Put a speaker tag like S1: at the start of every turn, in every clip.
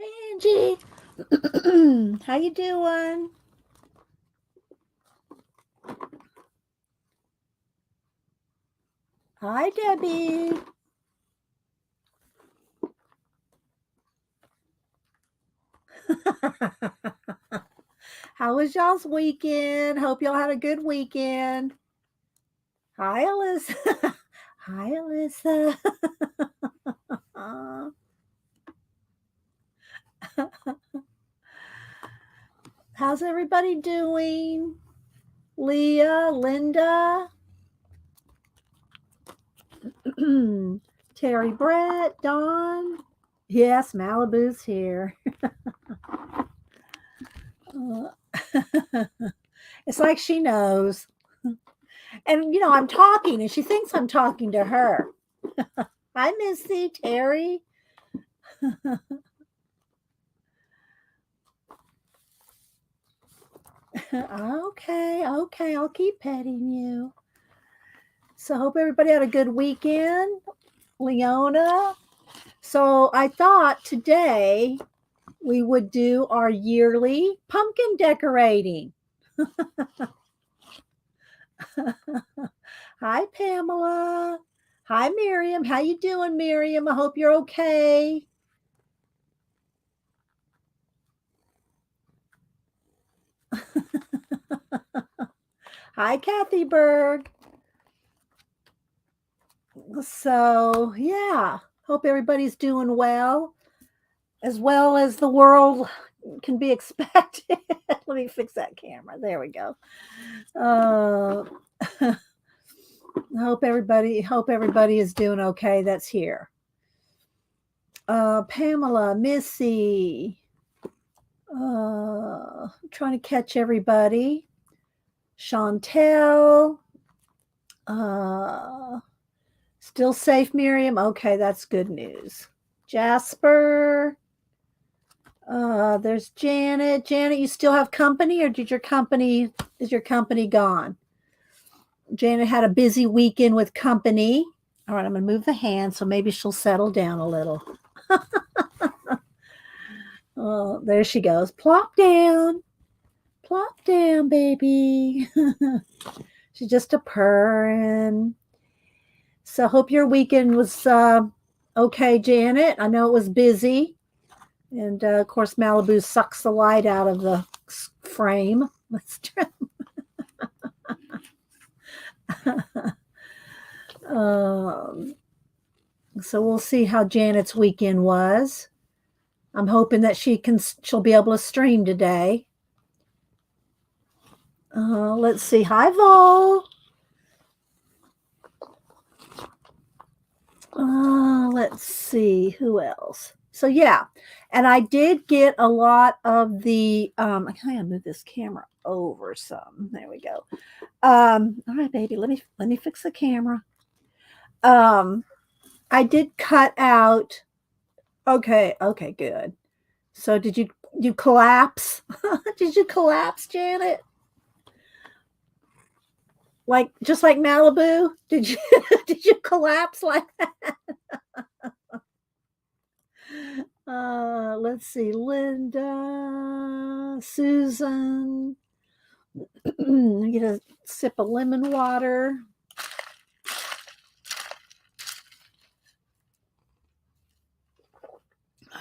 S1: Angie, how you doing? Hi, Debbie. How was y'all's weekend? Hope y'all had a good weekend. Hi, Alyssa. Hi, Alyssa. How's everybody doing? Leah, Linda, Terry, Brett, Dawn. Yes, Malibu's here. It's like she knows. And, I'm talking and she thinks I'm talking to her. Hi, Missy, Terry. Okay, I'll keep petting you. So, hope everybody had a good weekend. Leona. So, I thought today we would do our yearly pumpkin decorating. Hi, Pamela. Hi, Miriam. How you doing, Miriam? I hope you're okay. Hi, Kathy Berg. So, yeah, hope everybody's doing well as the world can be expected. Let me fix that camera. There we go. Hope everybody is doing okay. That's here. Pamela, Missy, trying to catch everybody. Chantel, still safe, Miriam. Okay, that's good news. Jasper, there's Janet. Janet, you still have company, or is your company gone? Janet had a busy weekend with company. All right, I'm gonna move the hand so maybe she'll settle down a little. Oh, there she goes. Plop down, baby. She's just a purring. So hope your weekend was okay, Janet. I know it was busy, and of course Malibu sucks the light out of the frame. Let's try. um, so we'll see how Janet's weekend was. I'm hoping that she'll be able to stream today. Let's see. Hi, Vol. Let's see who else. So yeah, and I did get a lot of the. I kind of move this camera over some. There we go. All right, baby. Let me fix the camera. I did cut out. Okay, good. So did you collapse? Did you collapse, Janet? Like just like Malibu? Did you did you collapse like that? Let's see, Linda, Susan. Get a sip of lemon water.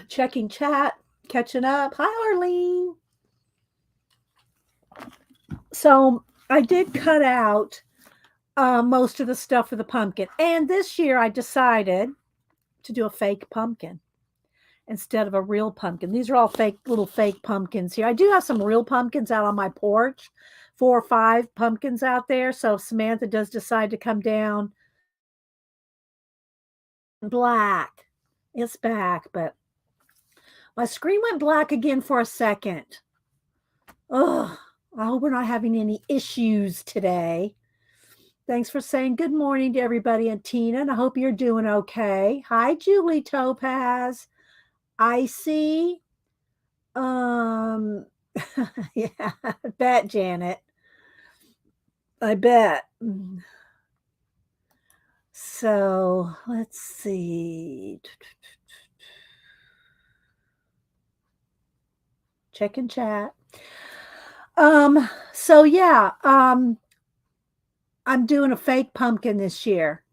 S1: Checking chat, catching up. Hi, Arlene. So I did cut out most of the stuff for the pumpkin, and this year I decided to do a fake pumpkin instead of a real pumpkin. These are all little fake pumpkins here. I do have some real pumpkins out on my porch, 4 or 5 pumpkins out there. So if Samantha does decide to come down, black, it's back, but my screen went black again for a second. Ugh, I hope we're not having any issues today. Thanks for saying good morning to everybody, and Tina, and I hope you're doing okay. Hi, Julie Topaz. Icy. Yeah, I bet, Janet. I bet. So let's see. Checking chat. So yeah, I'm doing a fake pumpkin this year.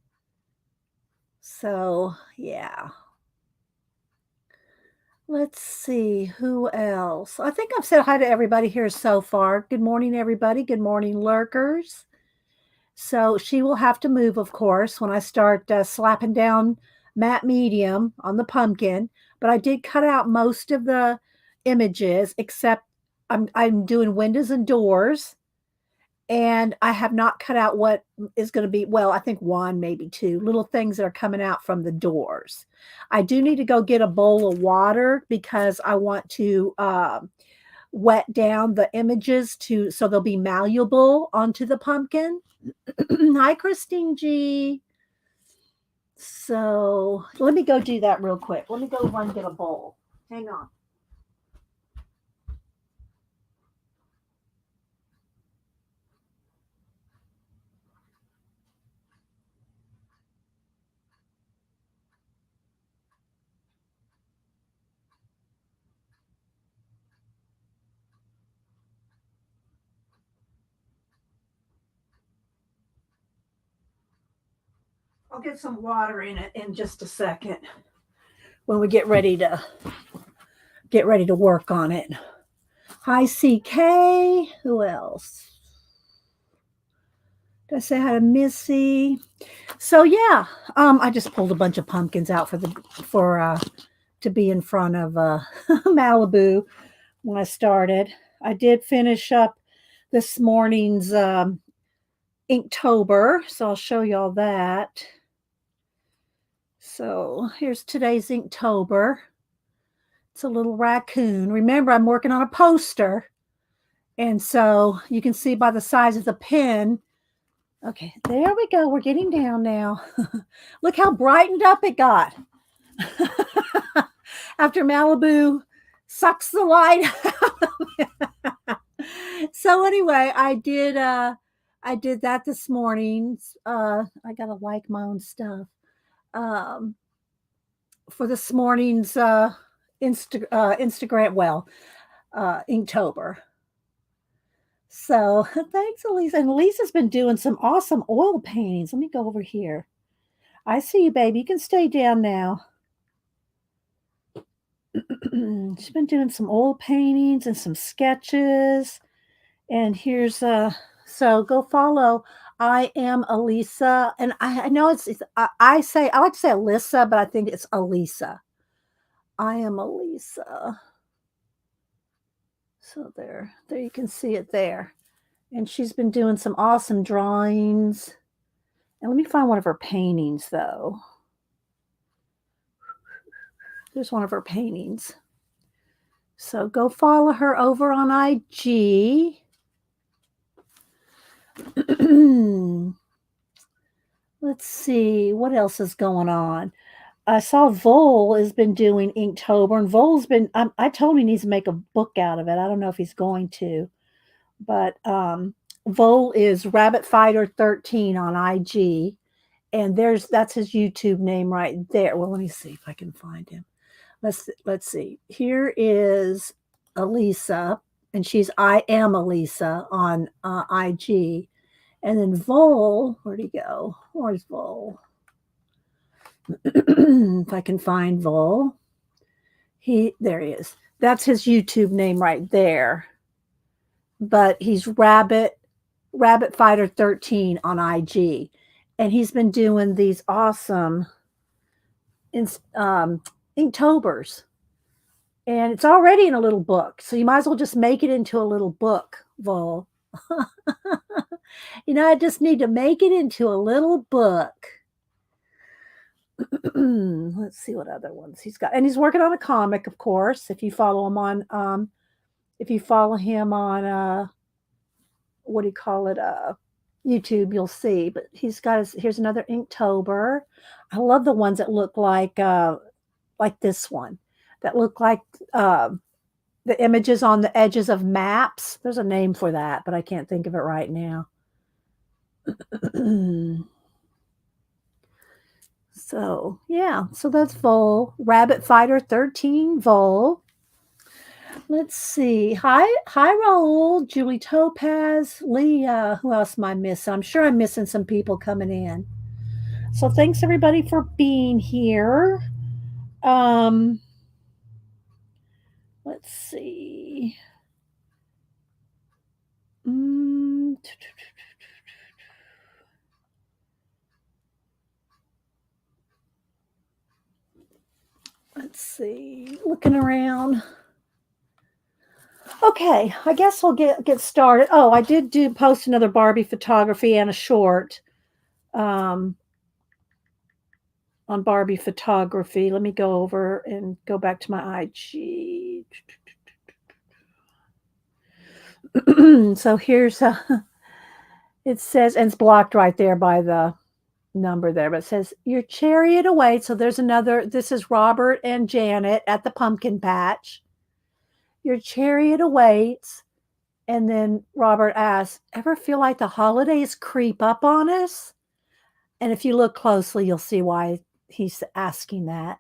S1: So yeah. Let's see who else. I think I've said hi to everybody here so far. Good morning, everybody. Good morning, lurkers. So she will have to move, of course, when I start slapping down matte medium on the pumpkin. But I did cut out most of the images, except I'm doing windows and doors, and I have not cut out what is going to be. Well, I think one, maybe two little things that are coming out from the doors. I do need to go get a bowl of water because I want to wet down the images to so they'll be malleable onto the pumpkin. Hi, Christine G. So let me go do that real quick. Let me go run and get a bowl. Hang on. I'll get some water in it in just a second when we get ready to work on it. Hi, CK. Who else? Did I say hi to Missy? So yeah, I just pulled a bunch of pumpkins out for to be in front of Malibu when I started. I did finish up this morning's Inktober, so I'll show y'all that. So here's today's Inktober. It's a little raccoon. Remember, I'm working on a poster. And so you can see by the size of the pen. Okay, there we go. We're getting down now. Look how brightened up it got. After Malibu sucks the light out. So anyway, I did that this morning. I gotta like my own stuff. Um, for this morning's Instagram, well, Inktober. So thanks, Elisa. And Elisa's been doing some awesome oil paintings. Let me go over here. I see you, baby. You can stay down now. She's been doing some oil paintings and some sketches. And here's so go follow. I am Elisa, and I know it's I like to say Alyssa, but I think it's Elisa. I am Elisa. So there you can see it there. And she's been doing some awesome drawings. And let me find one of her paintings though. There's one of her paintings. So go follow her over on IG. Let's see what else is going on. I saw Vol has been doing Inktober, and Vol's been. I told him he needs to make a book out of it. I don't know if he's going to, but Vol is Rabbit Fighter 13 on IG, and that's his YouTube name right there. Well, let me see if I can find him. Let's see. Here is Elisa, and she's I am Elisa on IG, and then Vol. Where'd he go? Where's Vol? If I can find Vol. There he is. That's his YouTube name right there. But he's Rabbit Fighter 13 on IG. And he's been doing these awesome Inktobers. And it's already in a little book. So you might as well just make it into a little book, Vol. I just need to make it into a little book. Let's see what other ones he's got. And he's working on a comic, of course. If you follow him on what do you call it? YouTube, you'll see. But he's got here's another Inktober. I love the ones that look like this one. That look like the images on the edges of maps. There's a name for that, but I can't think of it right now. So yeah, so that's Vol, Rabbit Fighter 13 Vol. Let's see. Hi, Raul, Julie Topaz, Leah. Who else am I missing? I'm sure I'm missing some people coming in. So thanks everybody for being here. Um, let's see. Mm, let's see. Looking around. Okay, I guess we'll get started. Oh, I did post another Barbie photography and a short um, on Barbie photography. Let me go over and go back to my IG. So here's it says, and it's blocked right there by the number there, but it says your chariot awaits. So there's another. This is Robert and Janet at the pumpkin patch. Your chariot awaits. And then Robert asks, ever feel like the holidays creep up on us? And if you look closely, you'll see why he's asking that.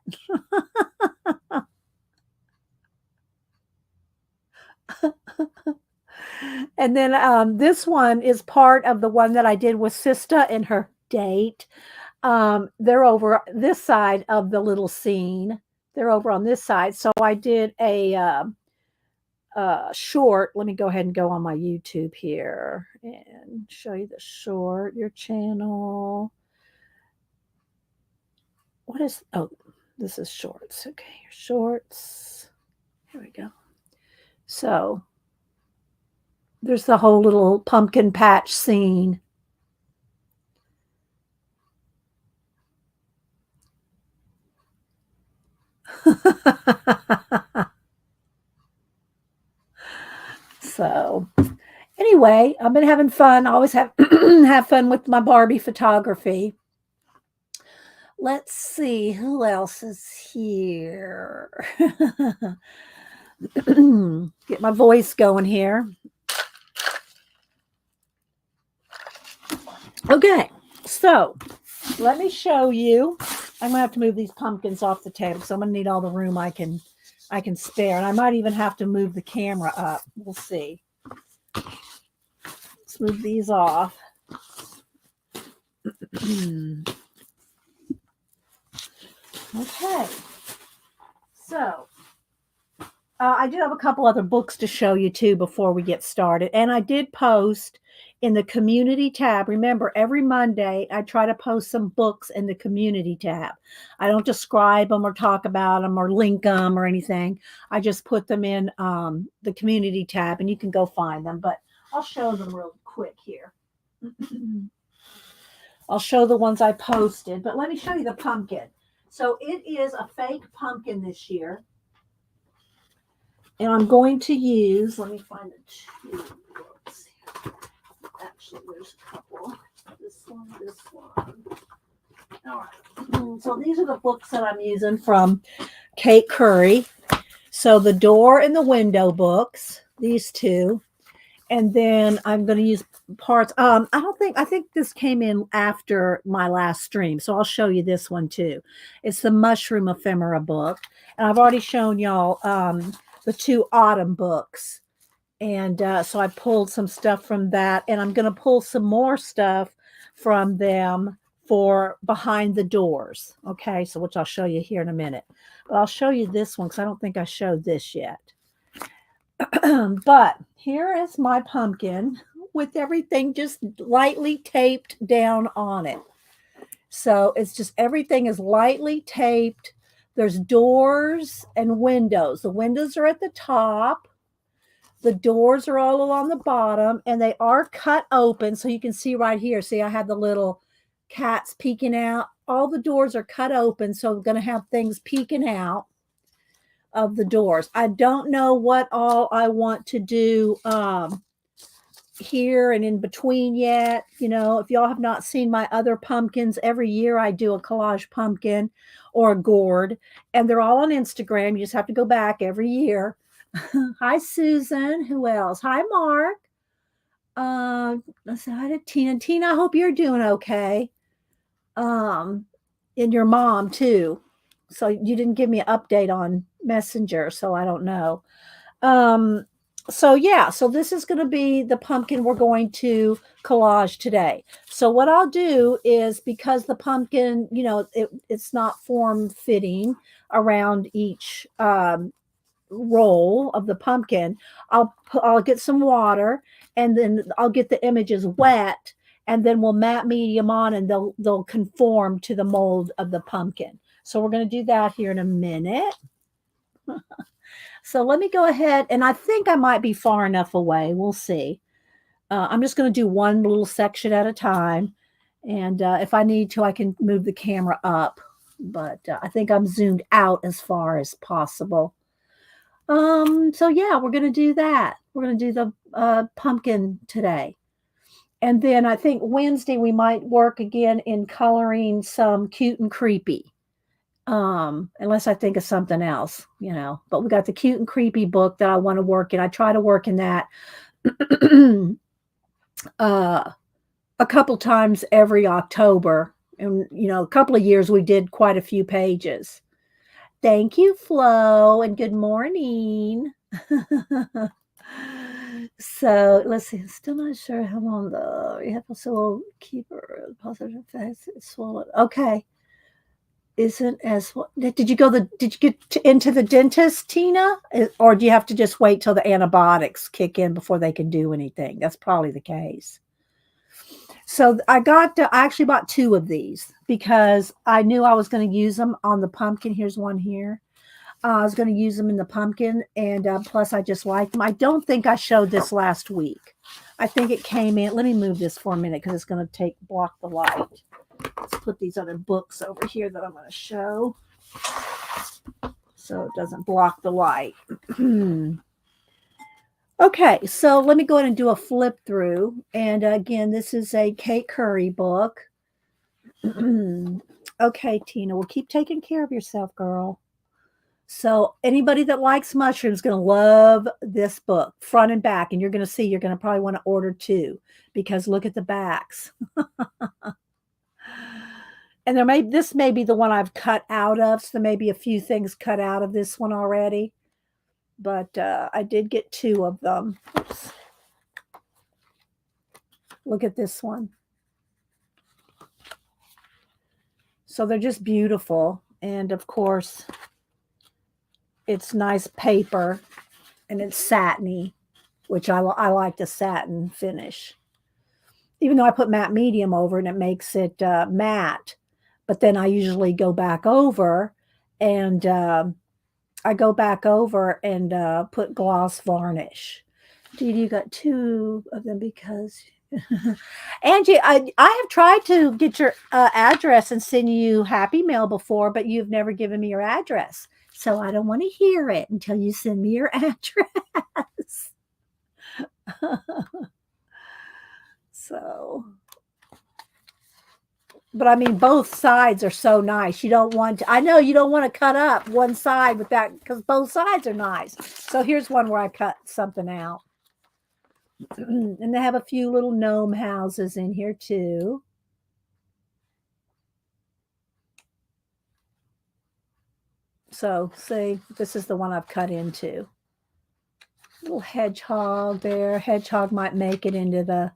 S1: And then this one is part of the one that I did with Sista and her date. They're over this side of the little scene. They're over on this side. So I did a short. Let me go ahead and go on my YouTube here and show you the short, your channel. What is, oh, this is shorts. Okay, your shorts. Here we go. So there's the whole little pumpkin patch scene. So anyway, I've been having fun. I always have have fun with my Barbie photography. Let's see who else is here. Get my voice going here. Okay, so let me show you. I'm gonna have to move these pumpkins off the table, so I'm gonna need all the room I can spare, and I might even have to move the camera up. We'll see. Let's move these off. Okay, so I do have a couple other books to show you too before we get started, and I did post in the community tab. Remember, every Monday I try to post some books in the community tab. I don't describe them or talk about them or link them or anything. I just put them in the community tab, and you can go find them. But I'll show them real quick here. I'll show the ones I posted, but let me show you the pumpkin. So it is a fake pumpkin this year. And I'm going to use, let me find the two books. Actually, there's a couple. This one. All right. So these are the books that I'm using from Kate Curry. So the door and the window books, these two. And then I'm going to use parts. I think this came in after my last stream. So I'll show you this one too. It's the Mushroom Ephemera book. And I've already shown y'all the two autumn books. And so I pulled some stuff from that. And I'm going to pull some more stuff from them for behind the doors. Okay. So which I'll show you here in a minute. But I'll show you this one because I don't think I showed this yet. But here is my pumpkin with everything just lightly taped down on it. So it's just everything is lightly taped. There's doors and windows. The windows are at the top. The doors are all along the bottom, and they are cut open. So you can see right here. See, I have the little cats peeking out. All the doors are cut open. So we're going to have things peeking out of the doors. I don't know what all I want to do here and in between yet. You know, if y'all have not seen my other pumpkins, every year I do a collage pumpkin or a gourd, and they're all on Instagram. You just have to go back every year. Hi, Susan. Who else? Hi, Mark. Let's say hi to Tina. Tina, I hope you're doing okay. And your mom too. So you didn't give me an update on Messenger, so I don't know. Um, so yeah, so this is going to be the pumpkin we're going to collage today. So what I'll do is, because the pumpkin, it's not form fitting around each roll of the pumpkin, I'll get some water, and then I'll get the images wet, and then we'll matte medium on, and they'll conform to the mold of the pumpkin. So we're going to do that here in a minute. So let me go ahead, and I think I might be far enough away. We'll see. I'm just going to do one little section at a time. And if I need to, I can move the camera up. But I think I'm zoomed out as far as possible. So yeah, we're going to do that. We're going to do the pumpkin today. And then I think Wednesday we might work again in coloring some cute and creepy. Unless I think of something else, but we got the cute and creepy book that I want to work in. I try to work in that uh a couple times every October. And a couple of years we did quite a few pages. Thank you, Flo, and good morning. So let's see. Still not sure how long the rehabilitation keeper positive effects is swollen. Okay. Isn't as what did you get into the dentist, Tina? Or do you have to just wait till the antibiotics kick in before they can do anything? That's probably the case. So I actually bought two of these because I knew I was going to use them on the pumpkin. Here's one here. I was going to use them in the pumpkin, and plus I just like them. I don't think I showed this last week. I think it came in. Let me move this for a minute because it's going to block the light. Let's put these other books over here that I'm going to show so it doesn't block the light. Okay, so let me go ahead and do a flip through. And again, this is a Kate Curry book. Okay, Tina, well, keep taking care of yourself, girl. So anybody that likes mushrooms is going to love this book, front and back. And you're going to see, you're going to probably want to order two because look at the backs. And this may be the one I've cut out of. So there may be a few things cut out of this one already. But I did get two of them. Oops. Look at this one. So they're just beautiful. And of course, it's nice paper and it's satiny, which I like the satin finish. Even though I put matte medium over and it makes it matte. But then I usually go back over and put gloss varnish. Dee, you got two of them because Angie, I have tried to get your address and send you Happy Mail before, but you've never given me your address. So I don't want to hear it until you send me your address. So, but I mean, both sides are so nice. You don't want to, I know you don't want to cut up one side with that because both sides are nice. So here's one where I cut something out. And they have a few little gnome houses in here too. So see, this is the one I've cut into. Little hedgehog there. Hedgehog might make it into the,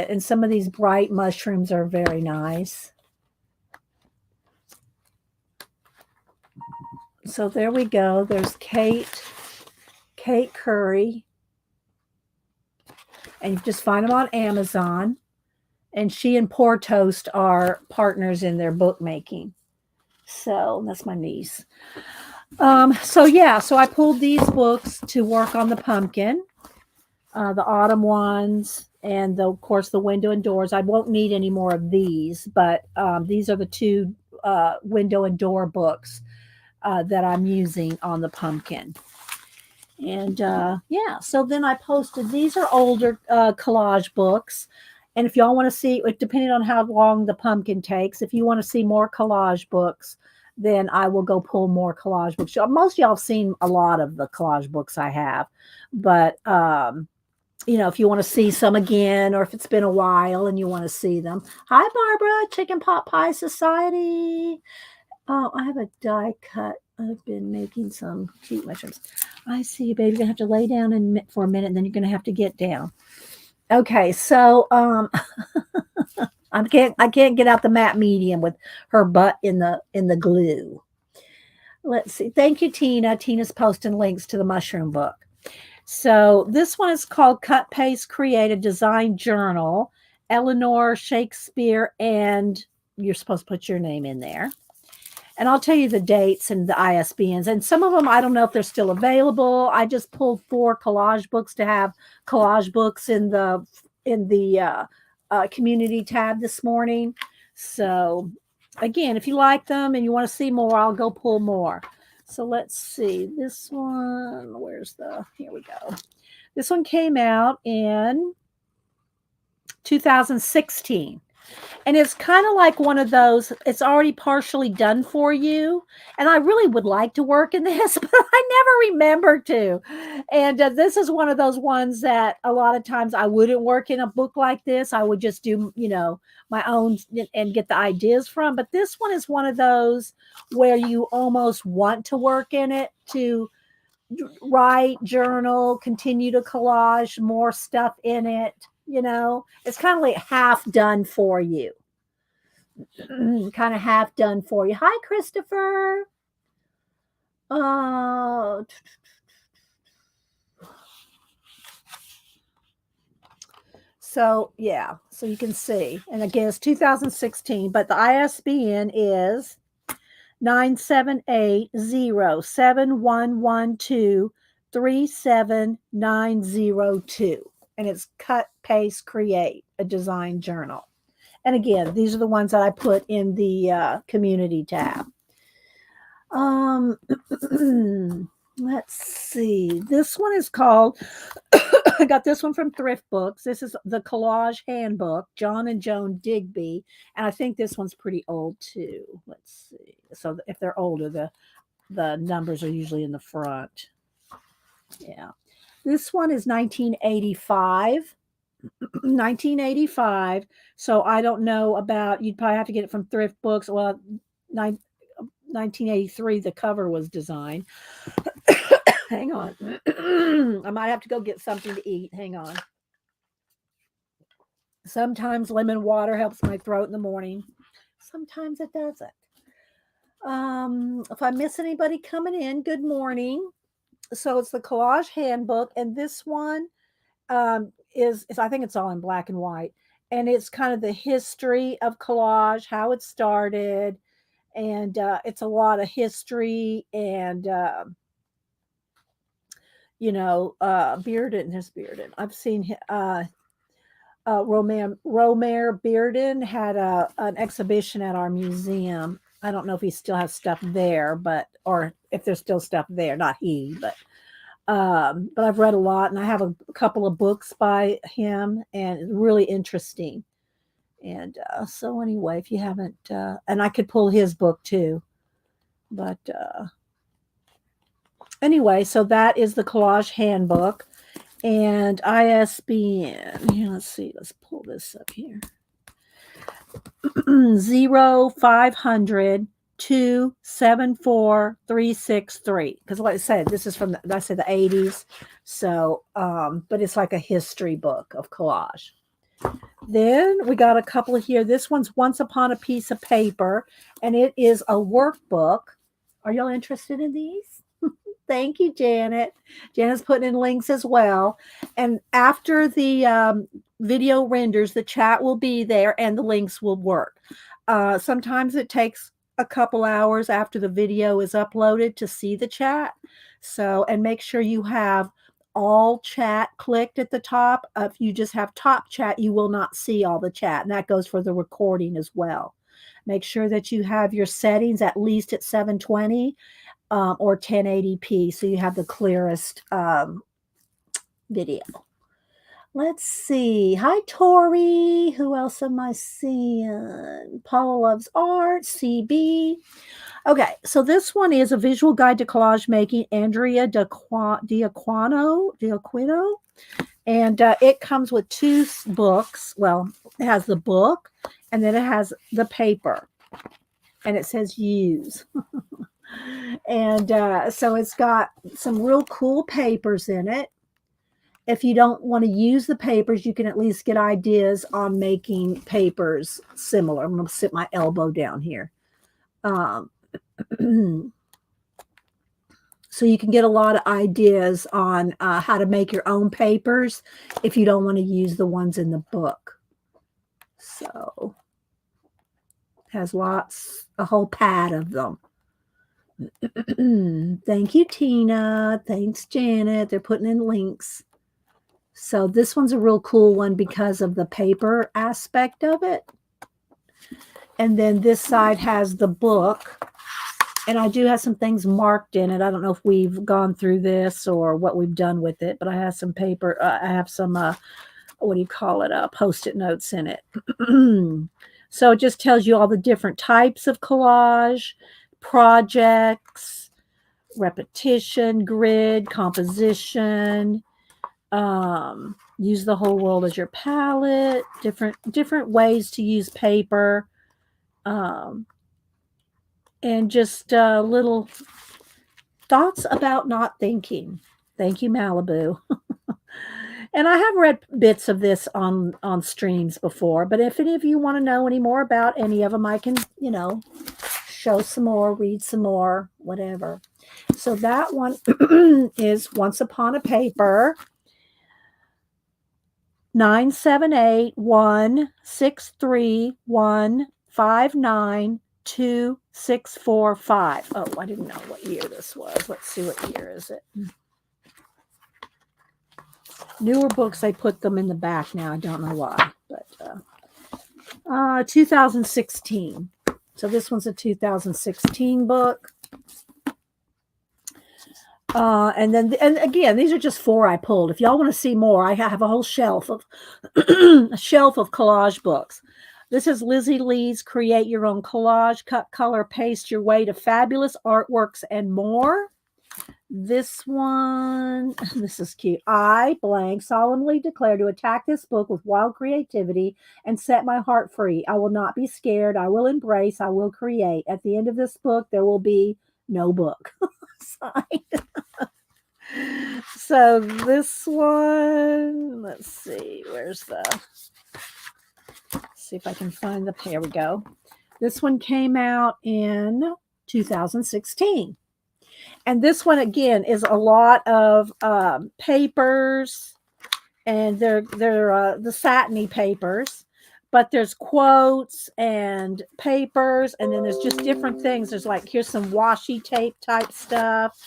S1: and some of these bright mushrooms are very nice. So there we go. There's Kate Curry. And you just find them on Amazon. And she and Poor Toast are partners in their bookmaking. So that's my niece. So I pulled these books to work on the pumpkin, the autumn ones, and of course the window and doors. I won't need any more of these, but these are the two window and door books that I'm using on the pumpkin. And so then I posted, these are older collage books. And if y'all want to see, depending on how long the pumpkin takes, if you want to see more collage books, then I will go pull more collage books. Most of y'all have seen a lot of the collage books I have. But, if you want to see some again, or if it's been a while and you want to see them. Hi, Barbara, Chicken Pot Pie Society. Oh, I have a die cut I've been making some cute mushrooms. I see, baby. You're gonna have to lay down for a minute, and then you're gonna have to get down. Okay, so I can't get out the matte medium with her butt in the glue. Let's see. Thank you, Tina. Tina's posting links to the mushroom book. So this one is called Cut Paste Create a Design Journal. Eleanor Shakespeare, and you're supposed to put your name in there. And I'll tell you the dates and the ISBNs. And some of them, I don't know if they're still available. I just pulled 4 collage books to have collage books in the community tab this morning. So again, if you like them and you want to see more, I'll go pull more. So let's see. This one, here we go. This one came out in 2016. And it's kind of like one of those, it's already partially done for you. And I really would like to work in this, but I never remember to. And this is one of those ones that a lot of times I wouldn't work in a book like this. I would just do, my own and get the ideas from. But this one is one of those where you almost want to work in it to write, journal, continue to collage more stuff in it. It's kind of like half done for you. Kind of half done for you. Hi, Christopher. So yeah, so you can see, and again, it's 2016, but the ISBN is 9780712379902, and it's Cut Paste Create a Design Journal. And again, these are the ones that I put in the community tab. Let's see. This one is called, I got this one from Thrift Books. This is the Collage Handbook, John and Joan Digby. And I think this one's pretty old too. Let's see. So if they're older, the numbers are usually in the front. Yeah. This one is 1985. 1985. So I don't know about, you'd probably have to get it from Thrift Books. Well, 1983, the cover was designed. Hang on. I might have to go get something to eat. Hang on. Sometimes lemon water helps my throat in the morning. Sometimes it doesn't. If I miss anybody coming in, good morning. So it's the Collage Handbook, and this one is I think it's all in black and white, and it's kind of the history of collage, how it started, and it's a lot of history and Bearden. There's Bearden. I've seen Romare Bearden had an exhibition at our museum. I don't know if he still has stuff there, or if there's still stuff there. Not he, but I've read a lot, and I have a couple of books by him, and it's really interesting. And so anyway, if you haven't, and I could pull his book too, but anyway, so that is the Collage Handbook, and ISBN. Here, let's see, let's pull this up here. 0500 274-363, because like I said, this is from the 80s. So but it's like a history book of collage. Then we got a couple here. This one's Once Upon a Piece of Paper, and it is a workbook. Are y'all interested in these? Thank you, Janet. Janet's putting in links as well. And after the video renders, the chat will be there and the links will work. Sometimes it takes a couple hours after the video is uploaded to see the chat. So, and make sure you have all chat clicked at the top. If you just have top chat, you will not see all the chat. And that goes for the recording as well. Make sure that you have your settings at least at 720 or 1080p, so you have the clearest video. Let's see. Hi, Tori. Who else am I seeing? Paula Loves Art, CB. Okay, so this one is a visual guide to collage making, Andrea Diaquino. And it comes with 2 books. Well, it has the book, and then it has the paper. And it says use. And so it's got some real cool papers in it. If you don't want to use the papers, you can at least get ideas on making papers similar. I'm going to sit my elbow down here. Um, so you can get a lot of ideas on how to make your own papers if you don't want to use the ones in the book. So has lots, a whole pad of them. Thank you, Tina. Thanks, Janet. They're putting in links. So this one's a real cool one because of the paper aspect of it. And then this side has the book. And I do have some things marked in it. I don't know if we've gone through this or what we've done with it, but I have some paper. I have some, what do you call it? Post-it notes in it. So it just tells you all the different types of collage, projects, repetition, grid, composition, use the whole world as your palette, different ways to use paper, and just little thoughts about not thinking. Thank you, Malibu. And I have read bits of this on streams before, but if any of you want to know any more about any of them, I can, show some more, read some more, whatever. So that one is Once Upon a Paper. 978-163-159-2645. Oh, I didn't know what year this was. Let's see, what year is it? Newer books, I put them in the back now. I don't know why, but 2016. So this one's a 2016 book. And again, these are just 4 I pulled. If y'all want to see more, I have a whole shelf of a shelf of collage books. This is Lizzie Lee's Create Your Own Collage, Cut, Color, Paste Your Way to Fabulous Artworks and More. This one, this is cute. I, blank, solemnly declare to attack this book with wild creativity and set my heart free. I will not be scared. I will embrace. I will create. At the end of this book, there will be no book. So this one, let's see, let's see if I can find here we go. This one came out in 2016. And this one, again, is a lot of papers, and they're the satiny papers, but there's quotes and papers, and then there's just different things. There's like, here's some washi tape type stuff,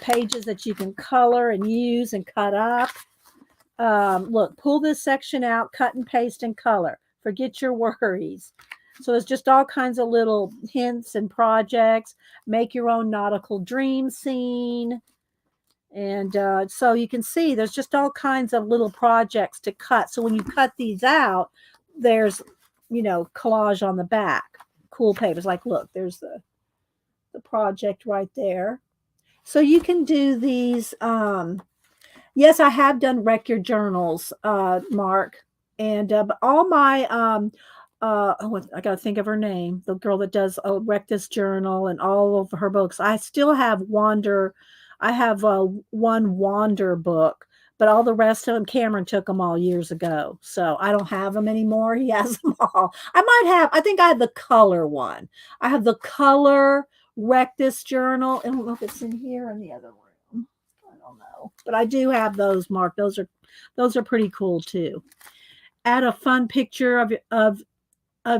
S1: pages that you can color and use and cut up. Look, pull this section out, cut and paste and color. Forget your worries. So there's just all kinds of little hints and projects. Make your own nautical dream scene. And so you can see there's just all kinds of little projects to cut. So when you cut these out, there's, collage on the back. Cool papers. Like, look, there's the project right there. So you can do these. Yes, I have done Wreck Your Journals, Mark. And but all my I got to think of her name, the girl that does Wreck This Journal and all of her books. I still have Wander. I have one Wander book, but all the rest of them, Cameron took them all years ago. So I don't have them anymore. He has them all. I think I have the color one. I have the color Wreck This Journal. I don't know if it's in here or in the other room. I don't know. But I do have those, Mark. Those are pretty cool too. Add a fun picture of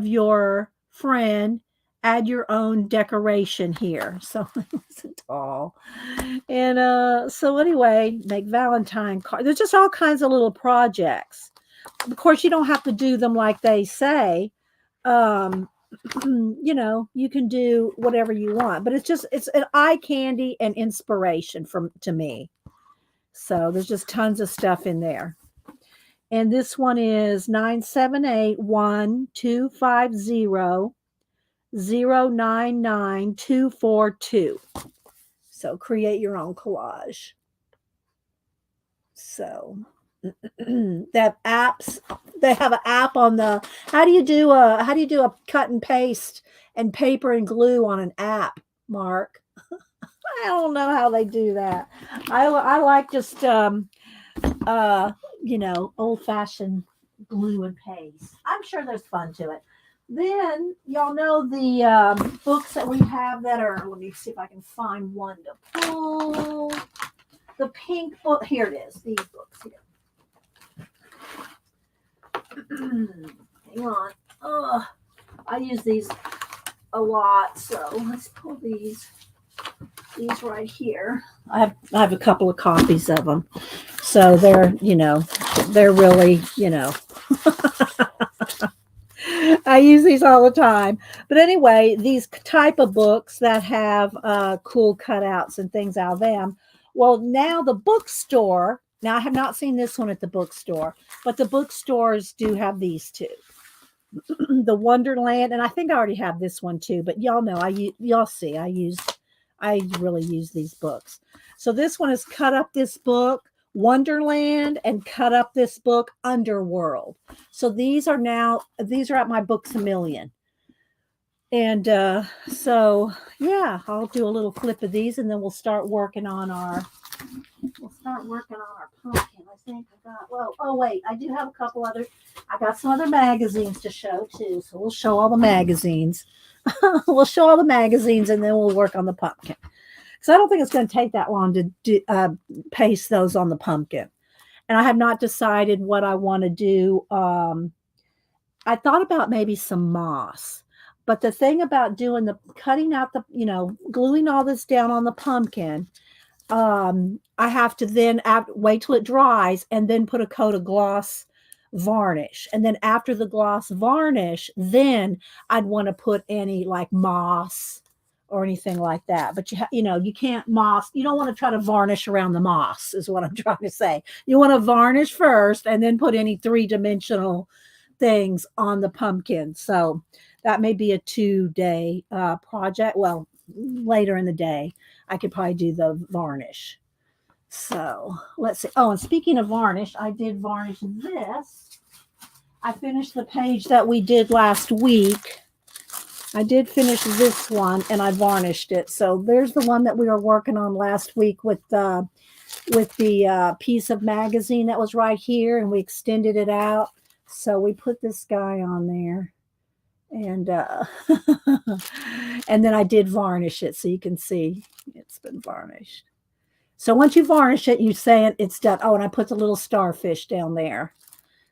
S1: your friend, add your own decoration here. So it wasn't tall. And so anyway, make Valentine cards. There's just all kinds of little projects. Of course, you don't have to do them like they say. You can do whatever you want, but it's an eye candy and inspiration to me. So there's just tons of stuff in there. And this one is 978-1250-099242. So create your own collage. So they have apps. They have an app on the how do you do a cut and paste and paper and glue on an app? mark. I don't know how they do that. I like just uh old fashioned glue and paste. I'm sure there's fun to it. Then y'all know the books that we have that are. Let me see if I can find one to pull. The pink book. Here it is. These books here. Hang on. I use these a lot, so let's pull these right here. I have a couple of copies of them, so they're really I use these all the time. But anyway, these type of books that have cool cutouts and things out of them. Well, now the bookstore. Now I have not seen this one at the bookstore, but the bookstores do have these two. The Wonderland, and I think I already have this one too. But y'all know y'all see I really use these books. So this one is cut up this book Wonderland and cut up this book Underworld. So these are at my Books a Million. And so yeah, I'll do a little flip of these and then we'll start working on our pumpkin. I think I got wait, I do have I got some other magazines to show too. So we'll show all the magazines. We'll show all the magazines and then we'll work on the pumpkin. So I don't think it's going to take that long to paste those on the pumpkin. And I have not decided what I want to do. I thought about maybe some moss. But the thing about cutting out gluing all this down on the pumpkin, I have to then wait till it dries and then put a coat of gloss varnish. And then after the gloss varnish, then I'd want to put any like moss or anything like that. But you can't moss. You don't want to try to varnish around the moss is what I'm trying to say. You want to varnish first and then put any 3-dimensional things on the pumpkin. So that may be a 2-day project. Well, later in the day, I could probably do the varnish. So let's see. Oh, and speaking of varnish, I did varnish this. I finished the page that we did last week. I did finish this one and I varnished it. So there's the one that we were working on last week with the piece of magazine that was right here, and we extended it out. So we put this guy on there, and and then I did varnish it, so you can see it's been varnished. So once you varnish it, you say it's done. Oh, and I put the little starfish down there.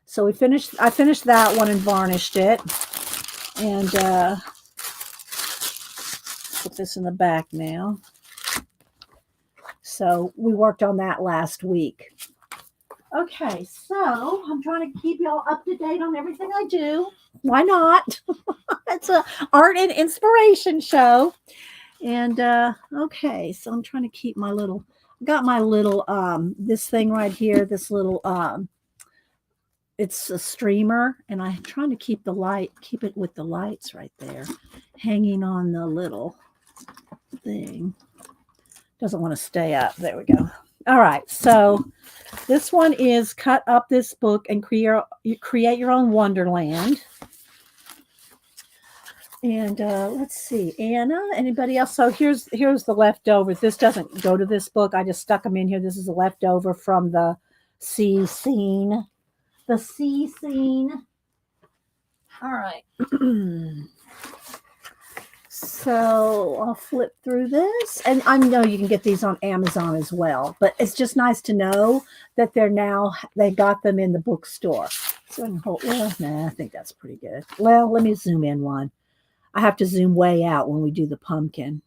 S1: So I finished that one and varnished it, and put this in the back now. So we worked on that last week. Okay, so I'm trying to keep y'all up to date on everything I do. Why not? It's a art and inspiration show. And okay, so I'm trying to keep got my little this thing right here, this little it's a streamer, and I'm trying to keep it with the lights right there, hanging on the little thing. Doesn't want to stay up. There we go. All right, so this one is cut up this book and create your own Wonderland. And let's see, Anna, anybody else? So here's the leftovers. This doesn't go to this book. I just stuck them in here. This is a leftover from the sea scene. The sea scene. All right. So I'll flip through this, and I know you can get these on Amazon as well, but it's just nice to know that they got them in the bookstore. So I can hold, I think that's pretty good. Well, let me zoom in one. I have to zoom way out when we do the pumpkin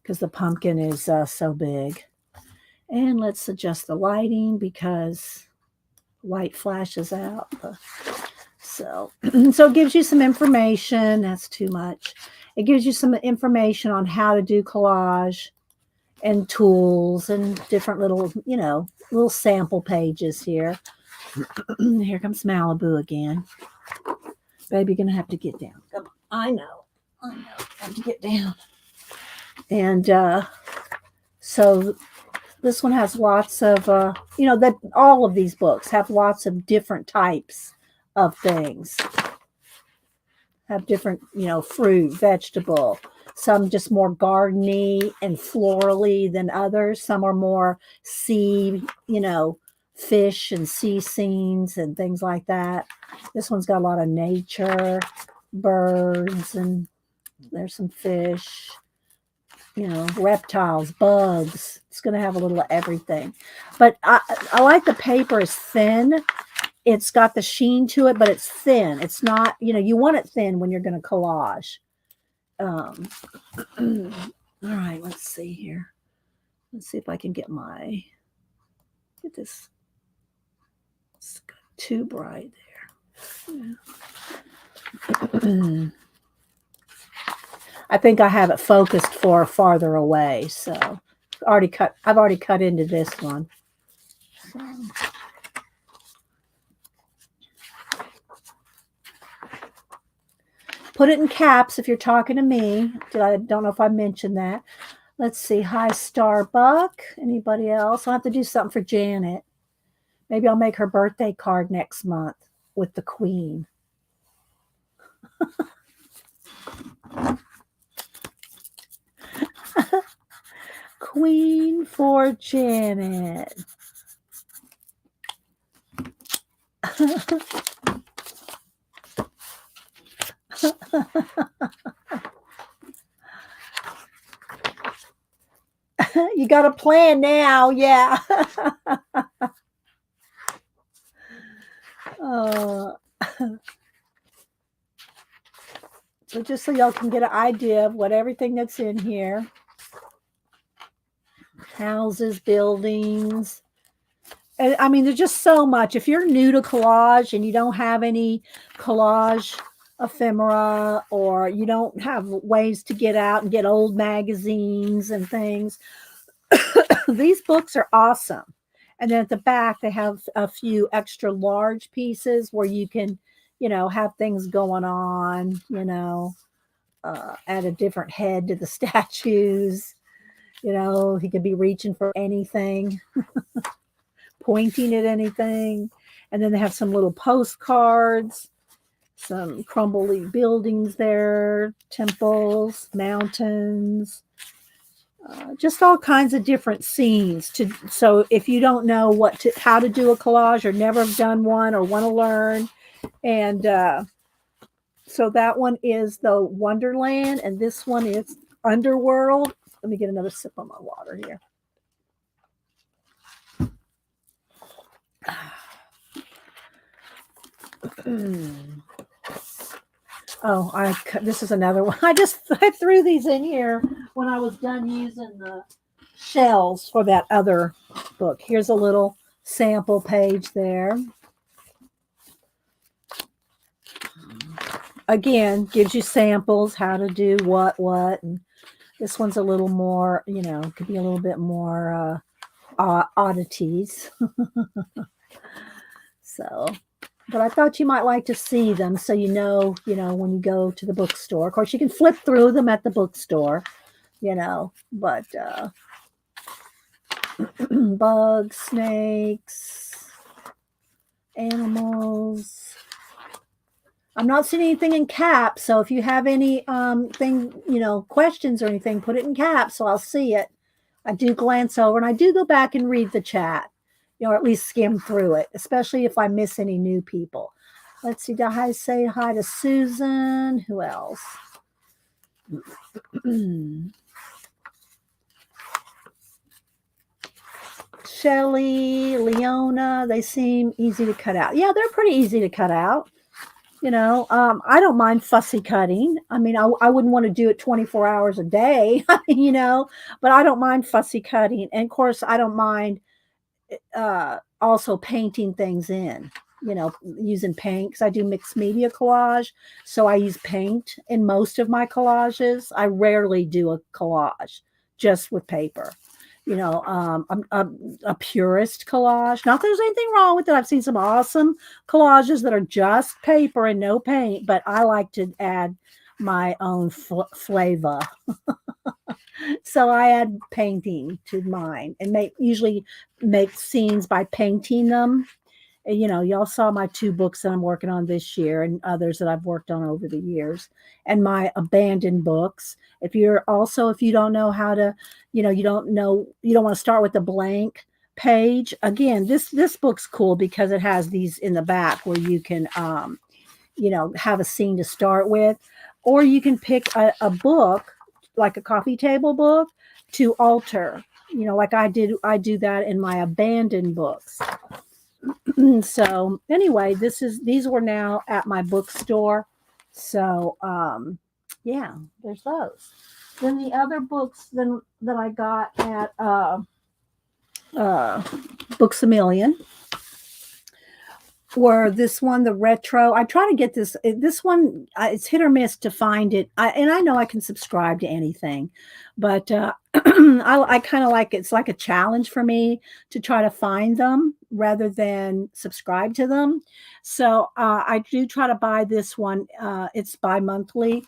S1: because the pumpkin is so big. And let's adjust the lighting because light flashes out. So it gives you some information. That's too much. It gives you some information on how to do collage and tools and different little sample pages here. Here comes Malibu again. Baby, you're going to have to get down. Come on. I know. I have to get down. And so this one has lots of, that all of these books have lots of different types of things. Have different, fruit, vegetable, Some just more gardeny and florally than others. Some are more sea, fish and sea scenes and things like that. This one's got a lot of nature, birds, and there's some fish, reptiles, bugs. It's going to have a little of everything. But I like the paper is thin. It's got the sheen to it, but it's thin. It's not, you want it thin when you're going to collage. All right, let's see here. Let's see if I can get this. It's too bright there. Yeah. I think I have it focused for farther away, so I've already cut into this one. So. Put it in caps if you're talking to me. I don't know if I mentioned that. Let's see. Hi, Starbuck. Anybody else? I'll have to do something for Janet. Maybe I'll make her birthday card next month with the Queen. Queen for Janet. You got a plan now, yeah. So just so y'all can get an idea of what everything that's in here. Houses, buildings. And, I mean, there's just so much. If you're new to collage and you don't have any collage ephemera, or you don't have ways to get out and get old magazines and things, these books are awesome. And then at the back, they have a few extra large pieces where you can, have things going on, add a different head to the statues. He could be reaching for anything, pointing at anything. And then they have some little postcards, some crumbly buildings there, temples, mountains, just all kinds of different scenes. So if you don't know how to do a collage, or never have done one, or want to learn, and so that one is the Wonderland, and this one is Underworld. Let me get another sip of my water here. Oh, this is another one. I threw these in here when I was done using the shells for that other book. Here's a little sample page there. Again, gives you samples, how to do what, and this one's a little more, could be a little bit more oddities. So, but I thought you might like to see them, so when you go to the bookstore. Of course, you can flip through them at the bookstore, but bugs, snakes, animals. I'm not seeing anything in caps, so if you have any questions or anything, put it in caps so I'll see it. I do glance over, and I do go back and read the chat, or at least skim through it, especially if I miss any new people. Let's see. Say hi to Susan. Who else? Shelly, Leona. They seem easy to cut out. Yeah, they're pretty easy to cut out. I don't mind fussy cutting. I mean, I wouldn't want to do it 24 hours a day, but I don't mind fussy cutting. And of course, I don't mind also painting things in, using paint, because I do mixed media collage. So I use paint in most of my collages. I rarely do a collage just with paper. I'm a purist collage. Not that there's anything wrong with it. I've seen some awesome collages that are just paper and no paint, but I like to add my own flavor. So I add painting to mine, and usually make scenes by painting them You know, y'all saw my 2 books that I'm working on this year and others that I've worked on over the years, and my abandoned books. If you don't know how to, you don't want to start with a blank page. Again, this book's cool because it has these in the back where you can have a scene to start with, or you can pick a book like a coffee table book to alter. Like I do that in my abandoned books. So anyway, these were now at my bookstore. So yeah, there's those. Then the other books that I got at uh Books a Million were this one, the retro. I try to get this one. It's hit or miss to find it. I know I can subscribe to anything, but I kind of like it's like a challenge for me to try to find them rather than subscribe to them. So I do try to buy this one. It's bi-monthly.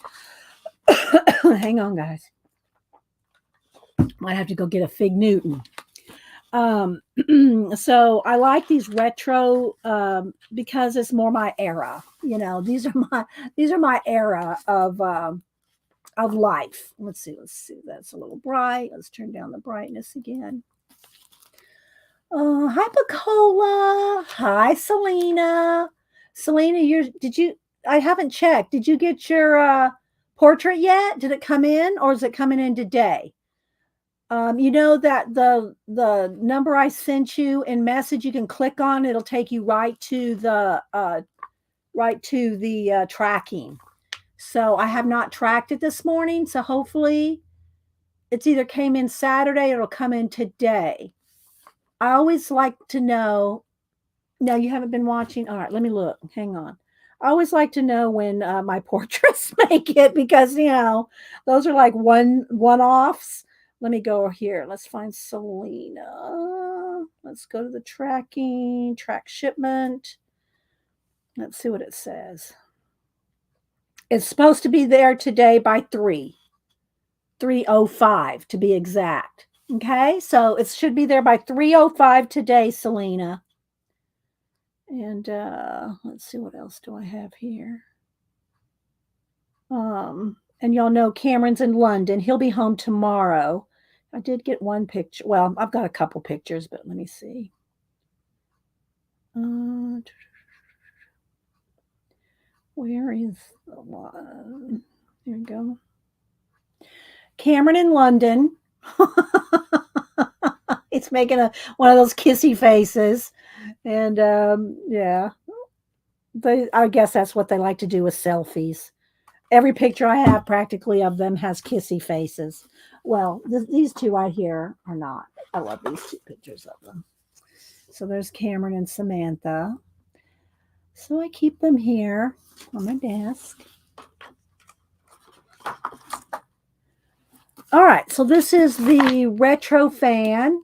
S1: Hang on, guys. Might have to go get a Fig Newton. So I like these retro because it's more my era. These are my era of life. Let's see. That's a little bright. Let's turn down the brightness again. Hi, Pacola. Hi, Selena. Selena, I haven't checked. Did you get your portrait yet? Did it come in, or is it coming in today? You know that the number I sent you in message, you can click on. It'll take you right to the tracking. So I have not tracked it this morning. So hopefully, it's either came in Saturday or it'll come in today. I always like to know. No, you haven't been watching. All right, let me look. Hang on. I always like to know when my portraits make it because those are like one-offs. Let me go here. Let's find Selena. Let's go to the tracking, track shipment. Let's see what it says. It's supposed to be there today by 3:05 to be exact. Okay, so it should be there by 3:05 today, Selena. And let's see, what else do I have here? And y'all know Cameron's in London. He'll be home tomorrow. I did get one picture. Well, I've got a couple pictures, but let me see. Where is the one? There we go. Cameron in London. It's making one of those kissy faces. And yeah, I guess that's what they like to do with selfies. Every picture I have practically of them has kissy faces. Well, these two right here are not. I love these 2 pictures of them. So there's Cameron and Samantha. So I keep them here on my desk. All right, so this is the Retro Fan.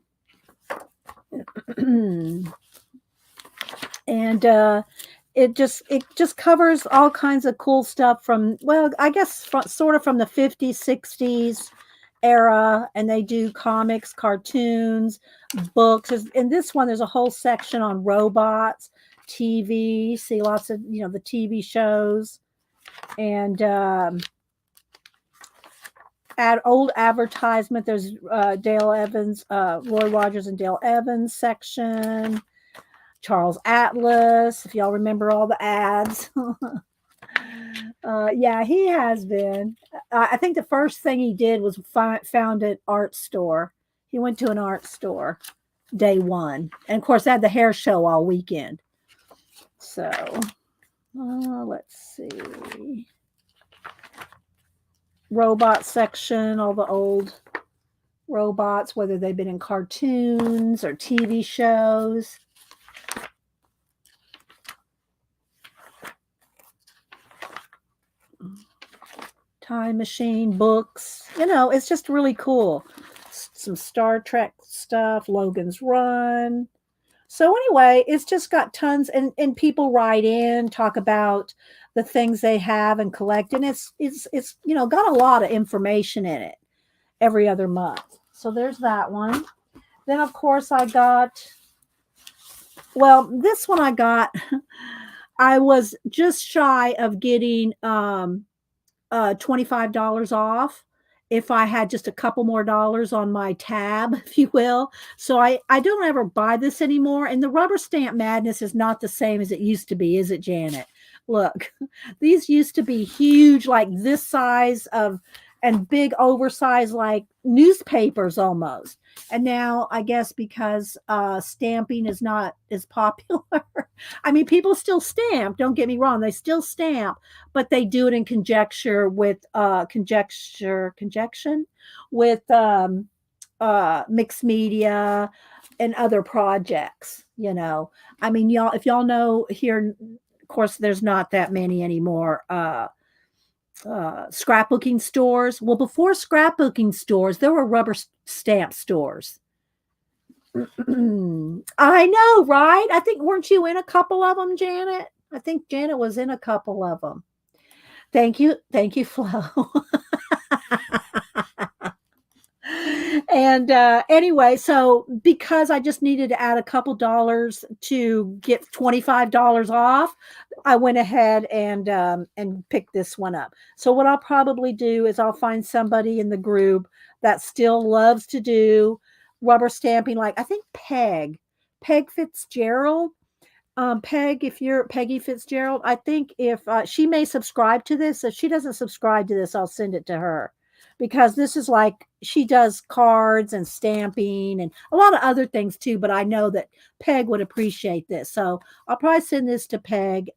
S1: And it just covers all kinds of cool stuff from, well, I guess sort of from the 50s, 60s era, and they do comics, cartoons, books. In this one, there's a whole section on robots, TV. See lots of the TV shows, and old advertisement. There's Dale Evans, Roy Rogers and Dale Evans section. Charles Atlas, if y'all remember all the ads. Yeah, he has been. I think the first thing he did was found an art store. He went to an art store day one. And of course, they had the hair show all weekend. So, let's see. Robot section, all the old robots, whether they've been in cartoons or TV shows. Time machine books. It's just really cool. Some Star Trek stuff, Logan's Run. So anyway, it's just got tons, and people write in, talk about the things they have and collect, and it's got a lot of information in it every other month. So there's that one. Then of course I got Well, this one I got, I was just shy of getting $25 off if I had just a couple more dollars on my tab, if you will. So I don't ever buy this anymore. And the rubber stamp madness is not the same as it used to be, is it, Janet? Look, these used to be huge, like this size of, and big oversized, like newspapers almost. And now I guess because stamping is not as popular. I mean, people still stamp, don't get me wrong, they still stamp, but they do it in conjecture with conjunction with mixed media and other projects, you know. I mean, y'all, if y'all know here, of course there's not that many anymore, scrapbooking stores. Well, before scrapbooking stores there were rubber stamp stores. I know, right? I think, weren't you in a couple of them, Janet? I think Janet was in a couple of them. Thank you, Flo. And anyway, so because I just needed to add a couple dollars to get $25 off, I went ahead and picked this one up. So what I'll probably do is I'll find somebody in the group that still loves to do rubber stamping, like I think Peg Fitzgerald. Peg, if you're Peggy Fitzgerald, I think if she may subscribe to this. If she doesn't subscribe to this, I'll send it to her, because this is like, she does cards and stamping and a lot of other things too. But I know that Peg would appreciate this, so I'll probably send this to Peg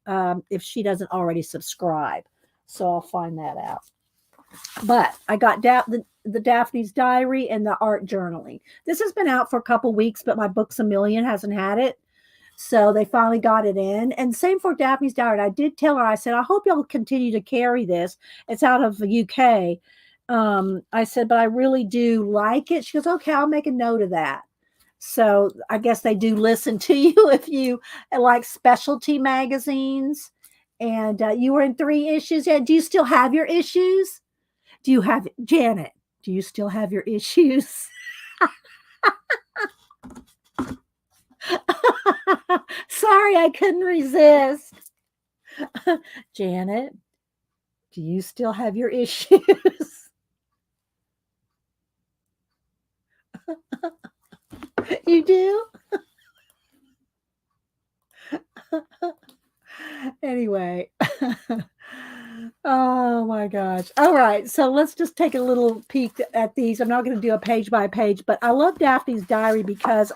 S1: if she doesn't already subscribe. So I'll find that out. But I got the Daphne's Diary and the art journaling. This has been out for a couple weeks, but my Books a Million hasn't had it. So they finally got it in. And same for Daphne's Diary. I did tell her, I said, I hope y'all continue to carry this. It's out of the UK. I said, but I really do like it. She goes, okay, I'll make a note of that. So I guess they do listen to you if you like specialty magazines. And you were in 3 issues. Yeah. Do you still have your issues? Do you have, Janet, do you still have your issues? Sorry, I couldn't resist. Janet, do you still have your issues? You do? Anyway. Oh my gosh. All right. So let's just take a little peek at these. I'm not going to do a page by page, but I love Daphne's Diary because,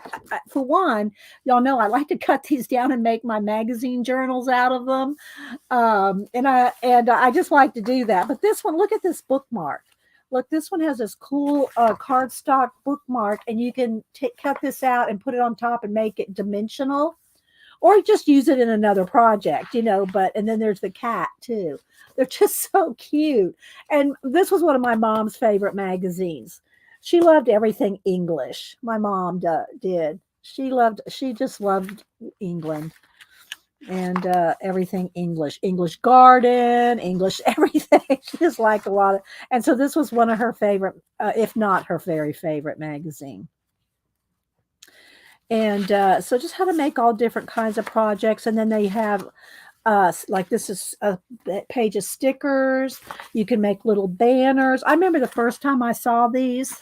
S1: for one, y'all know I like to cut these down and make my magazine journals out of them. And I just like to do that. But this one, look at this bookmark. Look, this one has this cool cardstock bookmark, and you can cut this out and put it on top and make it dimensional, or just use it in another project, you know. But, and then there's the cat too. They're just so cute. And this was one of my mom's favorite magazines. She loved everything English. My mom did. She just loved England and everything English, English garden, English everything. She just liked a lot of, and so this was one of her favorite, if not her very favorite magazine. And so just how to make all different kinds of projects. And then they have like, this is a page of stickers. You can make little banners. I remember the first time I saw these.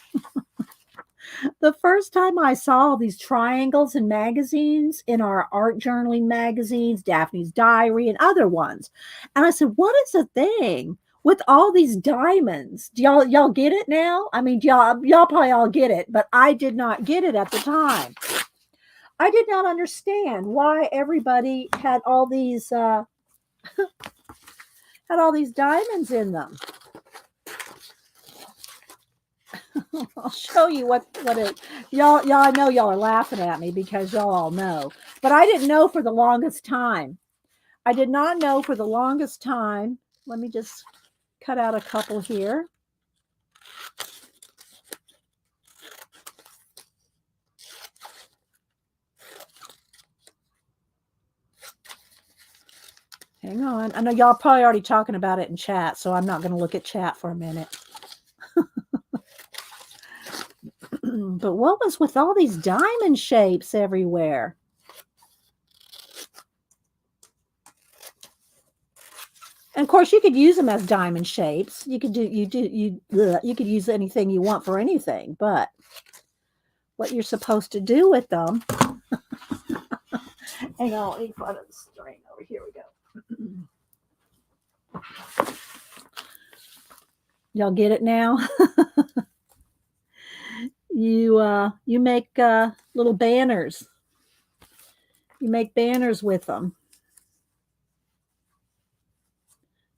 S1: The first time I saw these triangles in magazines, in our art journaling magazines, Daphne's Diary and other ones. And I said, what is the thing with all these diamonds? Do y'all get it now? I mean, y'all probably all get it, but I did not get it at the time. I did not understand why everybody had all these had all these diamonds in them. I'll show you what it, y'all. I know y'all are laughing at me because y'all all know, but I didn't know for the longest time. I did not know for the longest time. Let me just cut out a couple here. Hang on. I know y'all probably already talking about it in chat, so I'm not going to look at chat for a minute. But what was with all these diamond shapes everywhere? And of course, you could use them as diamond shapes. You could you could use anything you want for anything, but what you're supposed to do with them. Hang on, let me put the string over here. We go. Y'all get it now? You make little banners. You make banners with them.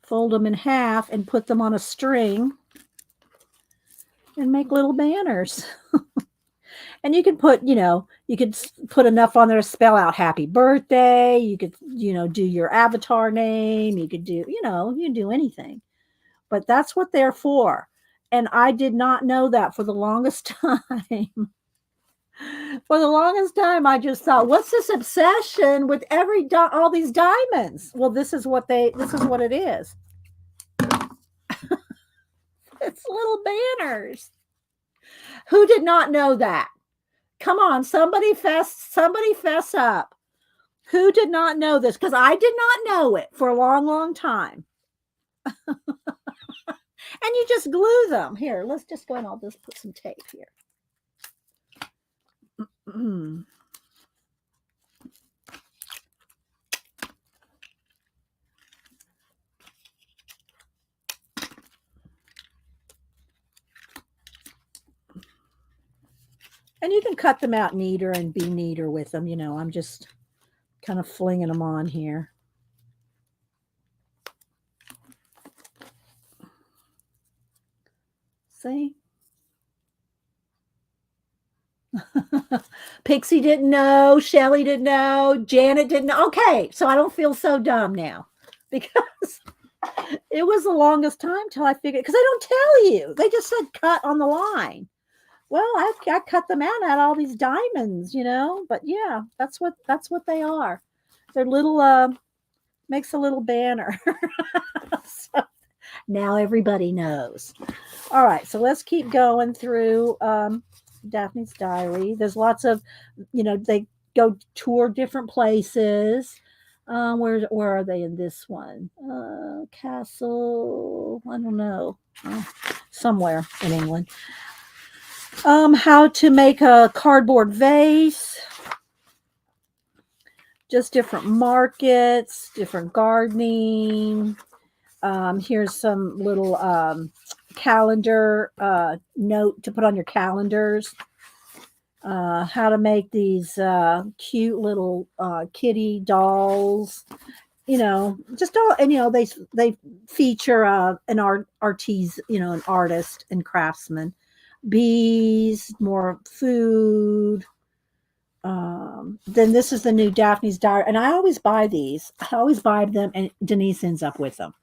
S1: Fold them in half and put them on a string and make little banners. And you can put, you could put enough on there to spell out happy birthday. You could, do your avatar name. You could do, you can do anything. But that's what they're for. And I did not know that for the longest time. For the longest time, I just thought, what's this obsession with all these diamonds? Well, this is what it is. It's little banners. Who did not know that? Come on, somebody fess up. Who did not know this? Because I did not know it for a long, long time. And you just glue them. Here, let's just go and I'll just put some tape here. And you can cut them out neater and be neater with them. I'm just kind of flinging them on here. See? Pixie didn't know. Shelly didn't know. Janet didn't know. Okay, so I don't feel so dumb now because it was the longest time till I figured, because they don't tell you. They just said cut on the line. Well, I cut them out at all these diamonds, but yeah, that's what they are. They're little, makes a little banner. So now everybody knows. All right, so let's keep going through Daphne's diary. There's lots of, they go tour different places. Where are they in this one? Castle, I don't know. Somewhere in England. How to make a cardboard vase. Just different markets, different gardening. Here's some little calendar note to put on your calendars. How to make these cute little kitty dolls. Just all, and they feature an artist and craftsman. Bees, more food. Then this is the new Daphne's diary, and I always buy these. I always buy them, and Denise ends up with them.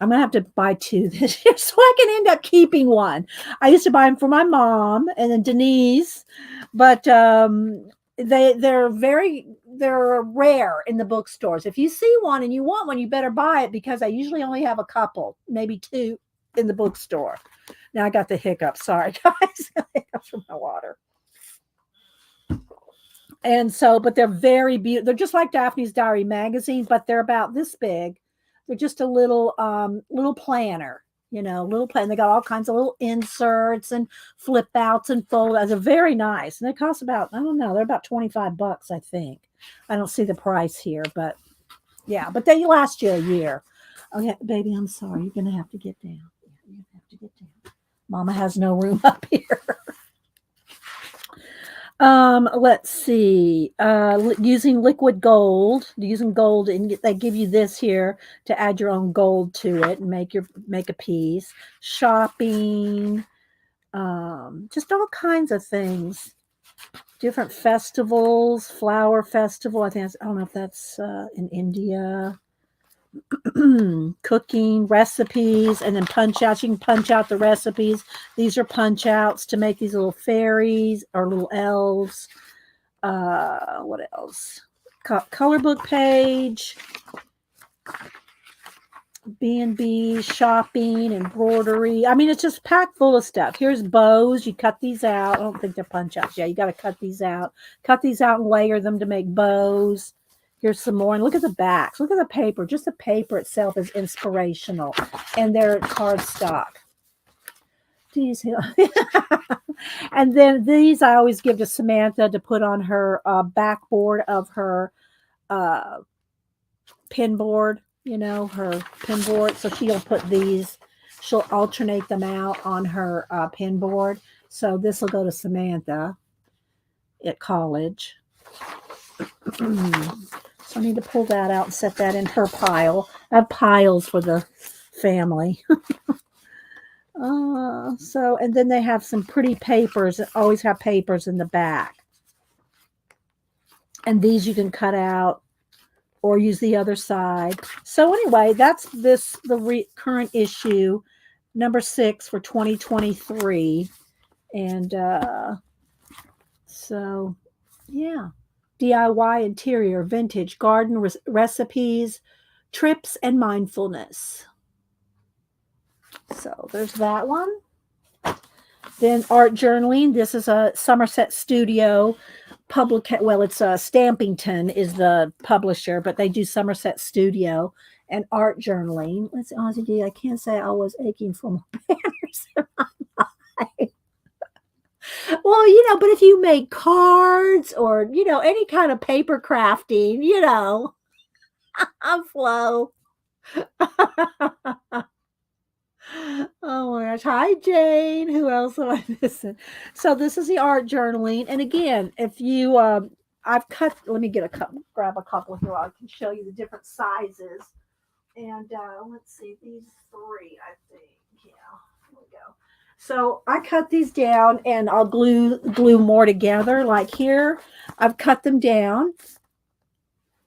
S1: I'm gonna have to buy 2 this year so I can end up keeping one. I used to buy them for my mom and then Denise, but they're rare in the bookstores. If you see one and you want one, you better buy it, because I usually only have a couple, maybe 2 in the bookstore. Now I got the hiccups. Sorry, guys. Hiccups from my water. And so, but they're very beautiful. They're just like Daphne's Diary magazine, but they're about this big. They're just a little planner, little plan. They got all kinds of little inserts and flip outs and fold outs. They're very nice. And they cost about, I don't know, they're about $25, I think. I don't see the price here, but yeah, but they last you a year. Okay, baby, I'm sorry. You're going to have to get down. You're going to have to get down. Mama has no room up here. Let's see. Using liquid gold, and they give you this here to add your own gold to it and make a piece. Shopping, just all kinds of things. Different festivals, flower festival. I don't know if that's in India. Cooking, recipes, and then punch outs. You can punch out the recipes. These are punch outs to make these little fairies or little elves. What else? Color book page. B&B, shopping, embroidery. I mean, it's just packed full of stuff. Here's bows. You cut these out. I don't think they're punch outs. Yeah, you got to cut these out. Cut these out and layer them to make bows. Here's some more. And look at the backs. Look at the paper. Just the paper itself is inspirational. And they're cardstock. These, and then these I always give to Samantha to put on her backboard of her uh, pin board, her pin board. So she'll put these, she'll alternate them out on her pin board. So this will go to Samantha at college. So I need to pull that out and set that in her pile. I have piles for the family. And then they have some pretty papers. Always have papers in the back. And these you can cut out or use the other side. So anyway, that's the current issue, number 6 for 2023. And so, yeah. DIY interior, vintage, garden recipes, trips, and mindfulness. So there's that one. Then art journaling. This is a Somerset Studio well, it's Stampington is the publisher, but they do Somerset Studio and art journaling. Let's Ozzy, I can't say I was aching for my banners in my life. Well, but if you make cards or, any kind of paper crafting, I'm Flo. Oh my gosh. Hi, Jane. Who else am I missing? So this is the art journaling. And again, if you, I've cut, let me grab a couple here. I can show you the different sizes. And let's see, these 3, I think. Yeah, here we go. So I cut these down and I'll glue more together. Like here, I've cut them down.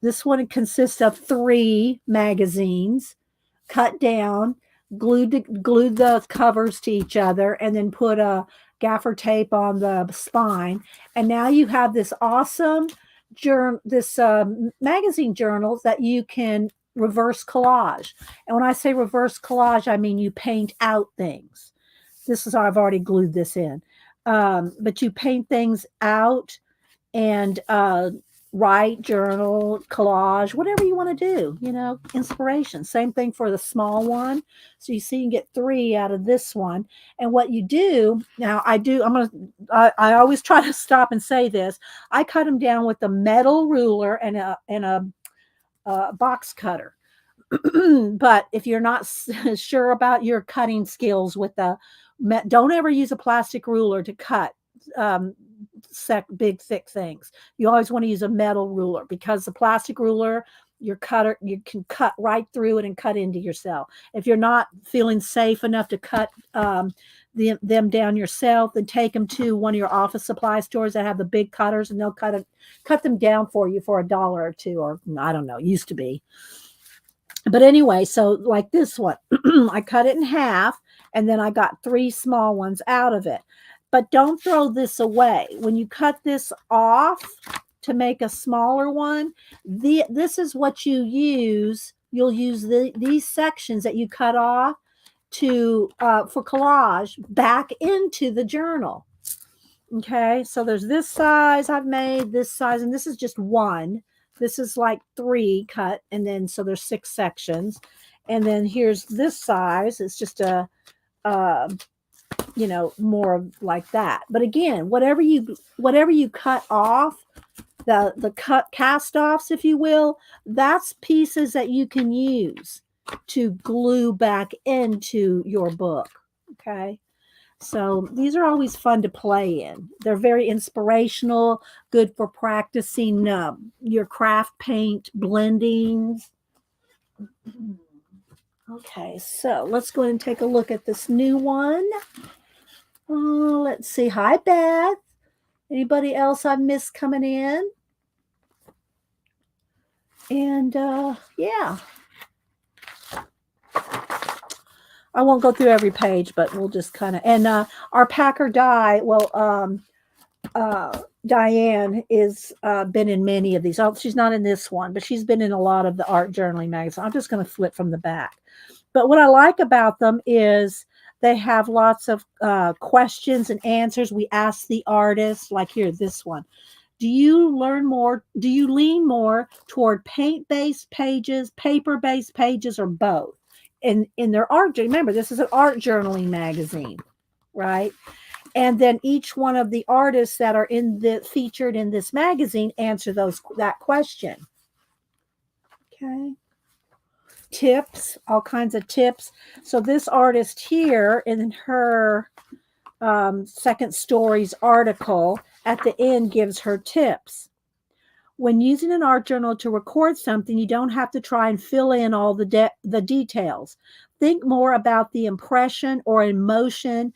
S1: This one consists of 3 magazines cut down, glued the covers to each other, and then put a gaffer tape on the spine. And now you have this awesome magazine journals that you can reverse collage. And when I say reverse collage, I mean you paint out things. This is how I've already glued this in. But you paint things out and write, journal, collage, whatever you want to do, inspiration. Same thing for the small one. So you see, you can get 3 out of this one. And what you do now, I always try to stop and say this. I cut them down with a metal ruler and a box cutter. But if you're not sure about your cutting skills don't ever use a plastic ruler to cut big thick things. You always want to use a metal ruler, because the plastic ruler, you can cut right through it and cut into yourself. If you're not feeling safe enough to cut them down yourself, then take them to one of your office supply stores that have the big cutters, and they'll cut them down for you for $1 or $2, or I don't know, used to be. But anyway, so like this one, I cut it in half, and then I got 3 small ones out of it. But don't throw this away. When you cut this off to make a smaller one, this is what you use. You'll use these sections that you cut off for collage back into the journal. Okay, so there's this size I've made, this size, and this is just 1. This is like 3 cut, and then so there's 6 sections. And then here's this size. It's just a more like that. But again, whatever you cut off, the cast offs, if you will, that's pieces that you can use to glue back into your book. Okay. So these are always fun to play in. They're very inspirational, good for practicing your craft paint blendings. Okay, so let's go ahead and take a look at this new one. Let's see. Hi, Beth. Anybody else I've missed coming in? And yeah. I won't go through every page, but we'll just kind of, and our Packer die, Diane is been in many of these. Oh, she's not in this one, but she's been in a lot of the art journaling magazines. I'm just going to flip from the back. But what I like about them is they have lots of questions and answers. We ask the artist, like here, this one. Do you lean more toward paint-based pages, paper-based pages, or both? In their art, remember, this is an art journaling magazine, right? And then each one of the artists that are featured in this magazine answer that question. Okay. Tips, all kinds of tips. So this artist here in her Second Stories article at the end gives her tips. When using an art journal to record something, you don't have to try and fill in all the details. Think more about the impression or emotion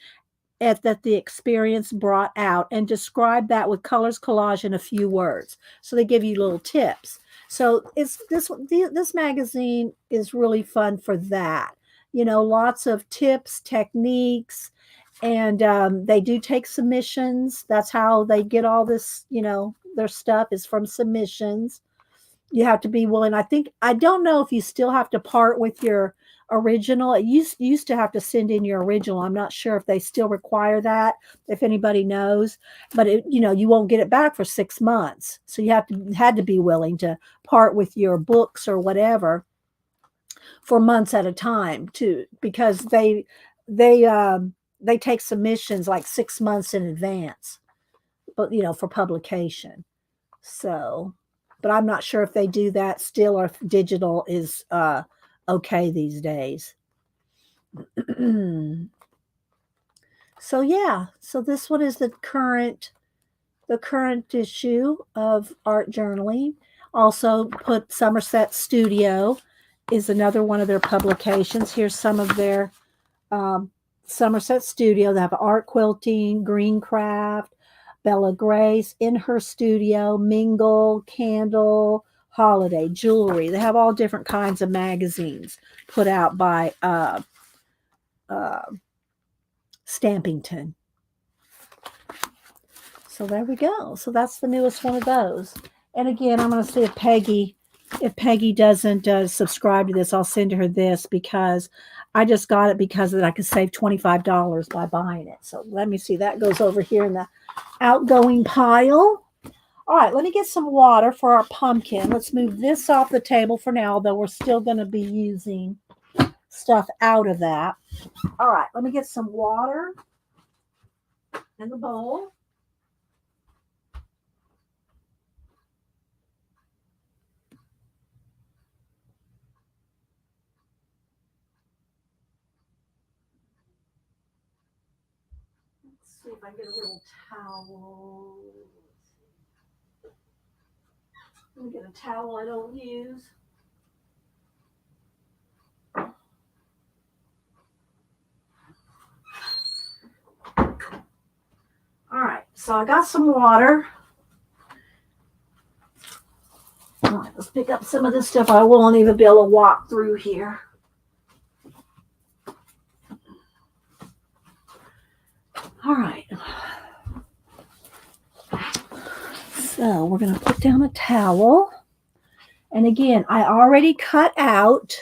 S1: that the experience brought out, and describe that with colors, collage, and a few words. So they give you little tips. So this magazine is really fun for that. Lots of tips, techniques, and they do take submissions. That's how they get all this. Their stuff is from submissions. You have to be willing. I don't know if you still have to part with your original. It used to have to send in your original. I'm not sure if they still require that, if anybody knows, but you won't get it back for 6 months. So you had to be willing to part with your books or whatever for months at a time too, because they take submissions like 6 months in advance, but for publication. So, but I'm not sure if they do that still, or if digital is okay these days. So yeah, so this one is the current issue of Art Journaling. Also put Somerset Studio is another one of their publications. Here's some of their Somerset Studio. They have art quilting, green craft, Bella Grace, In Her Studio, Mingle, Candle, Holiday, Jewelry. They have all different kinds of magazines put out by Stampington. So there we go. So that's the newest one of those. And again, I'm going to see if Peggy doesn't subscribe to this, I'll send her this, because I just got it because I could save $25 by buying it. So let me see. That goes over here in the outgoing pile. All right, let me get some water for our pumpkin. Let's move this off the table for now, although we're still going to be using stuff out of that. All right, let me get some water in the bowl. Let's see if I can get a little towel. Let me get a towel I don't use. All right, so I got some water. All right, let's pick up some of this stuff. I won't even be able to walk through here. All right. So we're going to put down a towel. And again, I already cut out.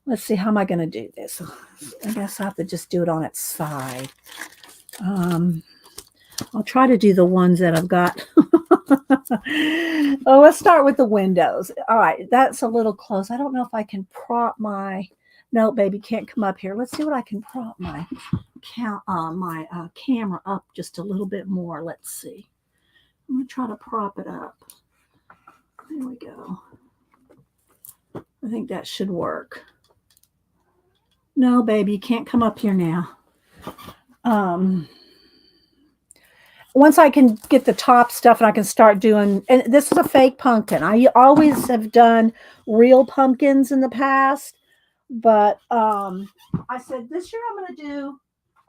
S1: Let's see, how am I going to do this? I guess I have to just do it on its side. I'll try to do the ones that I've got. Oh, let's start with the windows. All right, that's a little close. I don't know if I can prop my. No, baby, can't come up here. Let's see what I can prop my camera up just a little bit more. Let's see. I'm going to try to prop it up. There we go. I think that should work. No, baby, you can't come up here now. Once I can get the top stuff and I can start doing, and this is a fake pumpkin. I always have done real pumpkins in the past, but I said this year I'm going to do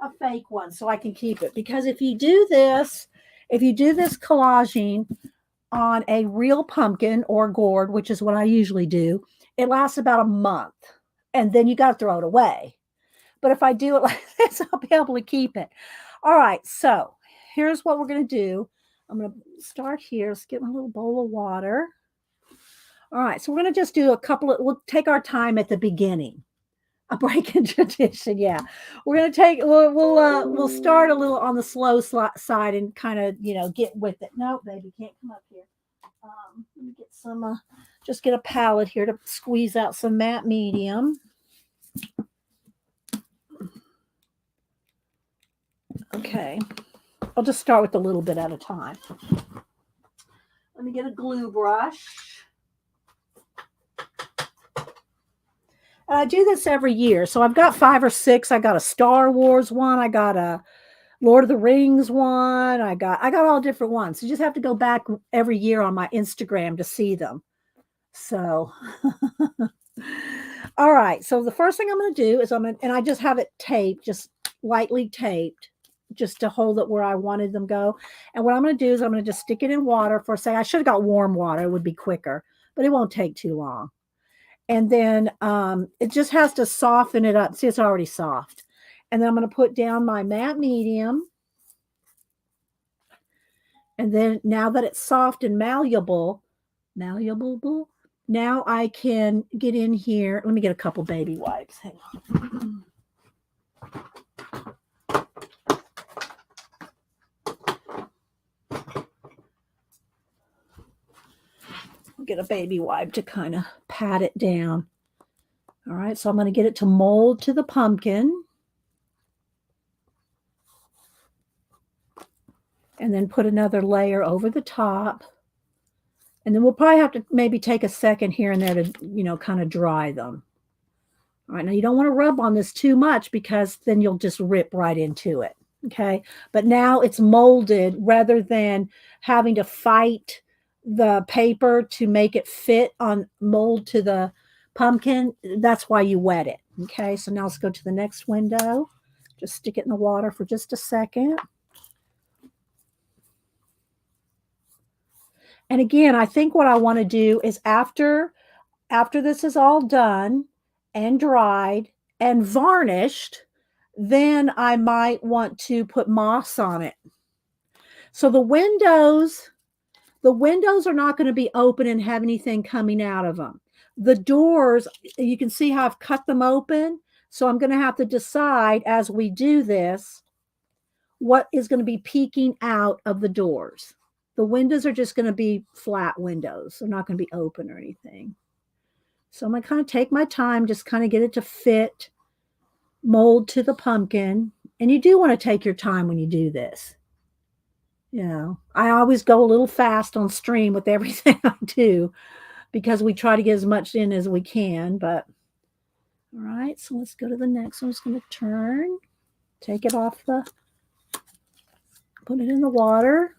S1: a fake one so I can keep it, because if you do this collaging on a real pumpkin or gourd, which is what I usually do, it lasts about a month, and then you got to throw it away. But if I do it like this, I'll be able to keep it. All right, so here's what we're going to do. I'm going to start here. Let's get my little bowl of water. All right, so we're going to just do a couple of, we'll take our time at the beginning. A break in tradition, yeah. We're gonna take we'll start a little on the slow side and kind of get with it. No, baby, can't come up here. Let me get some. Just get a palette here to squeeze out some matte medium. Okay, I'll just start with a little bit at a time. Let me get a glue brush. And I do this every year. So I've got 5 or 6. I got a Star Wars one. I got a Lord of the Rings one. I got all different ones. You just have to go back every year on my Instagram to see them. So all right. So the first thing I'm going to do is and I just have it taped, just lightly taped, just to hold it where I wanted them go. And what I'm going to do is I'm going to just stick it in water for I should have got warm water. It would be quicker, but it won't take too long. And then it just has to soften it up. See, it's already soft. And then I'm going to put down my matte medium. And then now that it's soft and malleable, now I can get in here. Let me get a couple baby wipes. Hang on. Get a baby wipe to kind of pat it down. All right, so I'm going to get it to mold to the pumpkin. And then put another layer over the top. And then we'll probably have to maybe take a second here and there to, kind of dry them. All right, now you don't want to rub on this too much because then you'll just rip right into it. Okay, but now it's molded rather than having to fight the paper to make it fit on mold to the pumpkin. That's why you wet it. Okay, so now let's go to the next window. Just stick it in the water for just a second. And again, I think what I want to do is after this is all done and dried and varnished, then I might want to put moss on it. So the windows are not going to be open and have anything coming out of them. The doors, you can see how I've cut them open. So I'm going to have to decide as we do this what is going to be peeking out of the doors. The windows are just going to be flat windows. They're not going to be open or anything. So I'm going to kind of take my time, just kind of get it to fit, mold to the pumpkin. And you do want to take your time when you do this. I always go a little fast on stream with everything I do because we try to get as much in as we can. But all right, so let's go to the next one. I'm just going to turn, take it off put it in the water.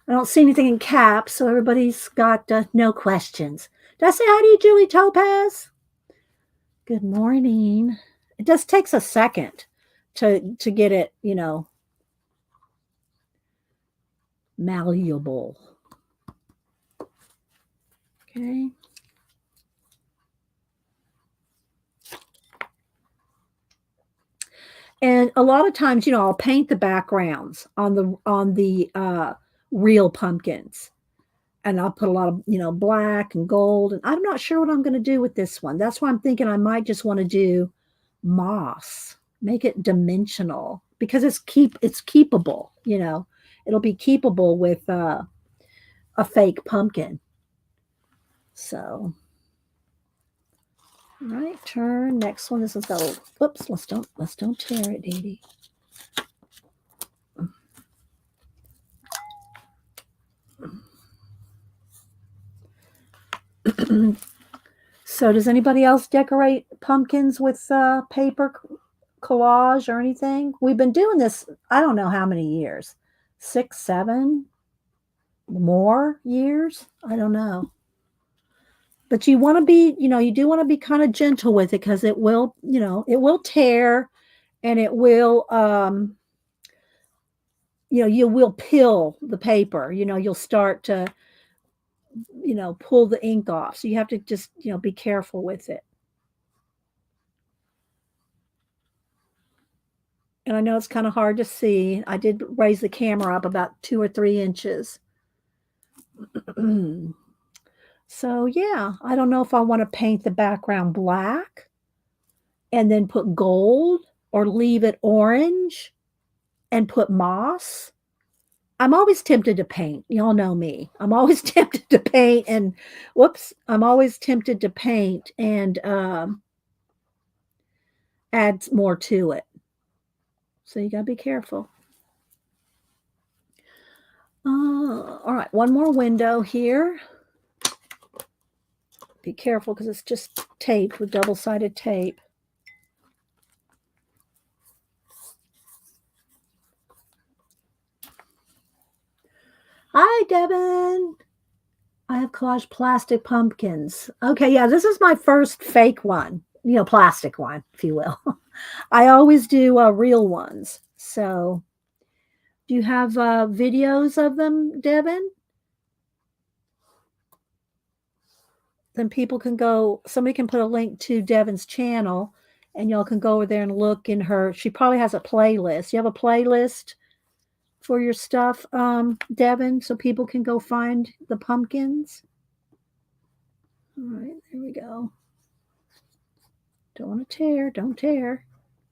S1: I don't see anything in caps, so everybody's got no questions. Did I say hi to you, Julie Topaz? Good morning. It just takes a second to get it, malleable. Okay. And a lot of times, I'll paint the backgrounds on the real pumpkins. And I'll put a lot of, black and gold. And I'm not sure what I'm going to do with this one. That's why I'm thinking I might just want to do moss, make it dimensional because it's keepable, it'll be keepable with a fake pumpkin. So, all right, turn. Next one. This is the, whoops, let's don't tear it, Dee Dee. So does anybody else decorate pumpkins with paper collage or anything? We've been doing this, I don't know how many years, 6, 7 more years. I don't know. But you want to be, you do want to be kind of gentle with it because it will, it will tear and it will, you will peel the paper, you'll start to, pull the ink off. So you have to just, be careful with it. And I know it's kind of hard to see. I did raise the camera up about 2 or 3 inches. So yeah, I don't know if I want to paint the background black and then put gold or leave it orange and put moss. I'm always tempted to paint. Y'all know me. I'm always tempted to paint and whoops, I'm always tempted to paint and add more to it. So you got to be careful. All right, one more window here. Be careful because it's just taped with double-sided tape. Hi, Devin. I have collage plastic pumpkins. Okay, yeah, this is my first fake one, plastic one, if you will. I always do real ones. So, do you have videos of them, Devin? Then people can go, somebody can put a link to Devin's channel and y'all can go over there and look in her. She probably has a playlist. You have a playlist for your stuff, Devin, so people can go find the pumpkins? All right, there we go. Don't want to tear, don't tear.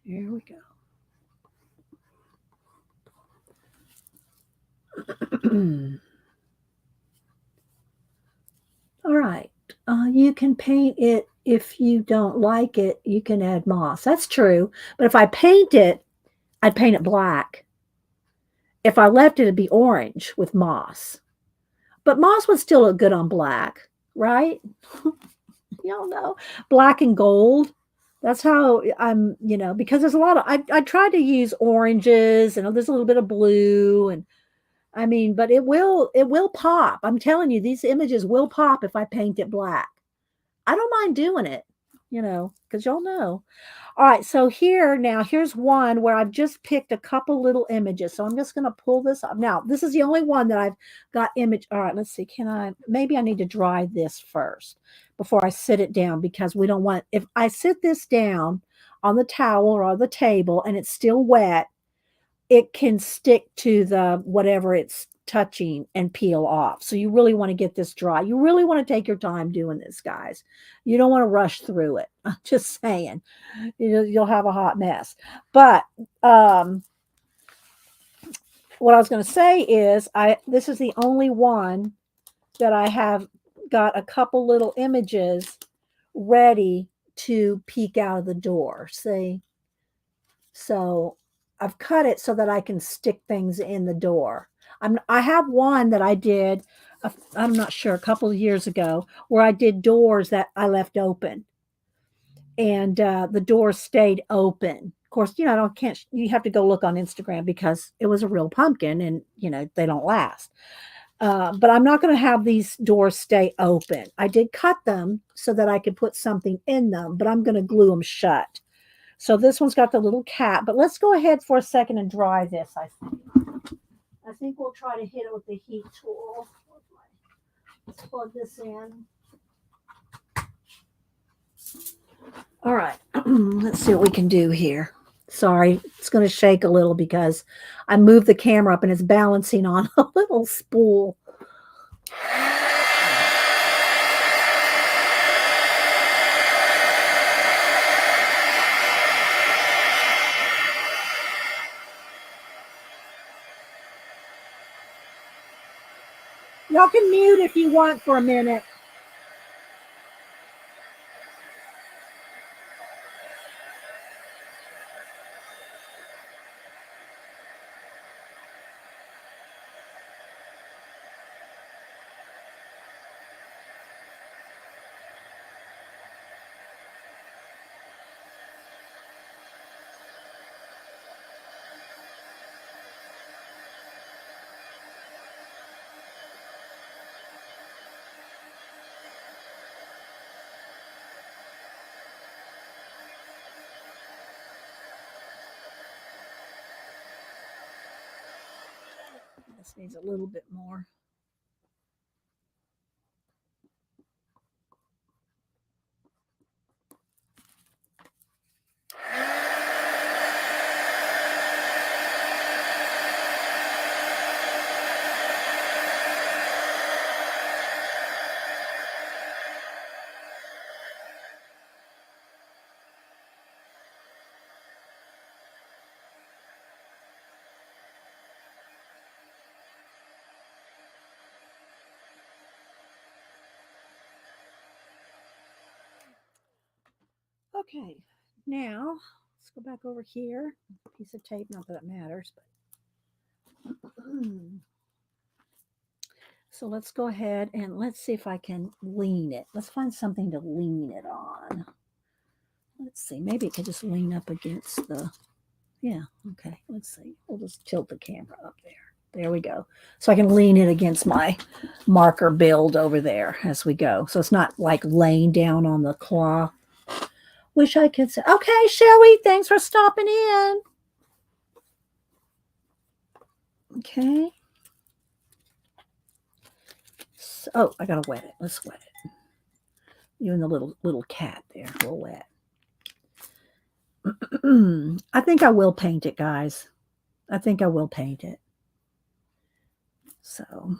S1: Here we go. All right. You can paint it if you don't like it. You can add moss. That's true. But if I paint it, I'd paint it black. If I left it, it'd be orange with moss. But moss would still look good on black, right? Y'all know black and gold. That's how I'm, because there's a lot of, I try to use oranges and there's a little bit of blue and I mean, but it will pop. I'm telling you, these images will pop if I paint it black. I don't mind doing it, because y'all know. All right, so here's one where I've just picked a couple little images. So I'm just going to pull this up. Now, this is the only one that I've got image. All right, let's see. Maybe I need to dry this first before I sit it down because we don't want, if I sit this down on the towel or on the table and it's still wet, it can stick to the whatever it's touching and peel off. So you really want to get this dry. You really want to take your time doing this, guys. You don't want to rush through it. I'm just saying. You'll have a hot mess. But what I was going to say is this is the only one that I have got a couple little images ready to peek out of the door. See? So I've cut it so that I can stick things in the door. I have one that I did, I'm not sure, a couple of years ago, where I did doors that I left open, and the door stayed open. Of course, I don't can't. You have to go look on Instagram because it was a real pumpkin, and they don't last. But I'm not going to have these doors stay open. I did cut them so that I could put something in them, but I'm going to glue them shut. So this one's got the little cat, but let's go ahead for a second and dry this, I think. I think we'll try to hit it with the heat tool. Let's plug this in. All right, let's see what we can do here. Sorry, it's going to shake a little because I moved the camera up and it's balancing on a little spool. Y'all can mute if you want for a minute. This needs a little bit more. Okay, now let's go back over here. Piece of tape, not that it matters, but so let's go ahead and let's see if I can lean it. Let's find something to lean it on. Let's see, maybe it could just lean up against the, yeah, okay, let's see. We'll just tilt the camera up there. There we go. So I can lean it against my marker build over there as we go. So it's not like laying down on the cloth. Wish I could say, okay, Shelly, thanks for stopping in. Okay. So, oh, I gotta wet it. Let's wet it. You and the little cat there, we'll wet. I think I will paint it, guys. I think I will paint it. So.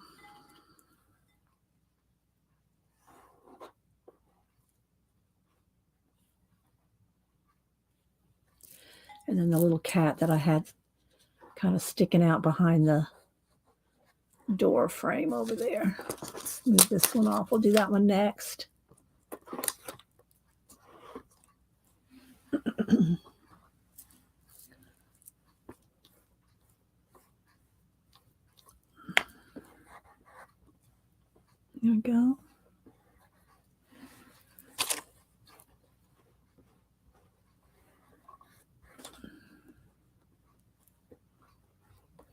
S1: And then the little cat that I had kind of sticking out behind the door frame over there. Let's move this one off. We'll do that one next. There we go.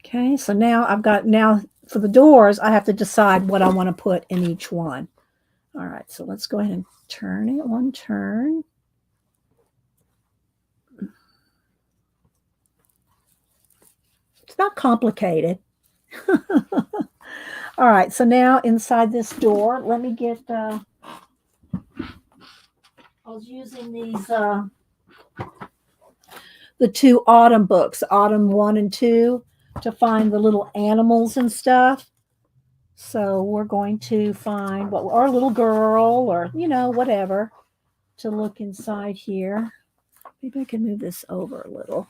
S1: Okay, so now I've got, now for the doors, I have to decide what I want to put in each one. All right, so let's go ahead and turn it one turn. It's not complicated. All right, so now inside this door, let me get, I was using these, the two autumn books, Autumn 1 and 2, to find the little animals and stuff. So we're going to find what our little girl or, you know, whatever to look inside here. Maybe I can move this over a little.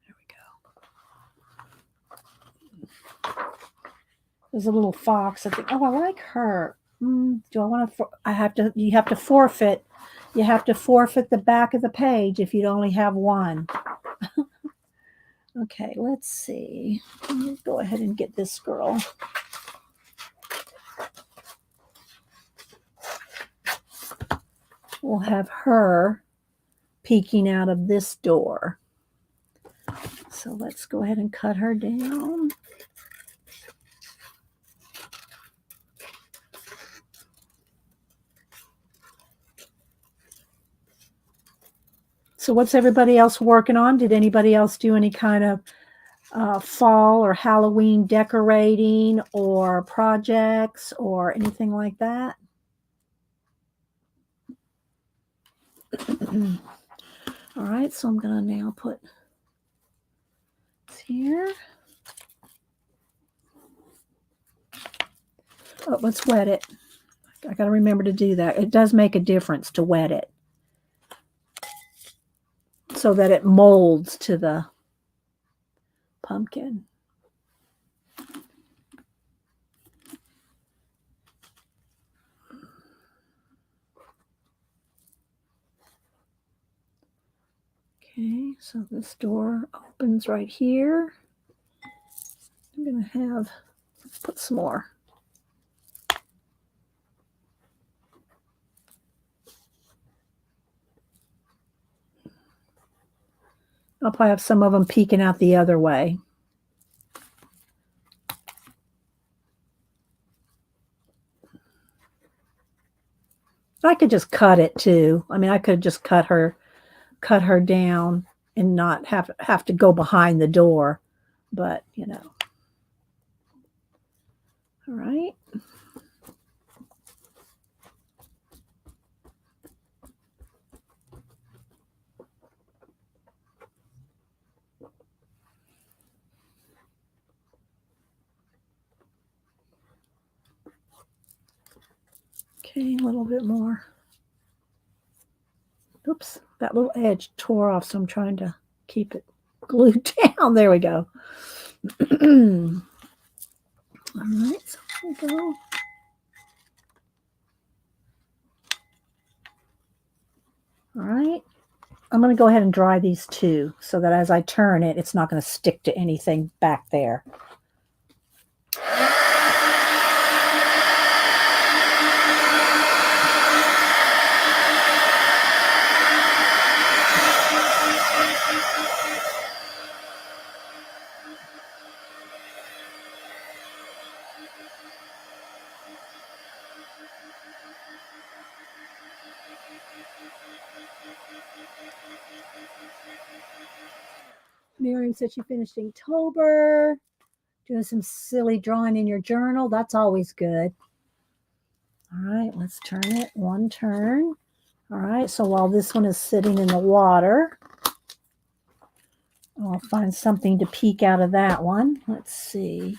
S1: There we go. There's a little fox. I think, oh, I like her. Do I want to, you have to forfeit. You have to forfeit the back of the page if you'd only have one. Okay, let's see. Let's go ahead and get this girl. We'll have her peeking out of this door. So let's go ahead and cut her down. So what's everybody else working on? Did anybody else do any kind of fall or Halloween decorating or projects or anything like that? All right, so I'm going to now put this here. Oh, let's wet it. I got to remember to do that. It does make a difference to wet it so that it molds to the pumpkin. Okay, so this door opens right here. I'm going to have, let's put some more. I'll probably have some of them peeking out the other way. I could just cut it too. I mean, I could just cut her down and not have to go behind the door, but you know. All right. Okay, a little bit more. Oops, that little edge tore off, so I'm trying to keep it glued down. There we go. All right, so we'll go. All right. I'm going to go ahead and dry these two so that as I turn it, it's not going to stick to anything back there. Miriam said she finished Inktober. Doing some silly drawing in your journal. That's always good. All right, let's turn it. One turn. All right, so while this one is sitting in the water, I'll find something to peek out of that one. Let's see.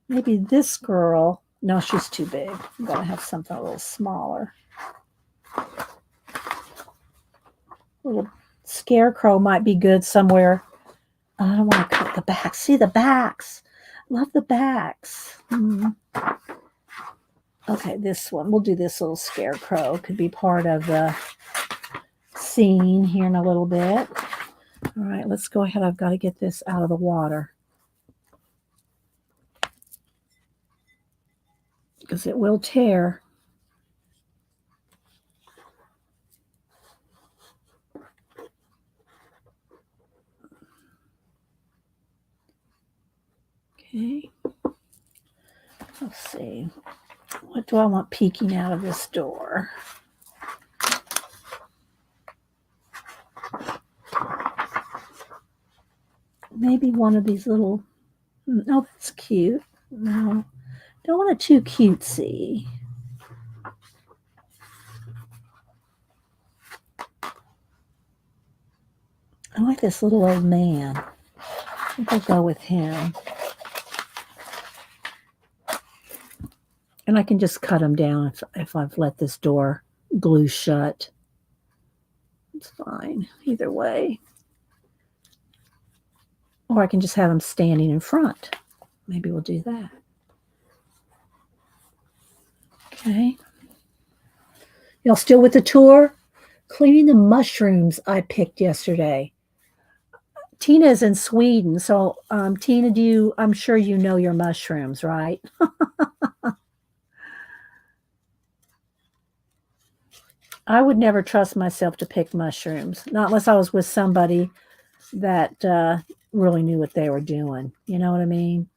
S1: Maybe this girl. No, she's too big. I'm going to have something a little smaller. A little scarecrow might be good somewhere. I don't want to cut the backs. See the backs. Love the backs. Okay, this one. We'll do this little scarecrow. Could be part of the scene here in a little bit. All right, let's go ahead. I've got to get this out of the water because it will tear. Okay. Let's see. What do I want peeking out of this door? Maybe one of these little. Oh, that's cute. No, don't want it too cutesy. I like this little old man. I think I'll go with him. And I can just cut him down if I've let this door glue shut. It's fine, either way. Or I can just have him standing in front. Maybe we'll do that. Okay. Y'all still with the tour? Cleaning the mushrooms I picked yesterday. Tina's in Sweden, so Tina, I'm sure you know your mushrooms, right? I would never trust myself to pick mushrooms, not unless I was with somebody that really knew what they were doing. You know what I mean?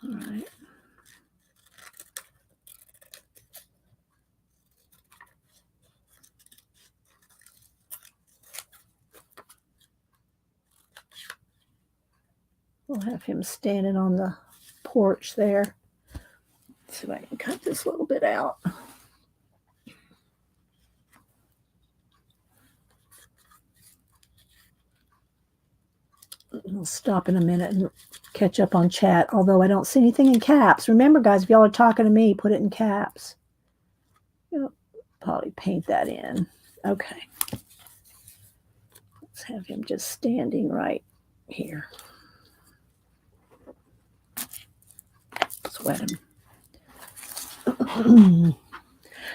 S1: All right. We'll have him standing on the porch there. Let's see if I can cut this little bit out. We'll stop in a minute and catch up on chat, although I don't see anything in caps. Remember, guys, if y'all are talking to me, put it in caps. You'll probably paint that in. Okay. Let's have him just standing right here. Let's wet him.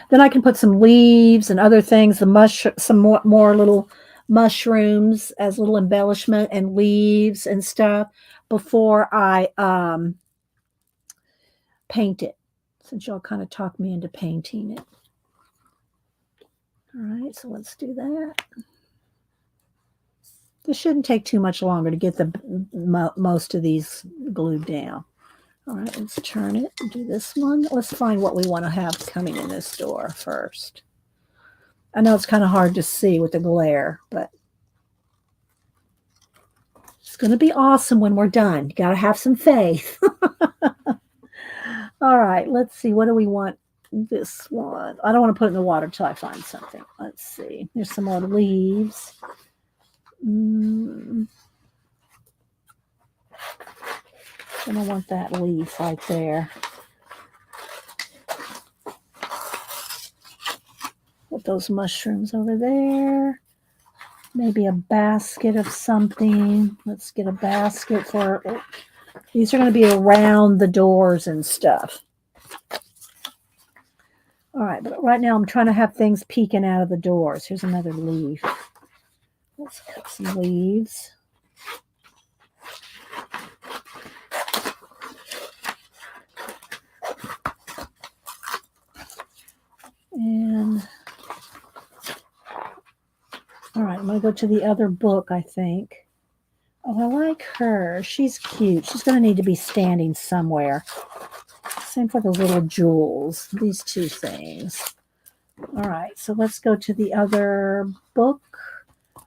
S1: Then I can put some leaves and other things, some more little mushrooms as little embellishment and leaves and stuff before I paint it, since y'all kind of talked me into painting it. All right, so let's do that. This shouldn't take too much longer to get the most of these glued down. All right, let's turn it and do this one. Let's find what we want to have coming in this door first. I know it's kind of hard to see with the glare, but it's going to be awesome when we're done. You got to have some faith. All right, let's see. What do we want? This one. I don't want to put it in the water until I find something. Let's see. There's some more leaves. And I want that leaf right there. Put those mushrooms over there. maybe a basket of something. Let's get a basket for, these are going to be around the doors and stuff. All right, but right now I'm trying to have things peeking out of the doors. Here's another leaf. Let's cut some leaves. And all right, I'm going to go to the other book, I think. Oh, I like her. She's cute. She's going to need to be standing somewhere. Same for the little jewels, these two things. All right, so let's go to the other book.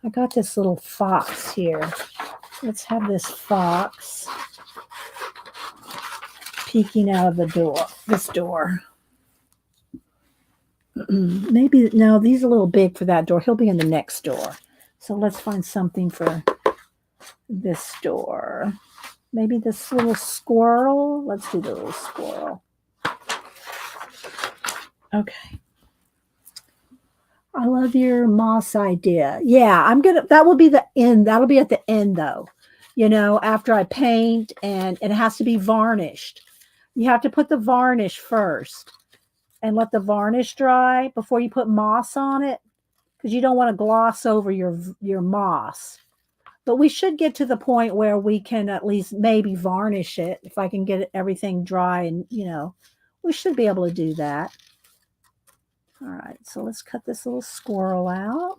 S1: I got this little fox here. Let's have this fox peeking out of the door, this door. Maybe, no, these are a little big for that door. He'll be in the next door. So let's find something for this door. Maybe this little squirrel. Let's do the little squirrel. Okay. I love your moss idea. Yeah, that will be the end. That'll be at the end though. You know, after I paint, and it has to be varnished. You have to put the varnish first and let the varnish dry before you put moss on it, because you don't want to gloss over your moss. But we should get to the point where we can at least maybe varnish it if I can get everything dry, and we should be able to do that. All right, so let's cut this little squirrel out.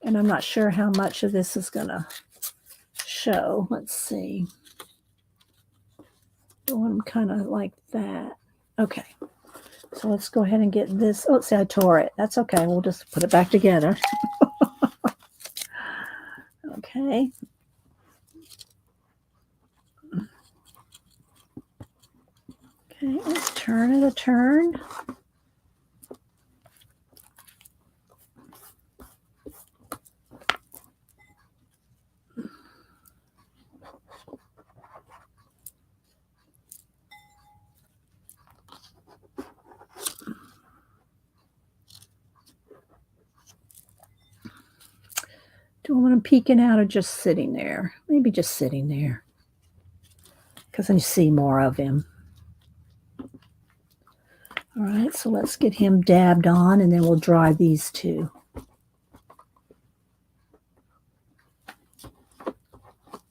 S1: And I'm not sure how much of this is going to show. Let's see. I want them kind of like that. Okay. So let's go ahead and get this. Oh, see, I tore it. That's okay. We'll just put it back together. Okay. Okay, let's turn it a turn. Do I want him peeking out or just sitting there? Maybe just sitting there, because then you see more of him. All right, so let's get him dabbed on, and then we'll dry these two.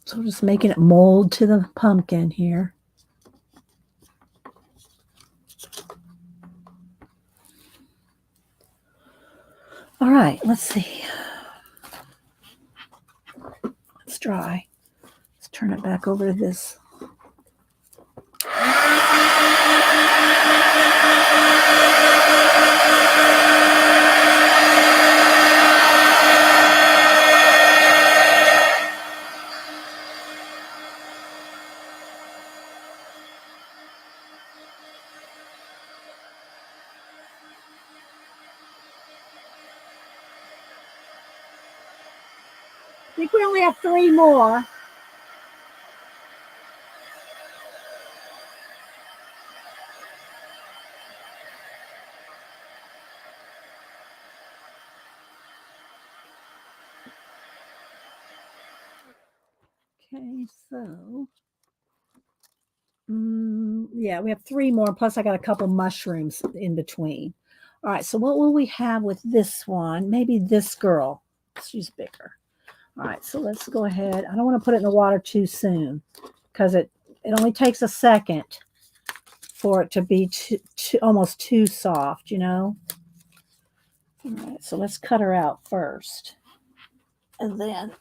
S1: So just making it mold to the pumpkin here. All right, let's see. It's dry. Let's turn it back over to this. I think we only have 3 more. Okay, so yeah, we have 3 more. Plus, I got a couple mushrooms in between. All right, so what will we have with this one? Maybe this girl. She's bigger. All right, so let's go ahead. I don't want to put it in the water too soon, because it only takes a second for it to be almost too soft, All right, so let's cut her out first, and then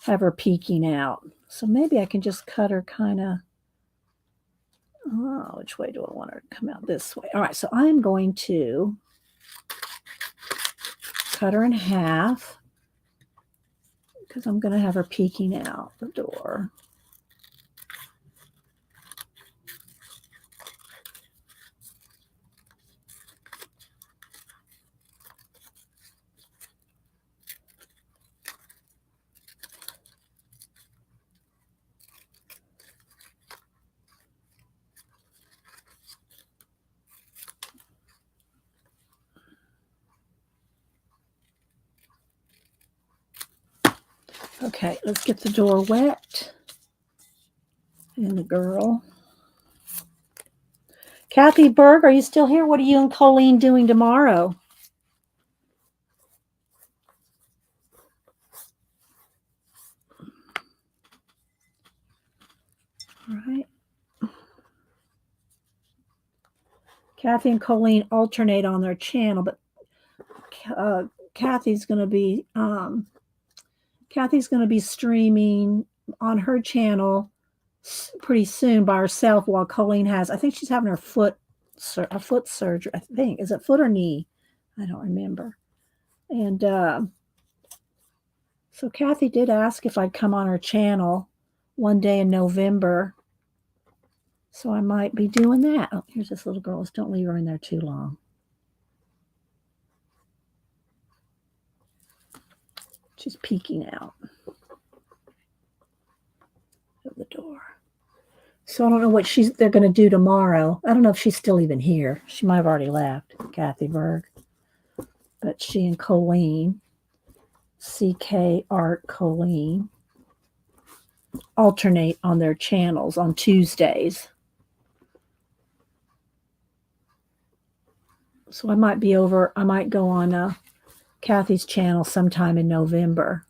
S1: have her peeking out. So maybe I can just cut her kind of, which way do I want her to come out? This way. All right, so I'm going to cut her in half, because I'm going to have her peeking out the door. Okay, let's get the door wet. And the girl. Kathy Berg, are you still here? What are you and Colleen doing tomorrow? All right. Kathy and Colleen alternate on their channel, but Kathy's going to be streaming on her channel pretty soon by herself, while Colleen has, I think she's having her foot surgery. I think, is it foot or knee? I don't remember. And so Kathy did ask if I'd come on her channel one day in November. So I might be doing that. Oh, here's this little girl. Don't leave her in there too long. She's peeking out of the door. So I don't know what they're going to do tomorrow. I don't know if she's still even here. She might have already left, Kathy Berg. But she and Colleen, CK Art Colleen, alternate on their channels on Tuesdays. So I might go on Kathy's channel sometime in November,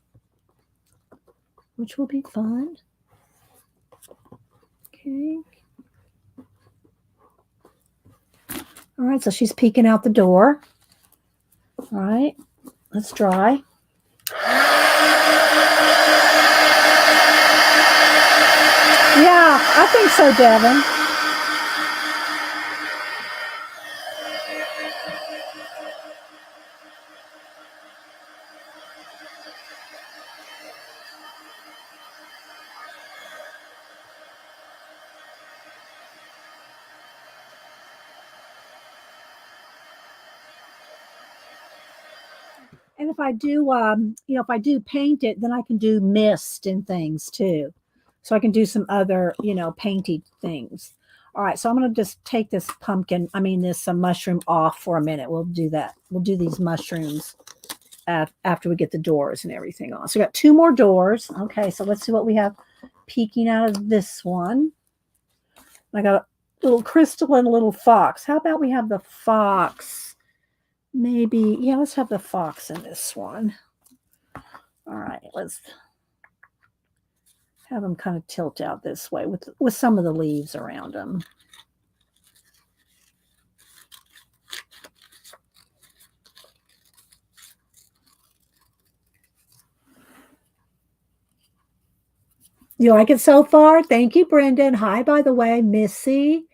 S1: which will be fun. Okay. All right, so she's peeking out the door. All right, let's dry. Yeah, I think so, Devin. And if I do, if I do paint it, then I can do mist and things too. So I can do some other, painty things. All right, so I'm going to just take this mushroom off for a minute. We'll do that. We'll do these mushrooms after we get the doors and everything on. So we got 2 more doors. Okay, so let's see what we have peeking out of this one. I got a little crystal and a little fox. How about we have the fox? Maybe, yeah, let's have the fox in this one. All right, let's have them kind of tilt out this way with some of the leaves around them. You like it so far? Thank you, Brendan. Hi, by the way, Missy.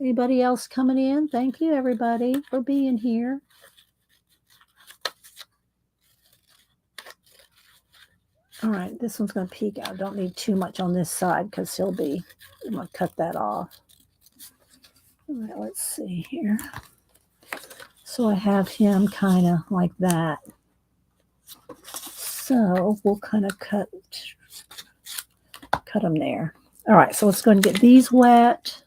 S1: Anybody else coming in? Thank you, everybody, for being here. All right, this one's going to peek out. Don't need too much on this side because I'm going to cut that off. All right, let's see here. So I have him kind of like that. So we'll kind of cut them there. All right, so let's go and get these wet.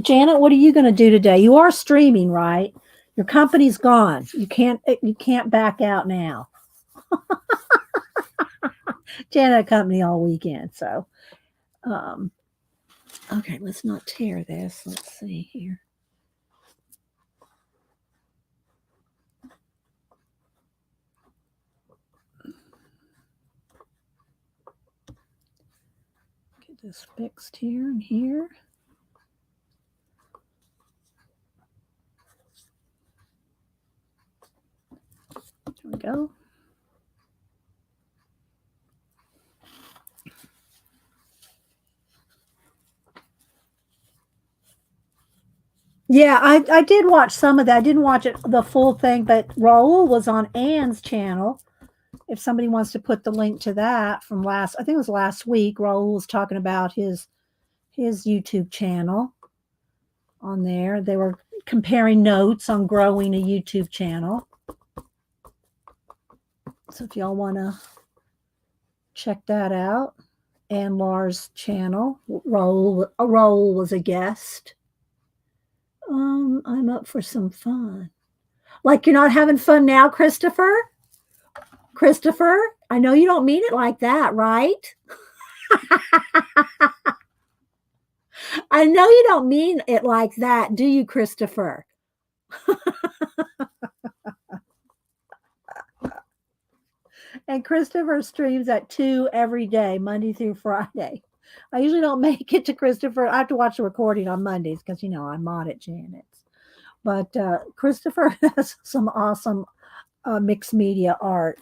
S1: Janet, what are you going to do today? You are streaming, right? Your company's gone. You can't back out now. Janet company all weekend. So, okay, let's not tear this. Let's see here. Get this fixed here and here. There we go. Yeah, I did watch some of that. I didn't watch the full thing, but Raul was on Anne's channel. If somebody wants to put the link to that from I think it was last week, Raul was talking about his YouTube channel on there. They were comparing notes on growing a YouTube channel. So if y'all want to check that out, Ann Laur's channel, Raul was a guest. I'm up for some fun. Like you're not having fun now, Christopher? Christopher, I know you don't mean it like that, right? I know you don't mean it like that, do you, Christopher? And Christopher streams at 2 every day, Monday through Friday. I usually don't make it to Christopher. I have to watch the recording on Mondays because, I'm on at Janet's. But Christopher has some awesome mixed media art.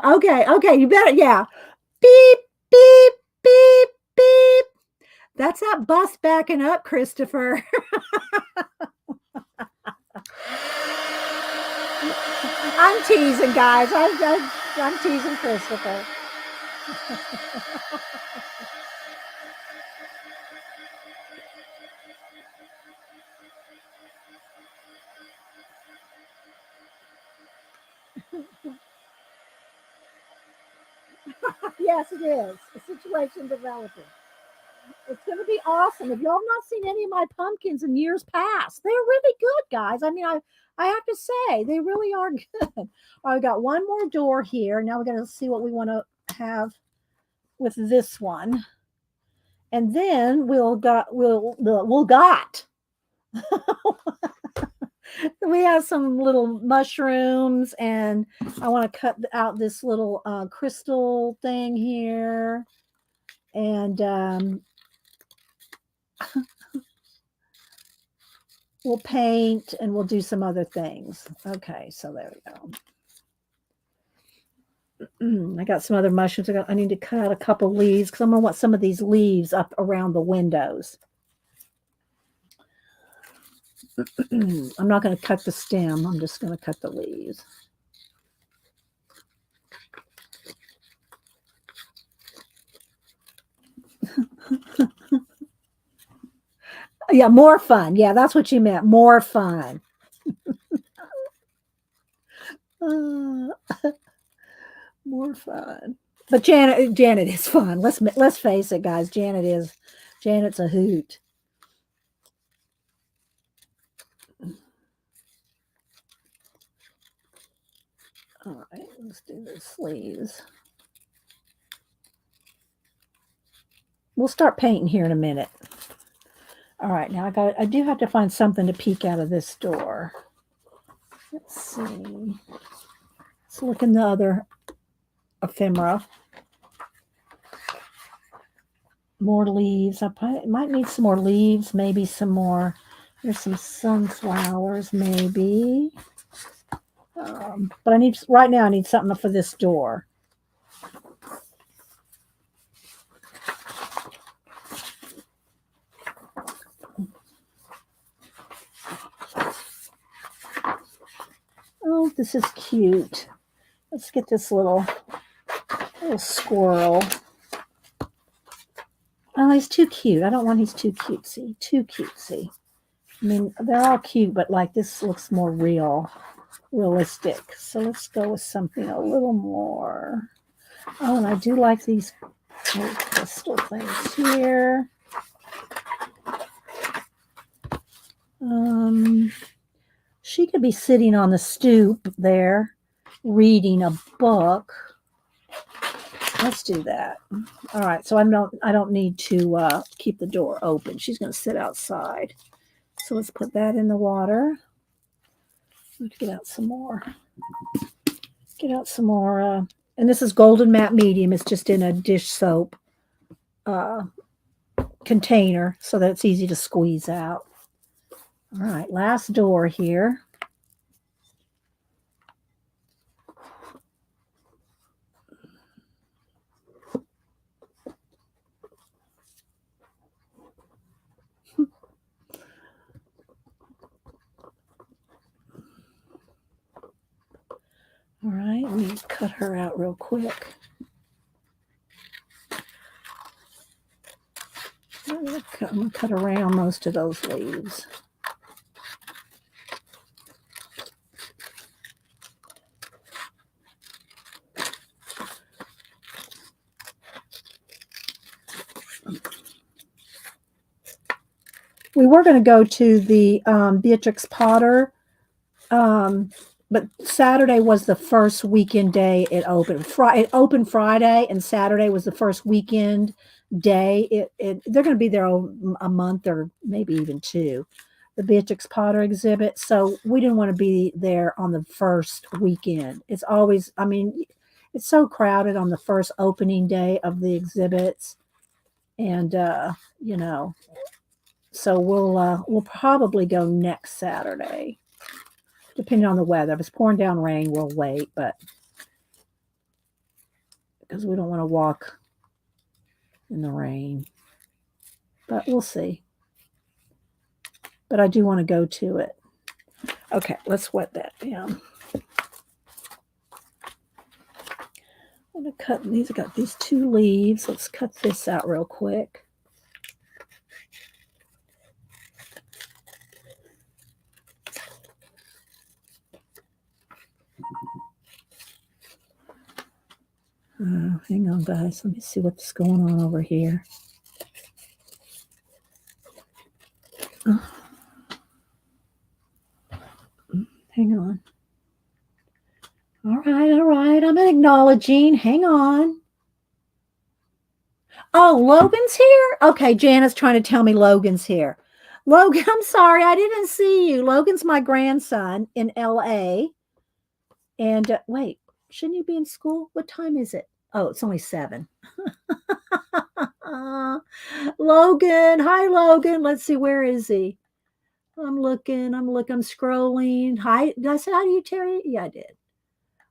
S1: Okay, you better, yeah. Beep, beep, beep, beep. That's that bus backing up, Christopher. I'm teasing, guys. I'm teasing Christopher. Yes, it is. A situation developing. It's going to be awesome. If y'all have not seen any of my pumpkins in years past, they're really good, guys. I mean, I have to say, they really are good. I've got one more door here. Now we're going to see what we want to have with this one. And then we'll got we have some little mushrooms, and I want to cut out this little crystal thing here. And we'll paint and we'll do some other things. Okay, so there we go. I got some other mushrooms. I need to cut out a couple leaves because I'm going to want some of these leaves up around the windows. I'm not going to cut the stem. I'm just going to cut the leaves. Yeah, more fun. Yeah, that's what you meant. More fun. More fun. But Janet is fun. Let's face it, guys. Janet's a hoot. All right, let's do the sleeves. We'll start painting here in a minute. All right, now I do have to find something to peek out of this door. Let's see. Let's look in the other ephemera. More leaves. I might need some more leaves, maybe some more. There's some sunflowers, maybe. But right now I need something for this door. Oh, this is cute. Let's get this little squirrel. Oh, he's too cute. I don't want he's too cutesy. Too cutesy. I mean, they're all cute, but like this looks more realistic. So let's go with something a little more. Oh, and I do like these crystal things here. She could be sitting on the stoop there, reading a book. Let's do that. All right, so I don't need to keep the door open. She's going to sit outside. So let's put that in the water. Let's get out some more. And this is Golden Matte Medium. It's just in a dish soap container so that it's easy to squeeze out. All right, last door here. All right, let me cut her out real quick. I'm going to cut around most of those leaves. We were going to go to the Beatrix Potter, but Saturday was the first weekend day it opened. It opened Friday, and Saturday was the first weekend day. They're going to be there a month or maybe even two, the Beatrix Potter exhibit. So we didn't want to be there on the first weekend. It's always, I mean, it's so crowded on the first opening day of the exhibits, and you know, so we'll probably go next Saturday, depending on the weather. If it's pouring down rain, we'll wait, but because we don't want to walk in the rain. But we'll see. But I do want to go to it. Okay, let's wet that down. I'm going to cut these. I got these 2 leaves. Let's cut this out real quick. Hang on, guys. Let me see what's going on over here. Hang on. All right. I'm acknowledging. Hang on. Oh, Logan's here? Okay, Janet's trying to tell me Logan's here. Logan, I'm sorry, I didn't see you. Logan's my grandson in LA. And wait, shouldn't you be in school? What time is it? Oh, it's only 7. Logan, hi, Logan. Let's see, where is he? I'm looking, I'm scrolling. Hi, did I say hi to you, Terry? Yeah, I did.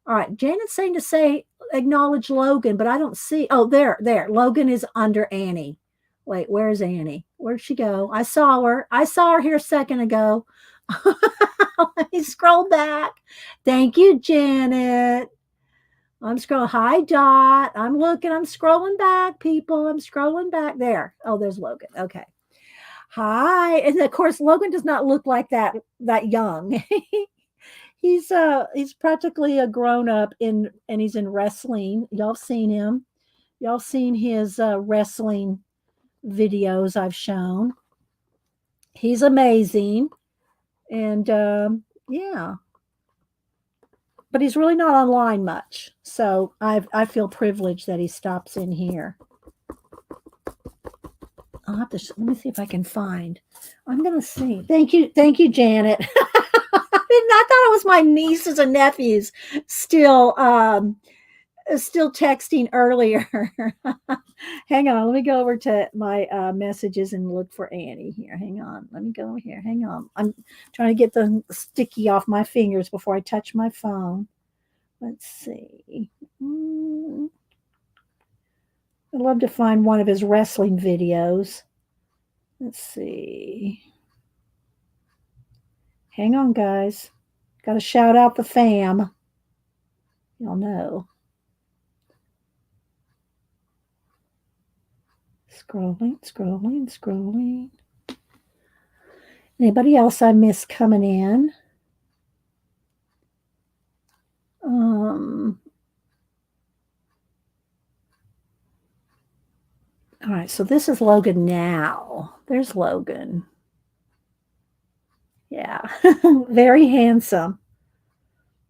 S1: All right, Janet's saying to say acknowledge Logan, but I don't see. Oh, there. Logan is under Annie. Wait, where's Annie? Where'd she go? I saw her here a second ago. Let me scroll back. Thank you, Janet. I'm scrolling. Hi, Dot. I'm looking. I'm scrolling back, people. I'm scrolling back. There. Oh, there's Logan. Okay. Hi. And of course, Logan does not look like that young. He's practically a grown up and he's in wrestling. Y'all seen him. Y'all seen his wrestling videos I've shown. He's amazing. And yeah. But he's really not online much. So I feel privileged that he stops in here. I'll have to let me see if I can find. I'm gonna see. Thank you, Janet. I thought it was my nieces and nephews still texting earlier. Hang on, let me go over to my messages and look for Annie here. Hang on, let me go here. Hang on, I'm trying to get the sticky off my fingers before I touch my phone. Let's see. I'd love to find one of his wrestling videos. Let's see. Hang on, guys. Got to shout out the fam. Y'all know. Scrolling. Anybody else I missed coming in? All right, so this is Logan now. There's Logan. Yeah, very handsome.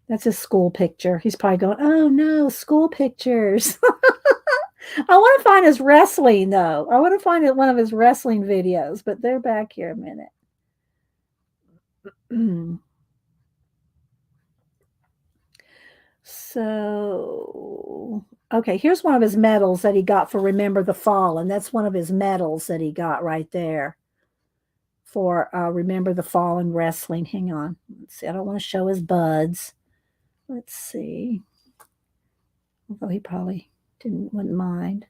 S1: That's his school picture. He's probably going, oh no, school pictures. I want to find his wrestling, though. I want to find one of his wrestling videos, but they're back here a minute. So, okay, here's one of his medals that he got for Remember the Fallen. That's one of his medals that he got right there for Remember the Fallen wrestling. Hang on. Let's see. I don't want to show his buds. Let's see. Although he probably wouldn't mind.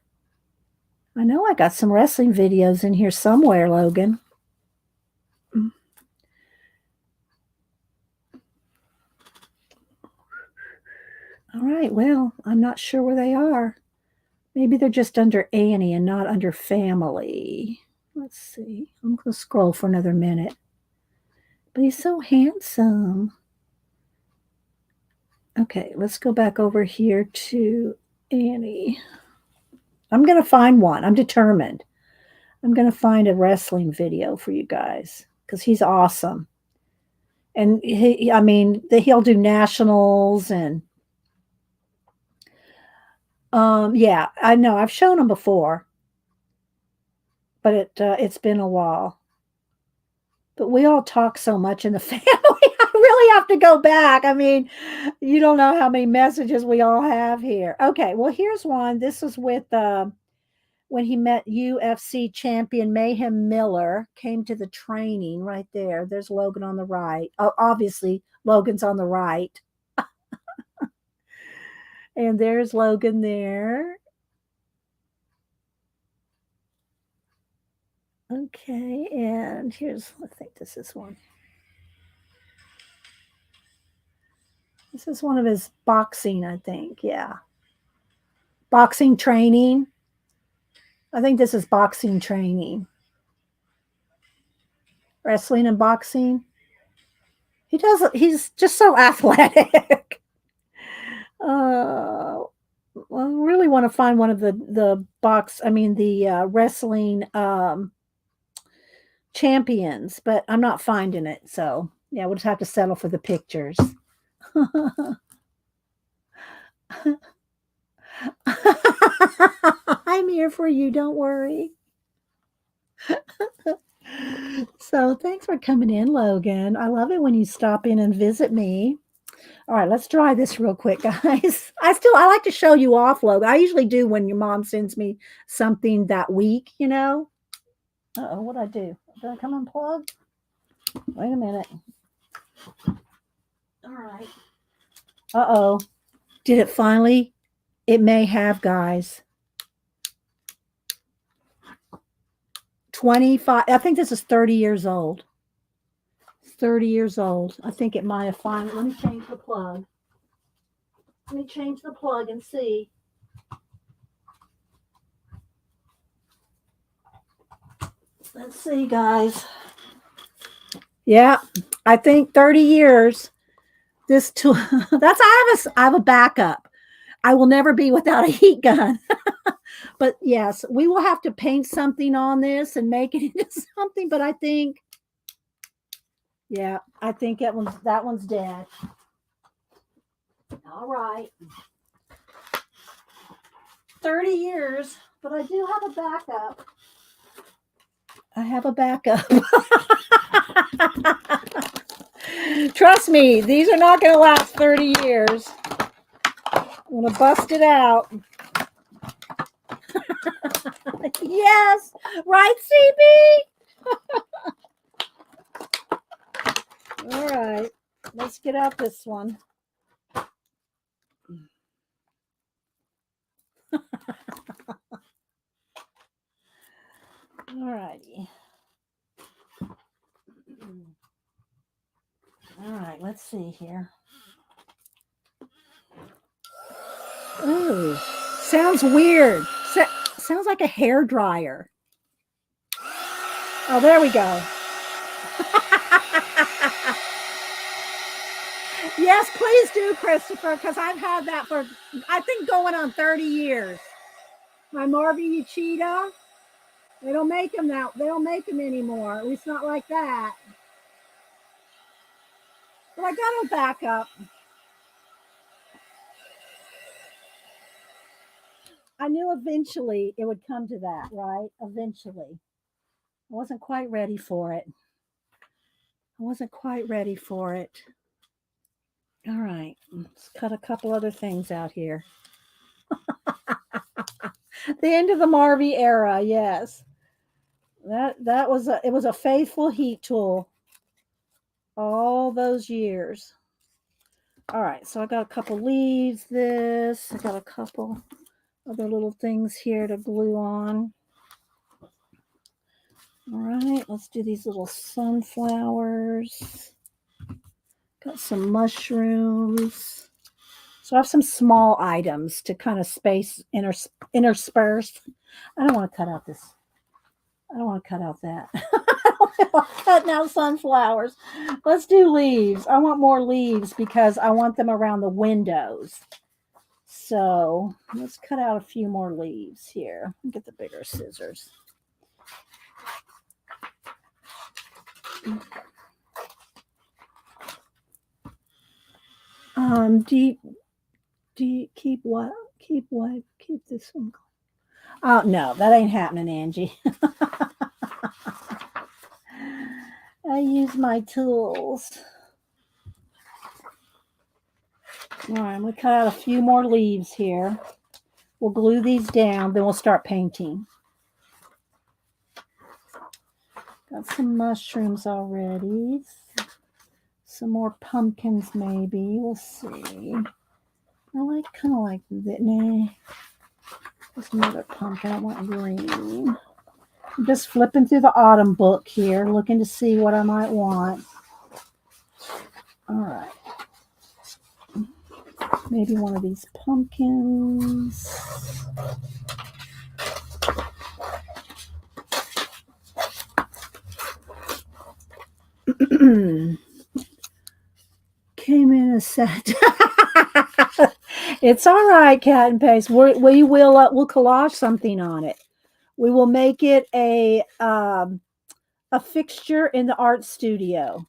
S1: I know I got some wrestling videos in here somewhere, Logan. All right, well, I'm not sure where they are. Maybe they're just under Annie and not under family. Let's see. I'm going to scroll for another minute. But he's so handsome. Okay, let's go back over here to Annie. I'm going to find one. I'm determined. I'm going to find a wrestling video for you guys because he's awesome. And I mean, he'll do nationals and yeah, I know I've shown him before, but it's been a while. But we all talk so much in the family. I really have to go back. I mean, you don't know how many messages we all have here. Okay, well, here's one. This was with when he met UFC champion Mayhem Miller, came to the training right there. There's Logan on the right. Oh, obviously, Logan's on the right. And there's Logan there. Okay, and here's, I think this is one. This is one of his boxing, I think. Yeah. Boxing training. I think this is boxing training. Wrestling and boxing. He's just so athletic. Well, I really want to find one of the wrestling champions, but I'm not finding it. So yeah, we'll just have to settle for the pictures. I'm here for you. Don't worry. So thanks for coming in, Logan. I love it when you stop in and visit me. All right, let's try this real quick, guys. I like to show you off, Logan. I usually do when your mom sends me something that week, you know. Uh-oh, what'd I do? Did I come unplug? Wait a minute. All right. Uh-oh. Did it finally? It may have, guys. 25. I think this is 30 years old. 30 years old. I think it might have finally. Let me change the plug. Let me change the plug and see. Let's see, guys. Yeah, I think 30 years. This tool. I have a backup. I will never be without a heat gun. But yes, we will have to paint something on this and make it into something. But I think, yeah, I think that one's dead. All right. 30 years, but I do have a backup. I have a backup. Trust me, these are not going to last 30 years. I'm going to bust it out. Yes, right, CB? All right, let's get out this one. All righty. All right, let's see here. Ooh, sounds weird. Sounds like a hair dryer. Oh, there we go. Yes, please do, Christopher, because I've had that for, I think, going on 30 years. My Marvin Uchida, they don't make them now. They don't make them anymore. At least not like that. But I got a backup. I knew eventually it would come to that, right? Eventually. I wasn't quite ready for it. All right, let's cut a couple other things out here. The end of the Marvy era, yes. That was it was a faithful heat tool all those years. All right, so I got a couple leaves. I got a couple other little things here to glue on. All right, let's do these little sunflowers. Got some mushrooms. So I have some small items to kind of intersperse. I don't want to cut out this. I don't want to cut out that. Cutting out sunflowers. Let's do leaves. I want more leaves because I want them around the windows. So let's cut out a few more leaves here. Get the bigger scissors. Do you keep what? Keep what? Keep this one. Oh no, that ain't happening, Angie. I use my tools. All right, I'm gonna cut out a few more leaves here. We'll glue these down, then we'll start painting. Got some mushrooms already. Some more pumpkins, maybe. We'll see. I kind of like that. Nah, there's another pumpkin. I want green. I'm just flipping through the autumn book here, looking to see what I might want. All right. Maybe one of these pumpkins. Came in a set. It's all right, cat and paste. We will we'll collage something on it. We will make it a fixture in the art studio.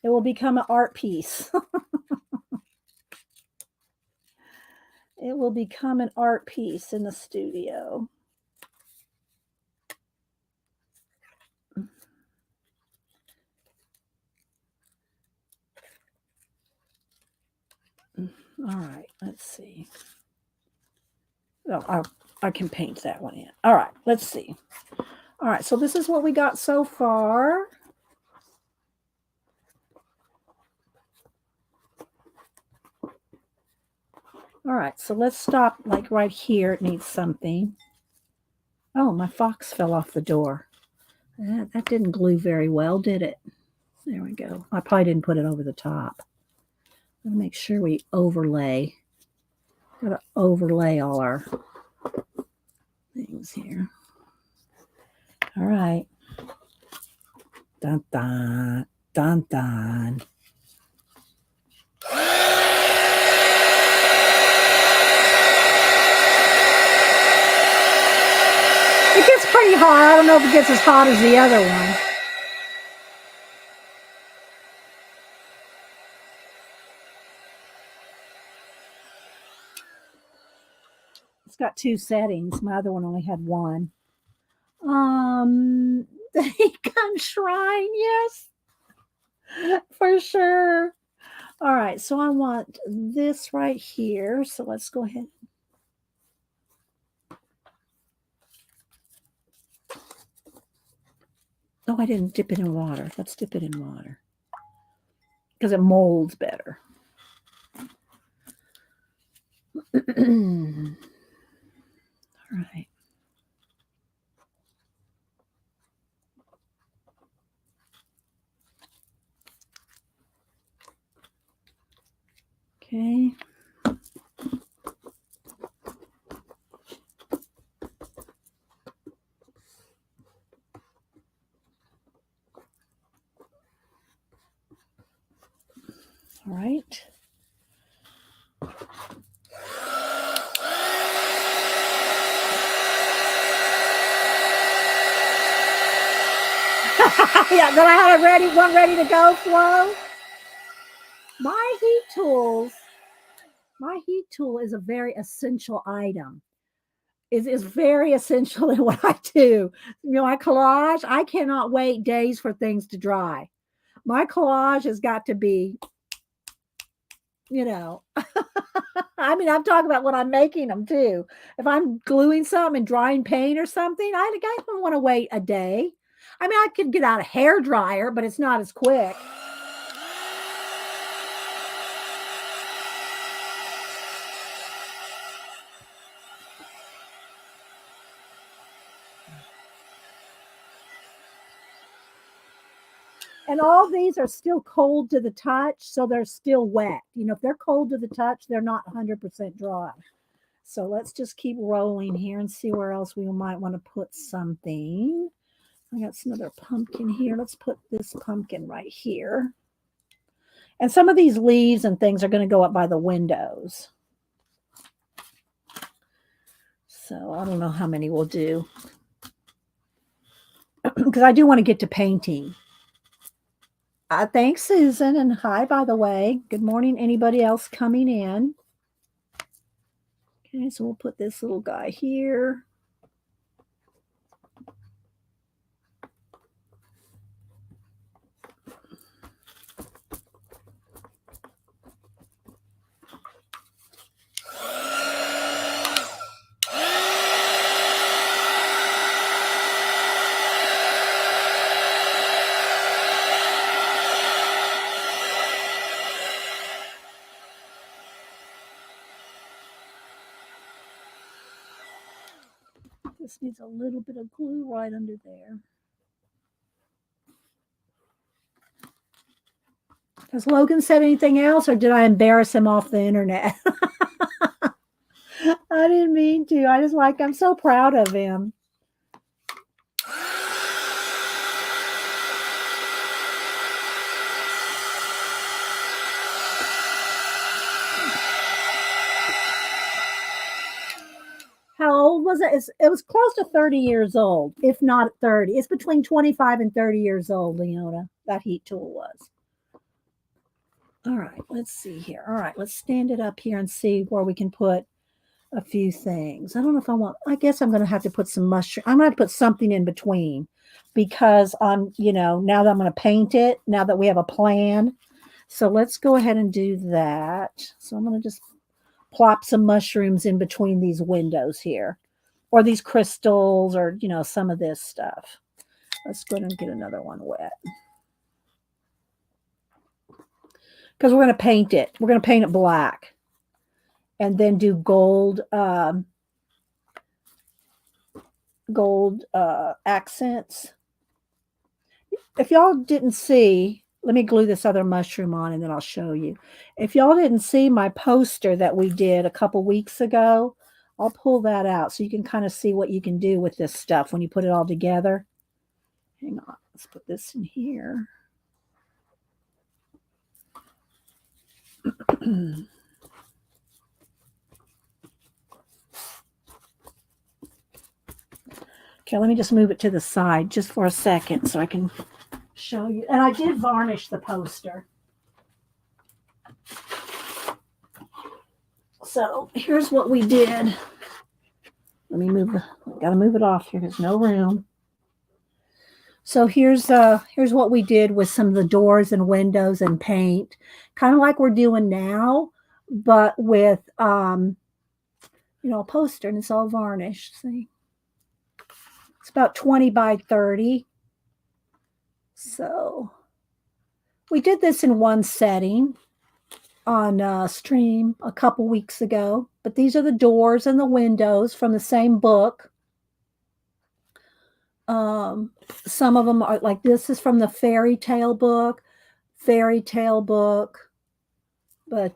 S1: It will become an art piece. It will become an art piece in the studio. All right, let's see. Oh, I can paint that one in. All right, let's see. All right, so this is what we got so far. All right, so let's stop like right here. It needs something. Oh, my fox fell off the door. That didn't glue very well, did it? There we go. I probably didn't put it over the top. Gotta make sure we overlay. Gotta overlay all our things here. All right. Dun dun dun dun. It gets pretty hot. I don't know if it gets as hot as the other one. It's got 2 settings. My other one only had 1. The gun shrine, yes, for sure. All right, so I want this right here. So let's go ahead. Oh, I didn't dip it in water. Let's dip it in water because it molds better. All right. Okay. All right. Yeah, then I had one ready to go, Flo. My heat tool is a very essential item. It is very essential in what I do. My collage, I cannot wait days for things to dry. My collage has got to be, I mean, I'm talking about when I'm making them too. If I'm gluing something and drying paint or something, I don't want to wait a day. I mean, I could get out a hair dryer, but it's not as quick. And all these are still cold to the touch, so they're still wet. If they're cold to the touch, they're not 100% dry. So let's just keep rolling here and see where else we might want to put something. I got some other pumpkin here. Let's put this pumpkin right here. And some of these leaves and things are going to go up by the windows. So I don't know how many we'll do. Because I do want to get to painting. Thanks, Susan. And hi, by the way. Good morning. Anybody else coming in? Okay, so we'll put this little guy here. This needs a little bit of glue right under there. Has Logan said anything else, or did I embarrass him off the internet? I didn't mean to. I'm so proud of him. How old was it? It was close to 30 years old, if not 30. It's between 25 and 30 years old, Leona, that heat tool was. All right, let's see here. All right, let's stand it up here and see where we can put a few things. I don't know if I guess I'm going to have to put some mushroom. I'm going to have to put something in between because now that I'm going to paint it, now that we have a plan. So let's go ahead and do that. So I'm going to just plop some mushrooms in between these windows here, or these crystals, or some of this stuff. Let's go ahead and get another one wet, because we're going to paint it. We're going to paint it black and then do gold accents. If y'all didn't see, let me glue this other mushroom on and then I'll show you. If y'all didn't see my poster that we did a couple weeks ago, I'll pull that out so you can kind of see what you can do with this stuff when you put it all together. Hang on, let's put this in here. Okay, let me just move it to the side just for a second so I can show you. And I did varnish the poster. So here's what we did. Let me gotta move it off here. There's no room. So here's what we did with some of the doors and windows and paint, kind of like we're doing now, but with a poster, and it's all varnished. See, it's about 20 by 30. So we did this in one setting on stream a couple weeks ago, but these are the doors and the windows from the same book. Some of them are like, this is from the fairy tale book, but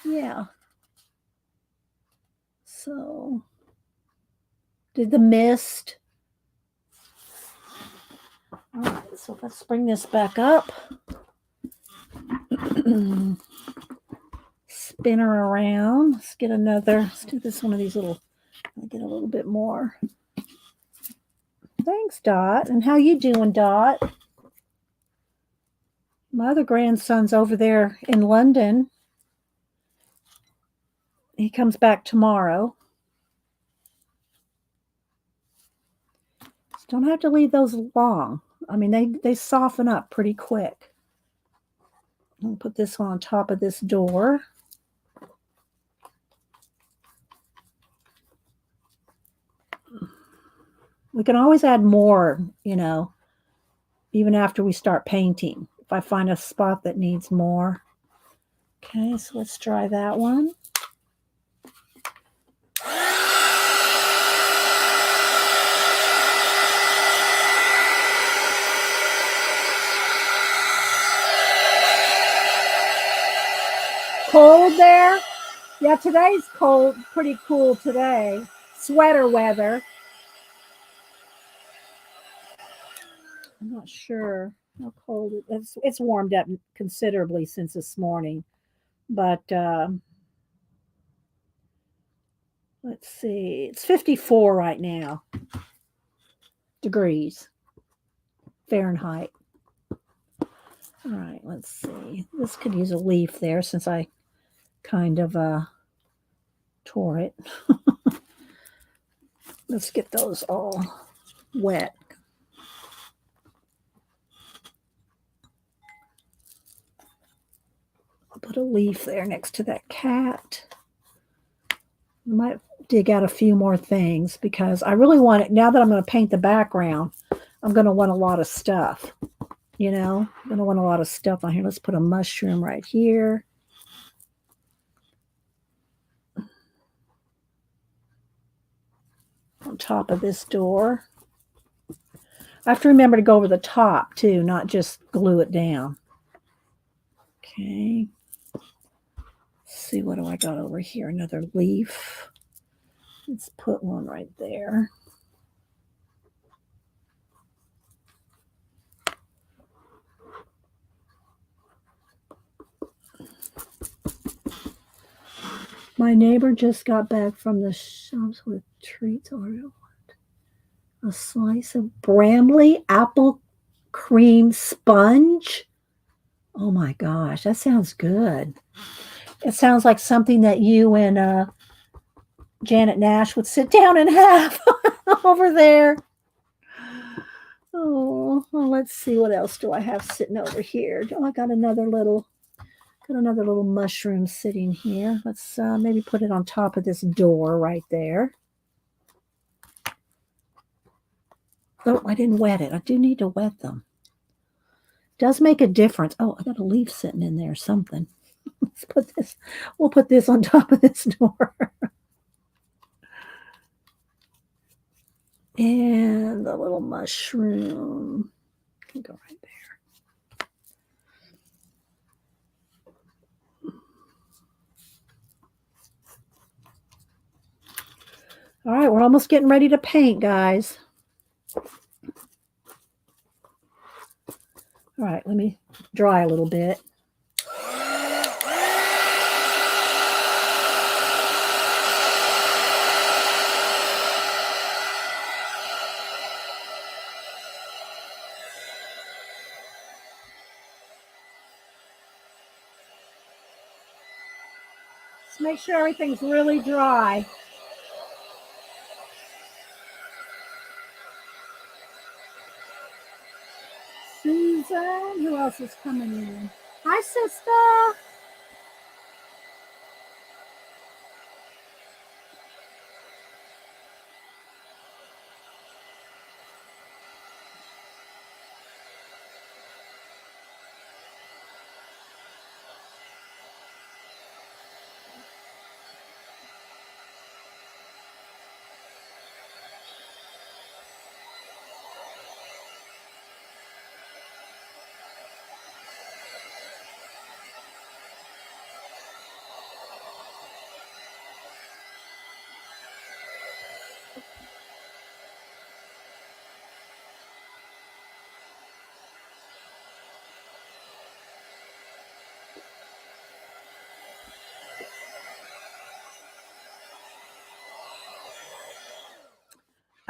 S1: yeah. So did the mist. All right, so let's bring this back up. Spin her around. Let's do this one of these little, get a little bit more. Thanks, Dot. And how you doing, Dot? My other grandson's over there in London. He comes back tomorrow. Just don't have to leave those long. I mean, they soften up pretty quick. I'll put this one on top of this door. We can always add more, even after we start painting. If I find a spot that needs more. Okay, so let's try that one. Cold there? Yeah, today's cold, pretty cool today. Sweater weather. I'm not sure how cold it is. It's warmed up considerably since this morning. But let's see. It's 54 right now. Degrees Fahrenheit. All right, let's see. This could use a leaf there since I kind of tore it. Let's get those all wet. I'll put a leaf there next to that cat. I might dig out a few more things because I really want it. Now that I'm going to paint the background, I'm going to want a lot of stuff. You know, I'm going to want a lot of stuff on here. Let's put a mushroom right here. On top of this door. I have to remember to go over the top too, not just glue it down. Okay. Let's see, what do I got over here? Another leaf. Let's put one right there. My neighbor just got back from the shops with treats. A slice of Bramley apple cream sponge. Oh my gosh, that sounds good. It sounds like something that you and Janet Nash would sit down and have over there. Oh, well, let's see, what else do I have sitting over here? Oh, I got another little mushroom sitting here. Let's maybe put it on top of this door right there. Oh, I didn't wet it. I do need to wet them. Does make a difference. Oh, I got a leaf sitting in there, something. Let's put this, we'll put this on top of this door. And the little mushroom can go right there. All right, we're almost getting ready to paint, guys. All right, let me dry a little bit. Let's make sure everything's really dry. Susan, who else is coming in? Hi, sister.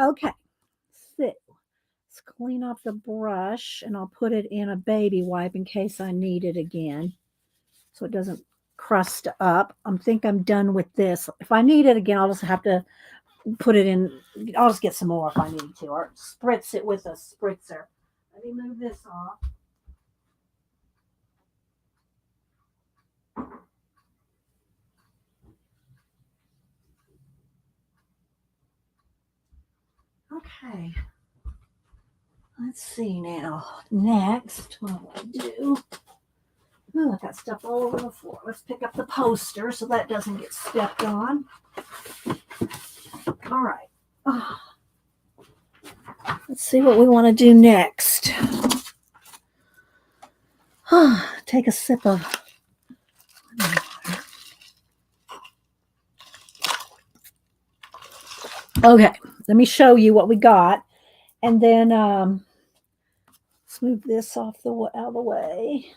S1: Okay, so let's clean off the brush and I'll put it in a baby wipe in case I need it again so it doesn't crust up. I think I'm done with this. If I need it again, I'll just have to put it in. I'll just get some more if I need to, or spritz it with a spritzer. Let me move this off. Okay. Let's see now. Next, what will I do? Oh, I got stuff all over the floor. Let's pick up the poster so that doesn't get stepped on. All right. Let's see what we want to do next. Take a sip of water. Okay, let me show you what we got. And then let's move this out of the way.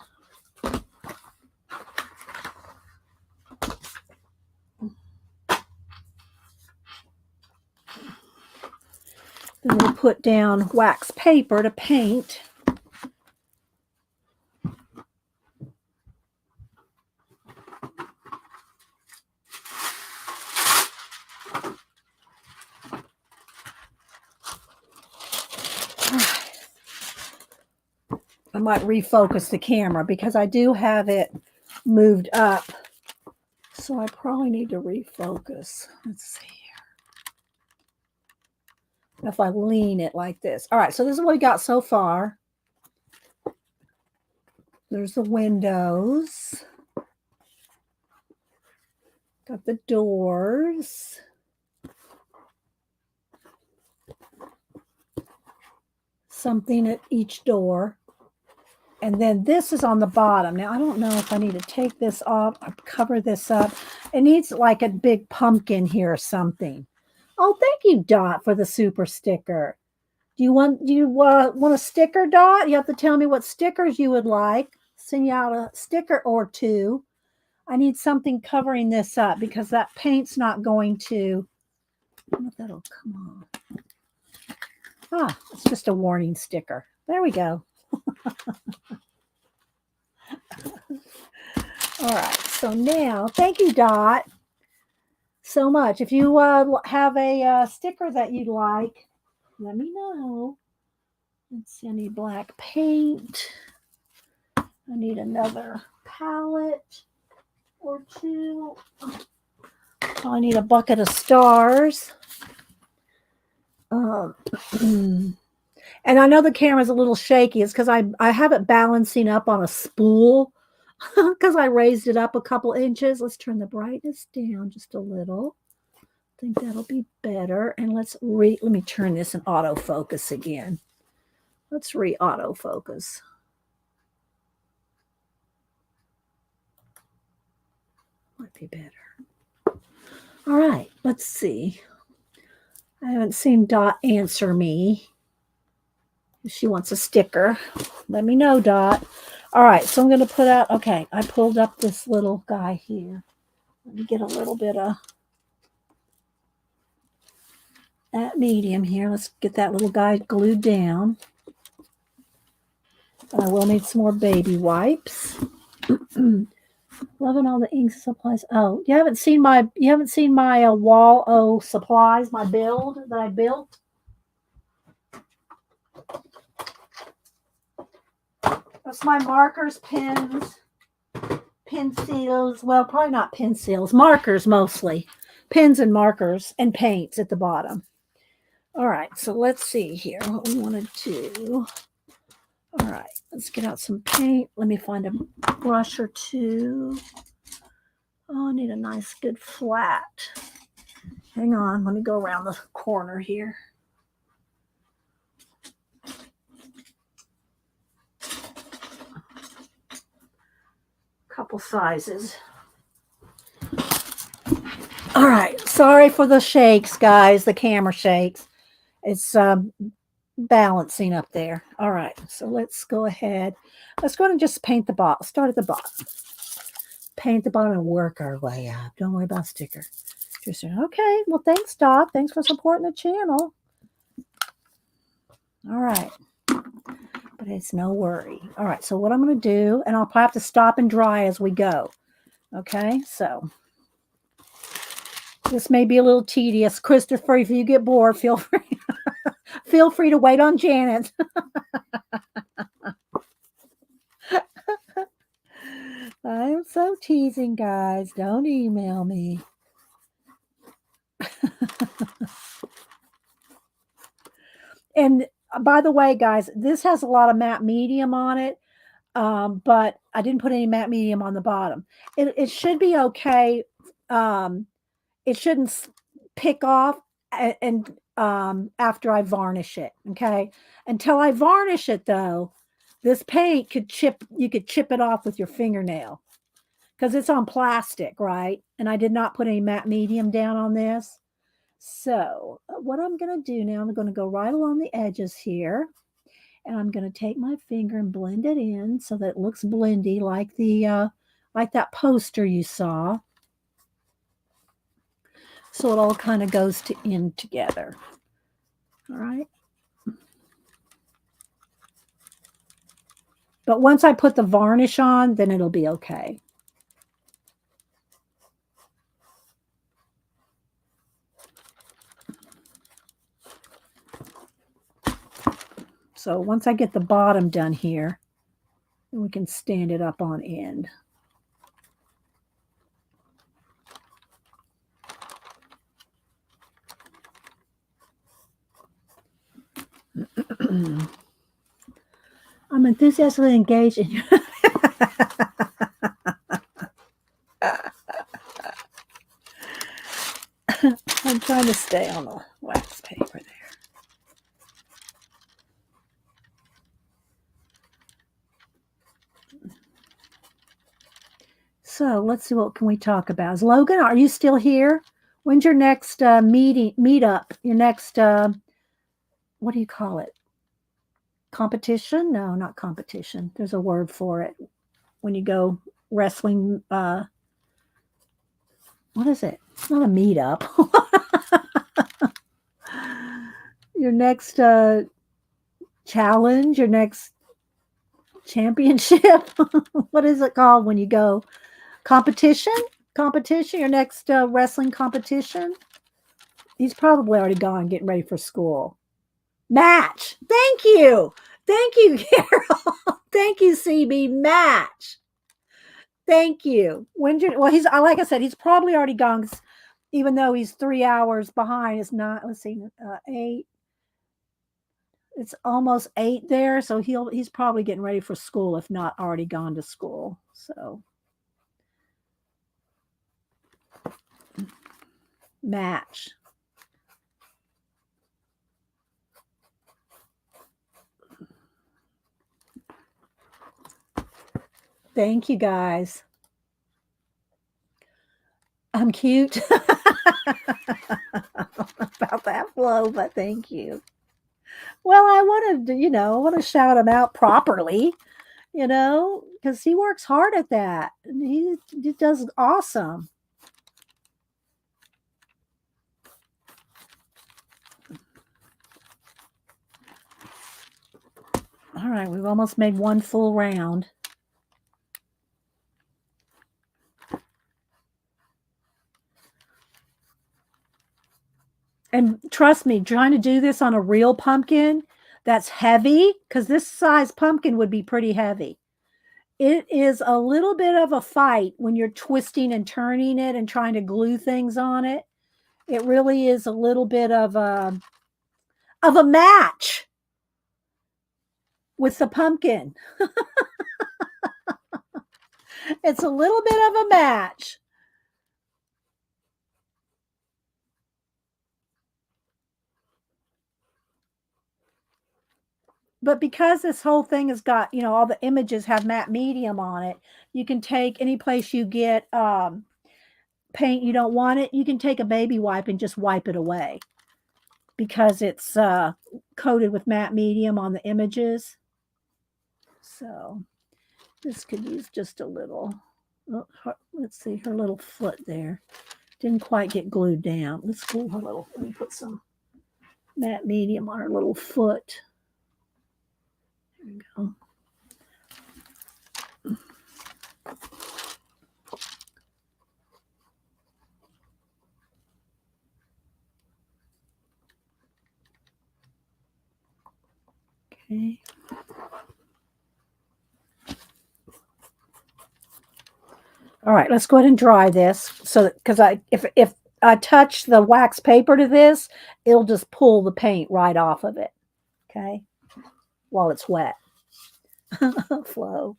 S1: Then we'll put down wax paper to paint. I might refocus the camera because I do have it moved up. So I probably need to refocus. Let's see here. If I lean it like this. All right, so this is what we got so far. There's the windows. Got the doors. Something at each door. And then this is on the bottom. Now, I don't know if I need to take this off or cover this up. It needs like a big pumpkin here or something. Oh, thank you, Dot, for the super sticker. Do you want a sticker, Dot? You have to tell me what stickers you would like. Send you out a sticker or two. I need something covering this up because that paint's not going to. I don't know if that'll come on. Ah, it's just a warning sticker. There we go. All right, so now, thank you, Dot, so much. If you have a sticker that you'd like, let me know. Let's see, I need black paint. I need another palette or two. I need a bucket of stars. And I know the camera's a little shaky. It's because I have it balancing up on a spool because I raised it up a couple inches. Let's turn the brightness down just a little. I think that'll be better. And let me turn this in autofocus again. Let's re-autofocus. Might be better. All right, let's see. I haven't seen Dot answer me. If she wants a sticker, let me know, Dot. All right, so I'm going to put out, okay, I pulled up this little guy here. Let me get a little bit of that medium here. Let's get that little guy glued down. I will need some more baby wipes. Loving all the ink supplies. Oh, you haven't seen my wall supplies, my build that I built. That's my markers, pens, pencils. Well, probably not pencils, markers mostly. Pens and markers and paints at the bottom. All right, so let's see here what we want to do. All right, let's get out some paint. Let me find a brush or two. Oh, I need a nice good flat. Hang on, let me go around the corner here. Couple sizes. All right, sorry for the shakes, guys, the camera shakes. It's balancing up there. All right, so let's go ahead. Let's go ahead and just paint the bottom. Start at the bottom. Paint the bottom and work our way up. Don't worry about sticker. Just okay. Well, thanks, Doc. Thanks for supporting the channel. All right. But it's no worry. All right, so what I'm going to do, and I'll probably have to stop and dry as we go. Okay, so this may be a little tedious. Christopher, if you get bored, feel free. Feel free to wait on Janet. I'm so teasing, guys. Don't email me. And by the way, guys, this has a lot of matte medium on it, but I didn't put any matte medium on the bottom. It should be okay. It shouldn't pick off and after I varnish it. Okay, until I varnish it though, this paint could chip. You could chip it off with your fingernail because it's on plastic, right? And I did not put any matte medium down on this. So what I'm going to do now, I'm going to go right along the edges here. And I'm going to take my finger and blend it in so that it looks blendy like that poster you saw. So it all kind of goes in together. All right. But once I put the varnish on, then it'll be okay. So once I get the bottom done here, And we can stand it up on end. I'm enthusiastically engaged in your I'm trying to stay on the wax paper there. So let's see, what can we talk about? Is Logan, are you still here? When's your next meetup? Your next what do you call it? Competition? No, not competition. There's a word for it. When you go wrestling, what is it? It's not a meetup. Your next challenge, your next championship. What is it called when you go competition? Competition, your next wrestling competition. He's probably already gone getting ready for school. Match. Thank you. Thank you, Carol. Thank you, CB. Match. Thank you. When's your, well, he's like I said, he's probably already gone, even though he's 3 hours behind. It's not, let's see, 8. It's almost 8 there, so he's probably getting ready for school, if not already gone to school. So match. Thank you, guys. I'm cute. About that flow, but thank you. Well, I wanted to, I want to shout him out properly, because he works hard at that. And he does awesome. All right, we've almost made one full round. And trust me, trying to do this on a real pumpkin that's heavy, because this size pumpkin would be pretty heavy. It is a little bit of a fight when you're twisting and turning it and trying to glue things on it. It really is a little bit of a match with the pumpkin. It's a little bit of a match. But because this whole thing has got, all the images have matte medium on it, you can take any place you get paint you don't want it, you can take a baby wipe and just wipe it away because it's coated with matte medium on the images. So this could use just a little. Oh, let's see, her little foot there didn't quite get glued down. Let's glue her little. Let me put some matte medium on her little foot. There we go. Okay. All right, let's go ahead and dry this. So, because if I touch the wax paper to this, it'll just pull the paint right off of it. Okay, while it's wet. Flow.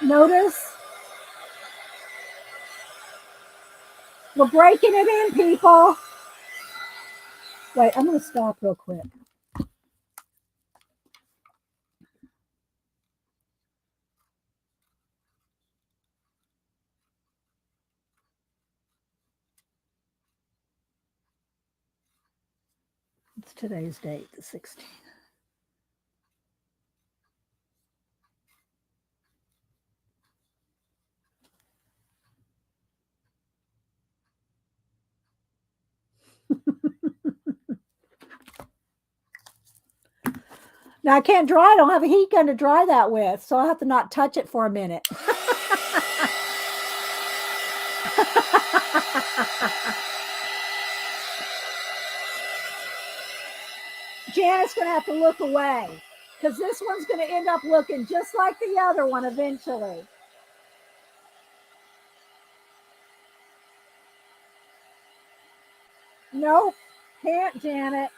S1: Notice we're breaking it in, people. Wait, I'm going to stop real quick. It's today's date, the 16th. Now I can't dry. I don't have a heat gun to dry that with, so I'll have to not touch it for a minute. Janet's going to have to look away because this one's going to end up looking just like the other one eventually. Nope, can't, Janet.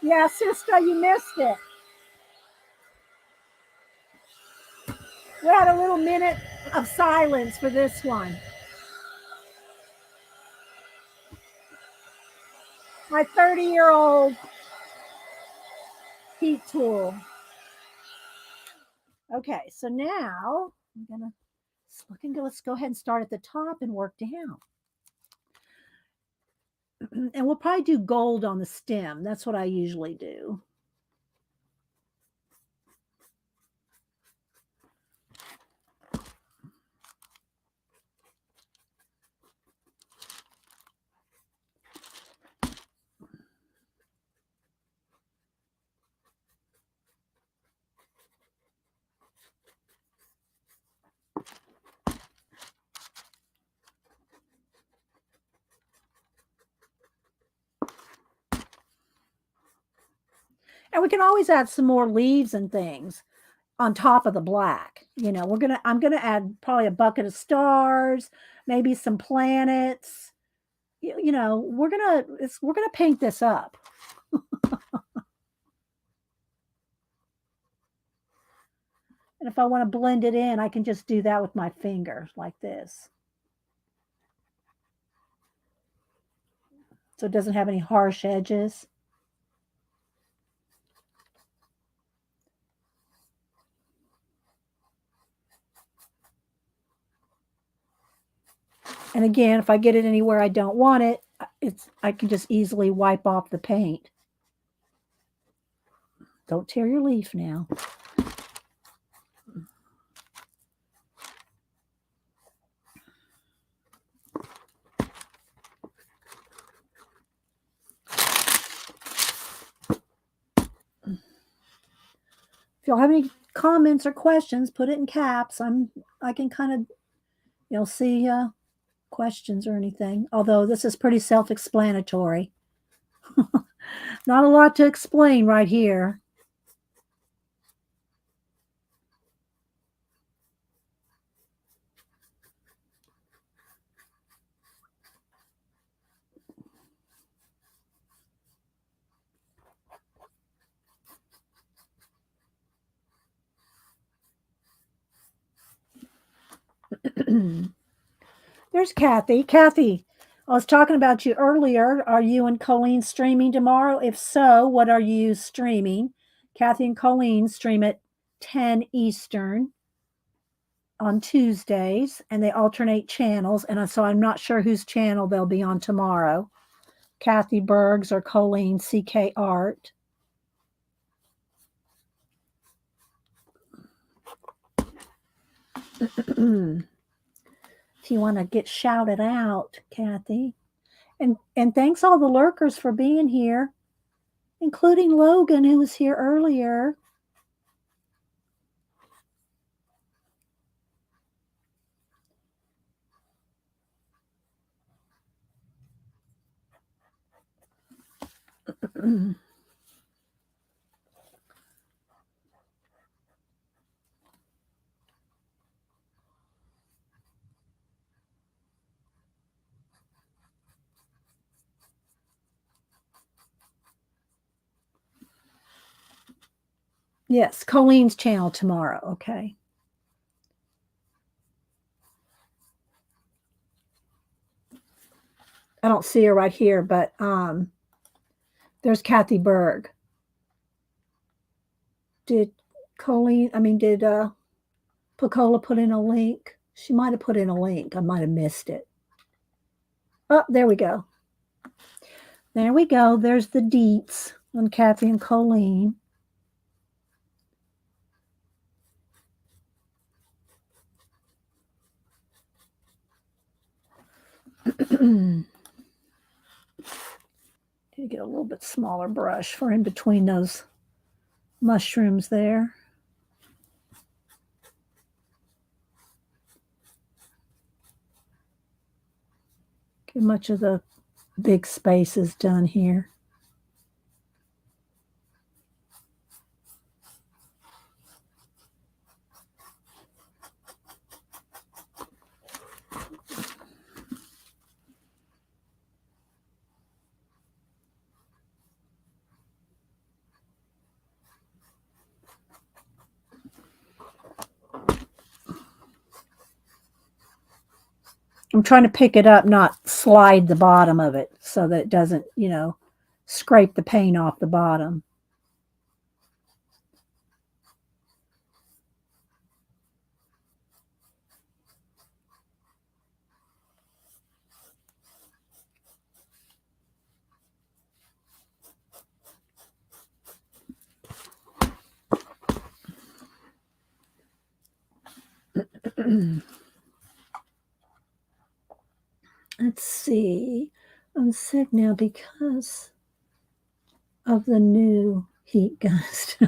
S1: Yeah, sister, you missed it. We had a little minute of silence for this one. My 30-year-old heat tool. Okay, so now I'm gonna let's go ahead and start at the top and work down. And we'll probably do gold on the stem. That's what I usually do. And we can always add some more leaves and things on top of the black. You know, I'm gonna add probably a bucket of stars, maybe some planets. You know, we're gonna paint this up. And if I want to blend it in, I can just do that with my finger like this. So it doesn't have any harsh edges. And again, if I get it anywhere I don't want it, I can just easily wipe off the paint. Don't tear your leaf now. If y'all have any comments or questions, put it in caps. I can kind of, see questions or anything. Although this is pretty self-explanatory. Not a lot to explain right here. There's Kathy. Kathy, I was talking about you earlier. Are you and Colleen streaming tomorrow? If so, what are you streaming? Kathy and Colleen stream at 10 Eastern on Tuesdays, and they alternate channels. And so I'm not sure whose channel they'll be on tomorrow. Kathy Berg's or Colleen CK Art. If you want to get shouted out, Kathy. And thanks all the lurkers for being here, including Logan, who was here earlier. Yes, Colleen's channel tomorrow. Okay. I don't see her right here, but there's Kathy Berg. Did Picola put in a link? She might have put in a link. I might have missed it. Oh, there we go. There we go. There's the deets on Kathy and Colleen. Get a little bit smaller brush for in between those mushrooms there. Get much of the big spaces done here. I'm trying to pick it up, not slide the bottom of it so that it doesn't, scrape the paint off the bottom. Let's see. I'm sick now because of the new heat gust.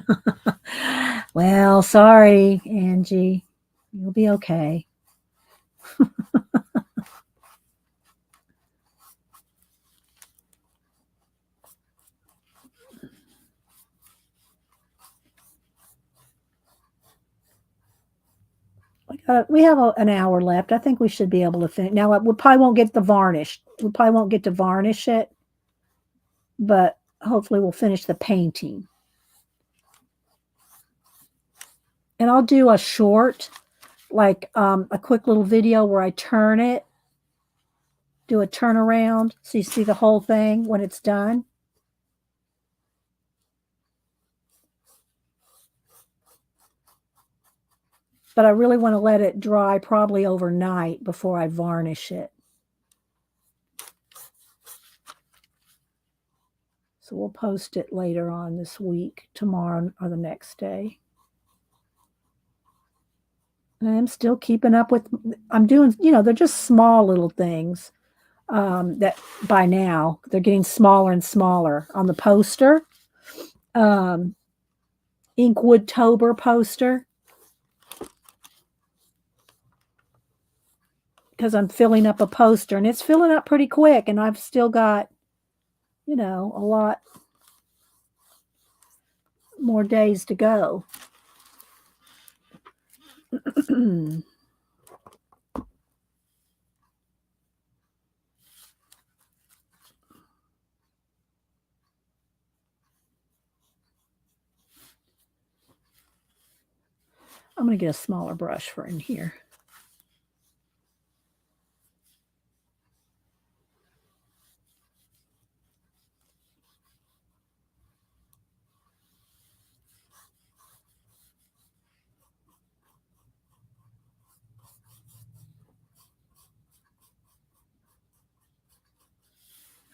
S1: Well, sorry, Angie. You'll be okay. We have an hour left. I think we should be able to finish. Now, we probably won't get the varnish. We probably won't get to varnish it, but hopefully we'll finish the painting. And I'll do a short, like a quick little video where I turn it, do a turnaround so you see the whole thing when it's done. But I really want to let it dry probably overnight before I varnish it. So we'll post it later on this week, tomorrow or the next day. I'm still keeping up with, I'm doing, they're just small little things that by now they're getting smaller and smaller. On the poster, Inkwood-tober poster, because I'm filling up a poster and it's filling up pretty quick and I've still got, a lot more days to go. I'm going to get a smaller brush for in here.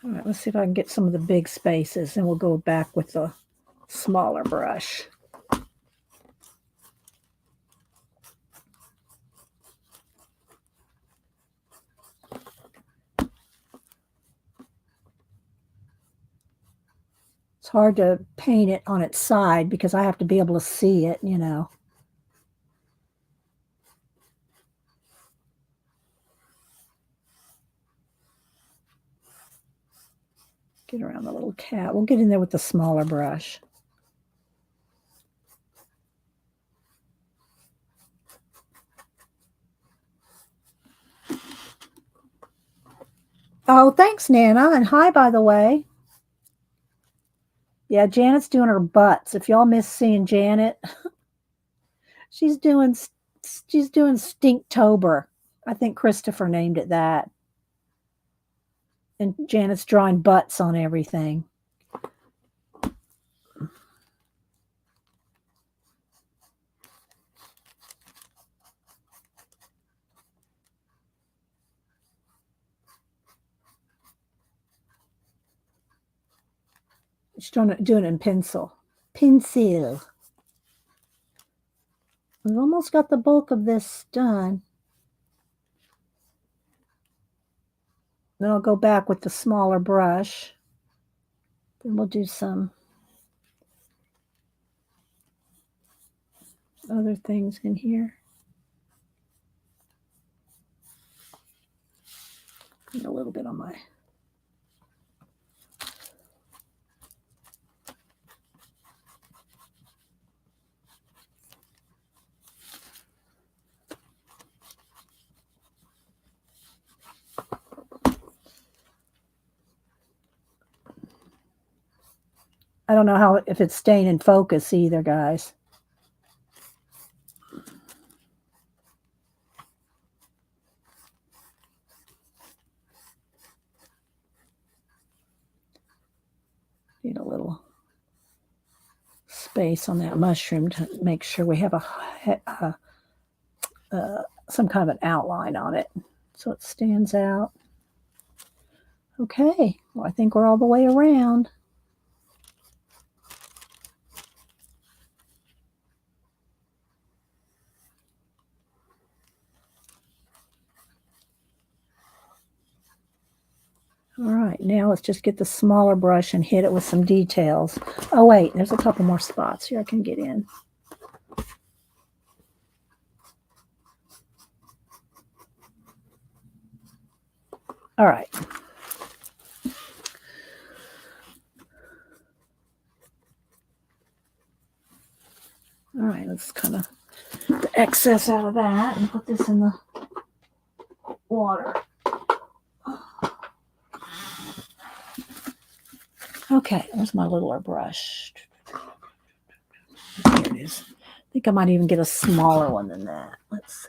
S1: All right, let's see if I can get some of the big spaces and we'll go back with the smaller brush. It's hard to paint it on its side because I have to be able to see it, Get around the little cat. We'll get in there with the smaller brush. Oh, thanks, Nana. And hi, by the way. Yeah, Janet's doing her butts. If y'all miss seeing Janet, she's doing Stinktober. I think Christopher named it that. And Janet's drawing butts on everything. She's doing it in pencil. Pencil. We've almost got the bulk of this done. Then I'll go back with the smaller brush. Then we'll do some other things in here. Put a little bit on my I don't know how if it's staying in focus either, guys. Need a little space on that mushroom to make sure we have some kind of an outline on it so it stands out. Okay, well, I think we're all the way around. All right, now let's just get the smaller brush and hit it with some details. Oh, wait, there's a couple more spots here I can get in. All right. All right, let's kind of get the excess out of that and put this in the water. Okay, there's my littler brush. Here it is. I think I might even get a smaller one than that. Let's see.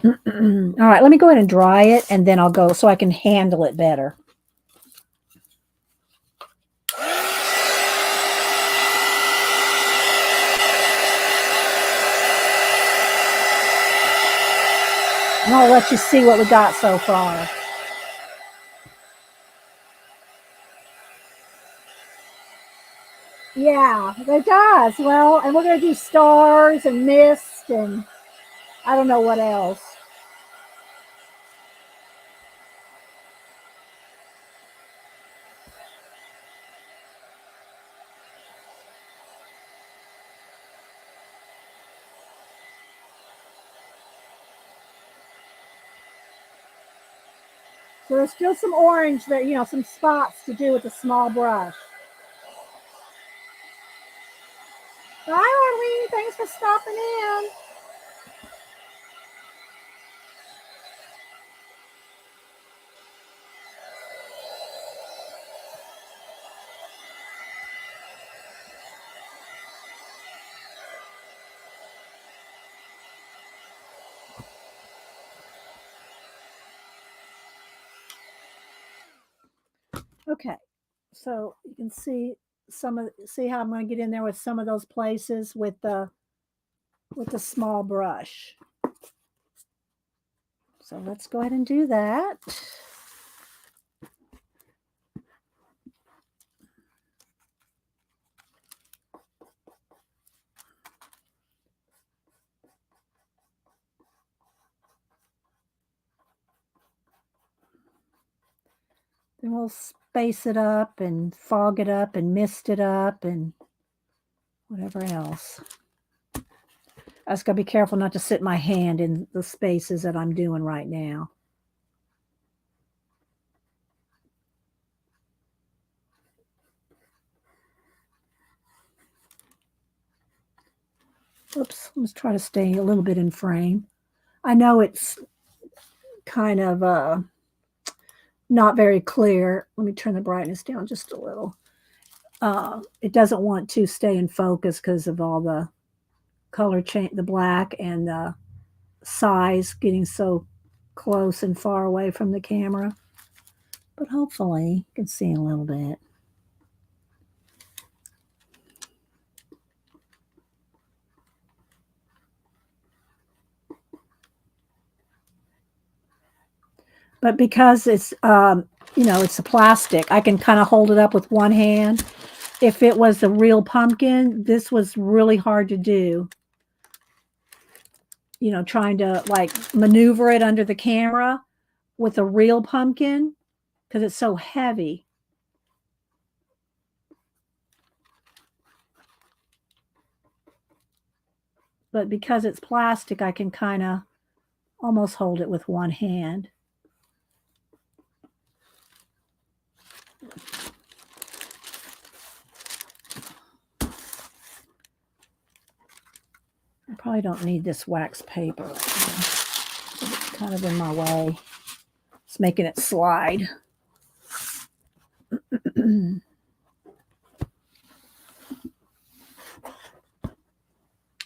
S1: All right, let me go ahead and dry it, and then I'll go so I can handle it better. And I'll let you see what we got so far. Yeah, it does. Well, and we're going to do stars and mist and I don't know what else. So there's still some orange there, you know, some spots to do with a small brush. Bye, Arlene. Thanks for stopping in. Okay, so you can see see how I'm going to get in there with some of those places with the small brush. So let's go ahead and do that. Then we'll space it up and fog it up and mist it up and whatever else. I just gotta be careful not to sit my hand in the spaces that I'm doing right now. Oops, let's try to stay a little bit in frame. I know it's kind of not very clear. Let me turn the brightness down just a little. It doesn't want to stay in focus because of all the color change, the black and the size getting so close and far away from the camera. But hopefully you can see a little bit. But because it's, you know, it's a plastic, I can kind of hold it up with one hand. If it was a real pumpkin, this was really hard to do. You know, trying to like maneuver it under the camera. with a real pumpkin because it's so heavy. But because it's plastic, I can kind of almost hold it with one hand. I probably don't need this wax paper right now. It's kind of in my way. It's making it slide.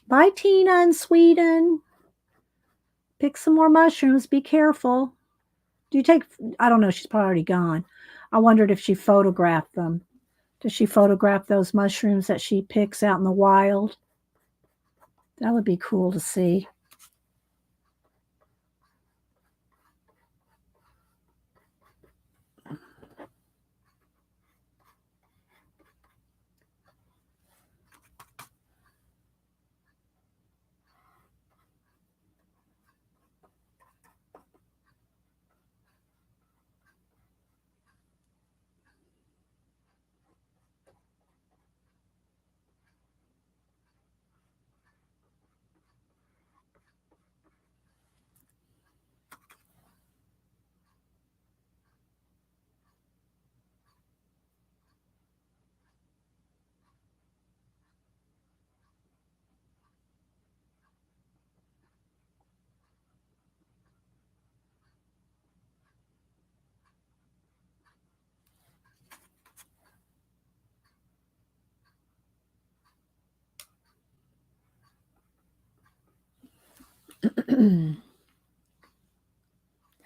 S1: Bye, Tina in Sweden. Pick some more mushrooms. Be careful. Do you take, I don't know, she's probably already gone. I wondered if she photographed them. Does she photograph those mushrooms that she picks out in the wild? That would be cool to see.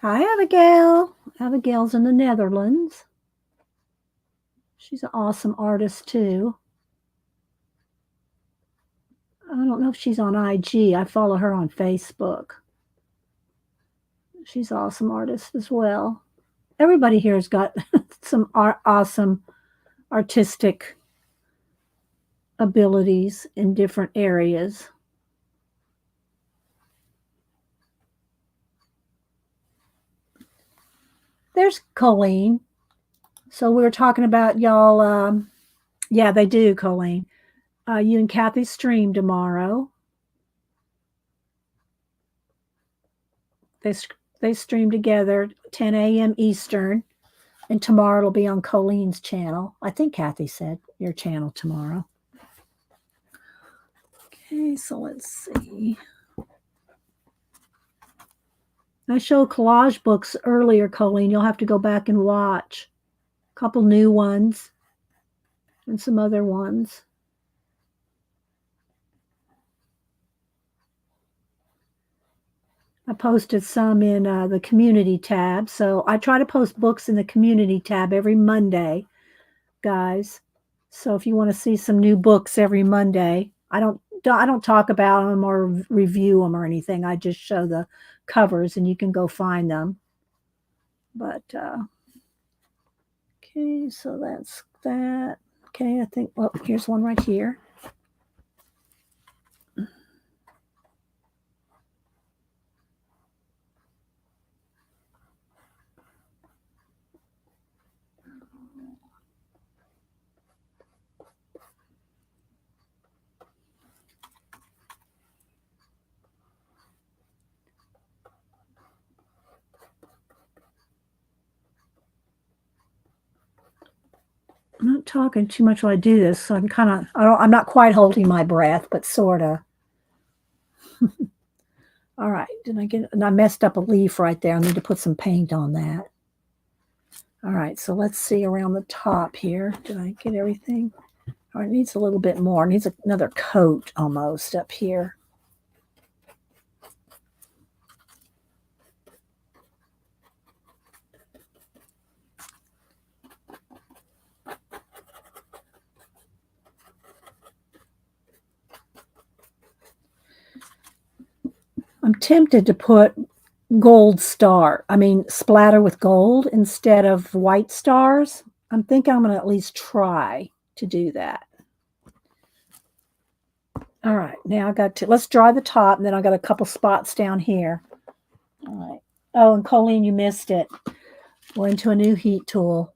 S1: Hi, Abigail. Abigail's in the Netherlands. She's an awesome artist, too. I don't know if she's on IG. I follow her on Facebook. She's an awesome artist as well. Everybody here has got some awesome artistic abilities in different areas. There's Colleen. So we were talking about y'all. Yeah, they do, Colleen. You and Kathy stream tomorrow. They stream together 10 a.m. Eastern, and tomorrow it'll be on Colleen's channel. I think Kathy said your channel tomorrow. Okay, so let's see. I showed collage books earlier, Colleen. You'll have to go back and watch. A couple new ones and some other ones. I posted some in the community tab. So I try to post books in the community tab every Monday, guys. So if you want to see some new books every Monday, I don't talk about them or review them or anything. I just show the covers and you can go find them. But okay, so that's that. Okay, I think, well, here's one right here. I'm not talking too much while I do this, so I'm not quite holding my breath, but sort of. All right, and I messed up a leaf right there. I need to put some paint on that. All right, so let's see around the top here. Did I get everything? All right, it needs a little bit more. It needs another coat almost up here. I'm tempted to put splatter with gold instead of white stars. I'm thinking I'm going to at least try to do that. All right, now let's dry the top, and then I got a couple spots down here. All right, Oh, and Colleen, you missed it. We're into a new heat tool.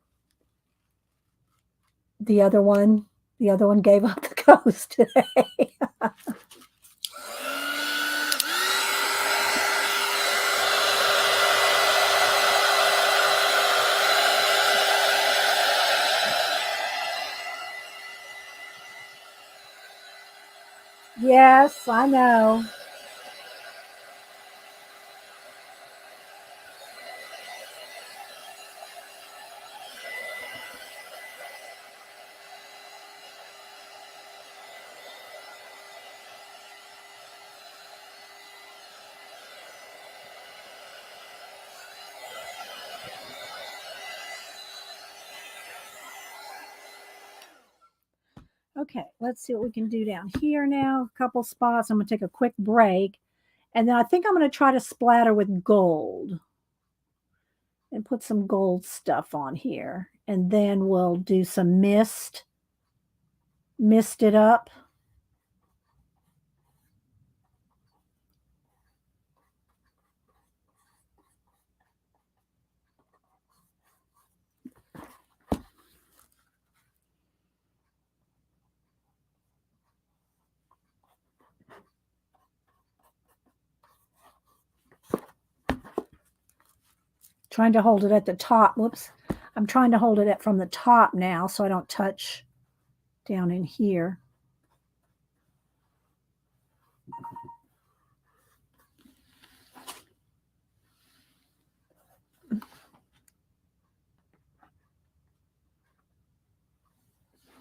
S1: The other one, the other one gave up the ghost today. Yes, I know. Okay, let's see what we can do down here now. A couple spots. I'm going to take a quick break. And then I think I'm going to try to splatter with gold and put some gold stuff on here. And then we'll do some mist it up. Trying to hold it at the top. Whoops. I'm trying to hold it from the top now so I don't touch down in here.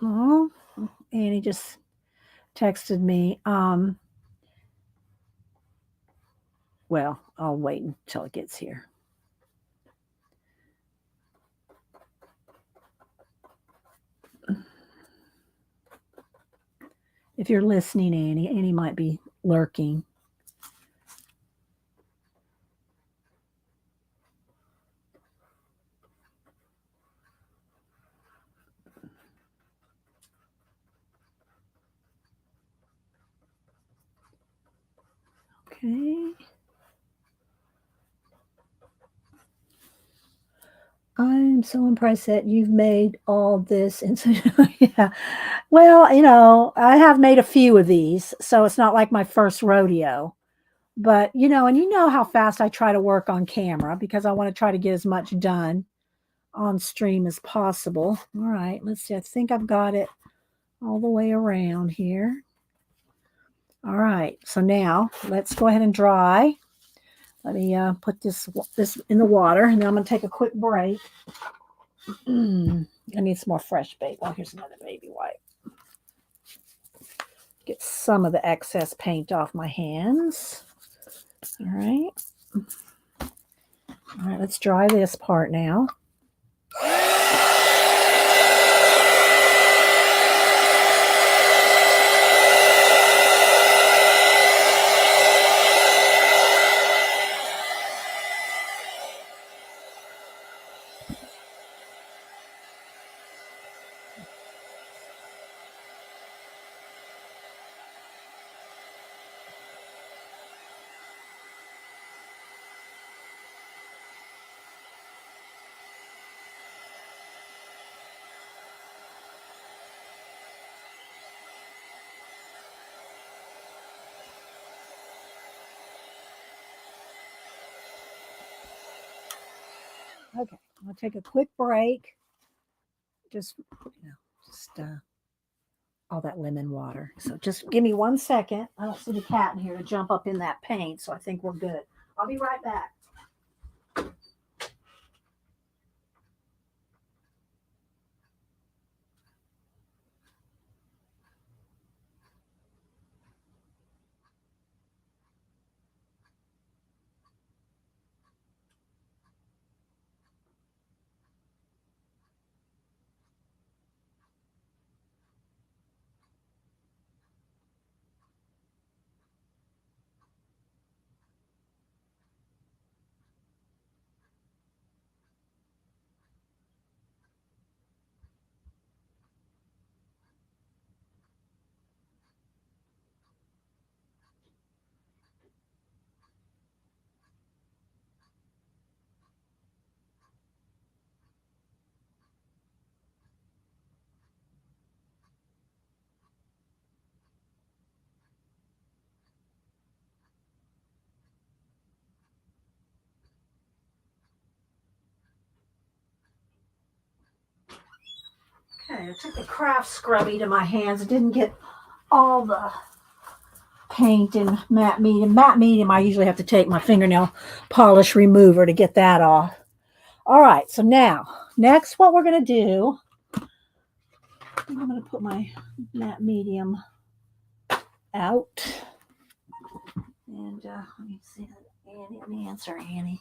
S1: Oh, Annie just texted me. Well, I'll wait until it gets here. If you're listening, Annie might be lurking. Okay. I'm so impressed that you've made all this. And so, yeah. Well, I have made a few of these, so it's not like my first rodeo. But, and you know how fast I try to work on camera because I want to try to get as much done on stream as possible. All right, let's see. I think I've got it all the way around here. All right, so now let's go ahead and dry. Let me put this in the water, and then I'm going to take a quick break. I need some more fresh baby. Oh, here's another baby wipe. Get some of the excess paint off my hands. All right. All right, let's dry this part now. Okay, I'll take a quick break. Just all that lemon water. So just give me 1 second. I don't see the cat in here to jump up in that paint, so I think we're good. I'll be right back. Okay, I took the craft scrubby to my hands. It didn't get all the paint and matte medium. Matte medium, I usually have to take my fingernail polish remover to get that off. All right, so now, next what we're going to do, I'm going to put my matte medium out. And let me see, Annie, let me answer Annie.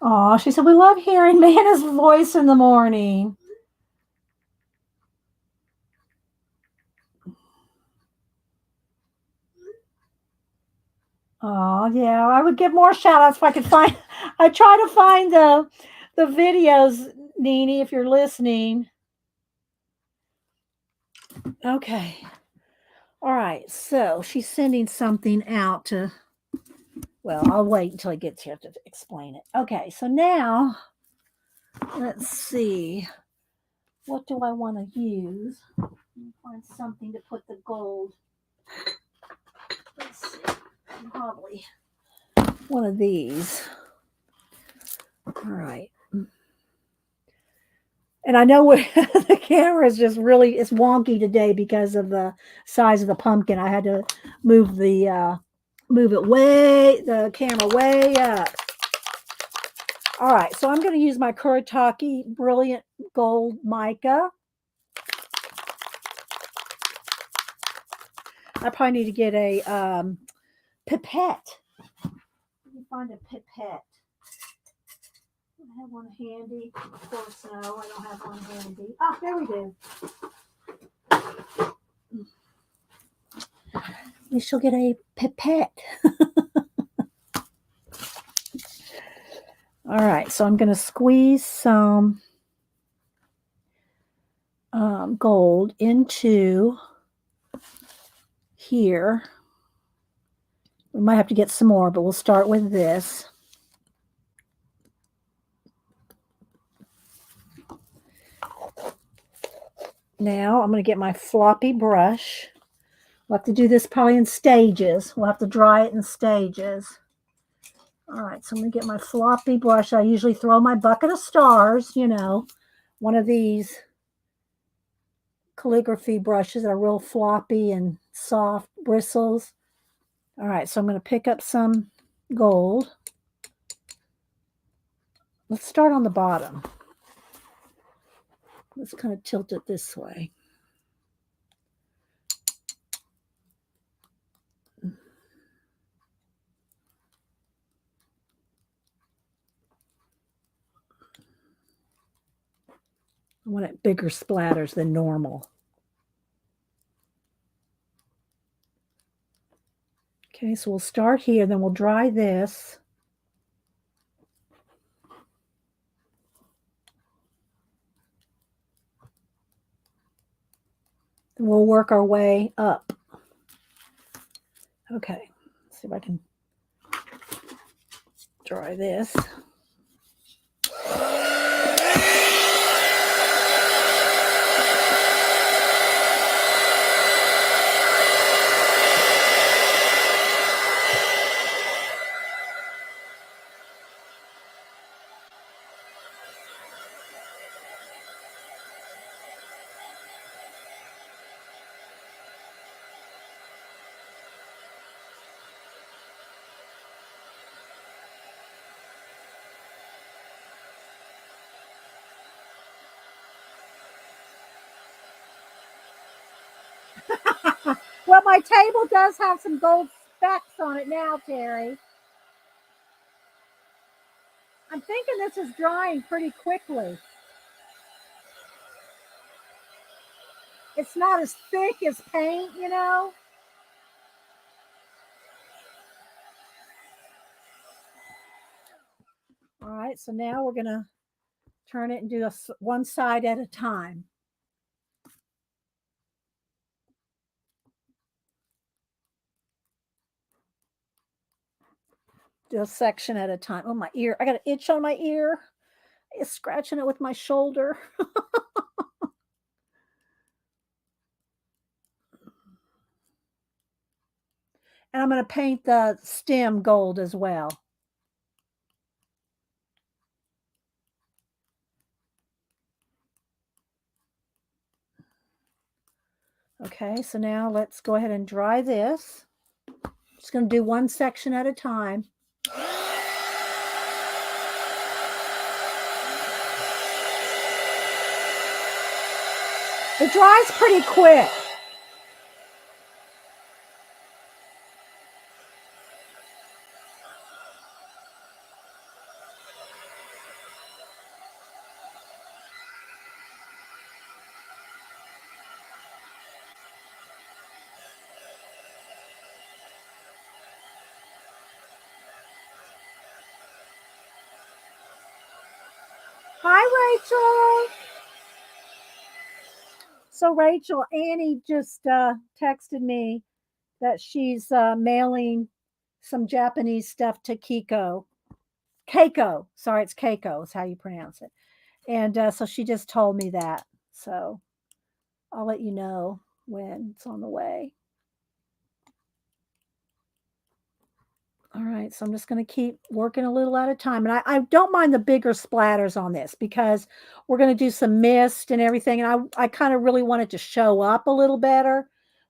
S1: Oh, she said, we love hearing Nana's voice in the morning. Oh, yeah, I would give more shout outs if I could find. I try to find the videos, Nene, if you're listening. Okay. All right. So she's sending something out to, well, I'll wait until it gets here to explain it. Okay. So now let's see. What do I want to use? Find something to put the gold. Let's see. Probably one of these. All right. And I know the camera is just really, it's wonky today because of the size of the pumpkin. I had to move the the camera way up. All right, so I'm going to use my Kuretake Brilliant Gold Mica. I probably need to get a pipette. Let me find a pipette. I have one handy. Of course, no, I don't have one handy. Oh, there we do. We shall get a pipette. All right, so I'm going to squeeze some gold into here. We might have to get some more, but we'll start with this. Now I'm going to get my floppy brush. We'll have to do this probably in stages. We'll have to dry it in stages. All right, so I'm going to get my floppy brush. I usually throw my bucket of stars, you know, one of these calligraphy brushes that are real floppy and soft bristles. All right, so I'm going to pick up some gold. Let's start on the bottom. Let's kind of tilt it this way. I want it bigger splatters than normal. Okay, so we'll start here, then we'll dry this. And we'll work our way up. Okay, let's see if I can dry this. Well, my table does have some gold specks on it now, Terry. I'm thinking this is drying pretty quickly. It's not as thick as paint, you know. All right, so now we're going to turn it and do one side at a time. Do a section at a time. Oh, my ear. I got an itch on my ear. It's scratching it with my shoulder. And I'm going to paint the stem gold as well. Okay, so now let's go ahead and dry this. Just going to do one section at a time. It dries pretty quick. Hi, Rachel. So, Rachel, Annie just texted me that she's mailing some Japanese stuff to Keiko. Sorry, it's Keiko is how you pronounce it. And so she just told me that. So I'll let you know when it's on the way. All right, so I'm just going to keep working a little at a time. And I don't mind the bigger splatters on this because we're going to do some mist and everything. And I kind of really want it to show up a little better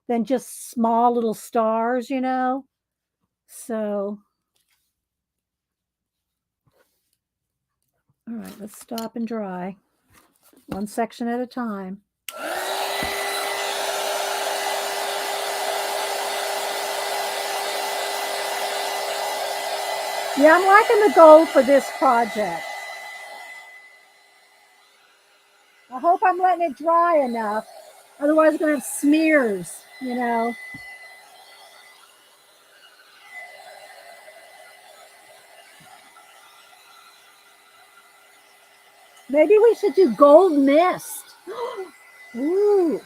S1: than just small little stars, you know? So, all right, let's stop and dry one section at a time. Yeah, I'm liking the gold for this project. I hope I'm letting it dry enough. Otherwise, I'm going to have smears, you know. Maybe we should do gold mist. Ooh,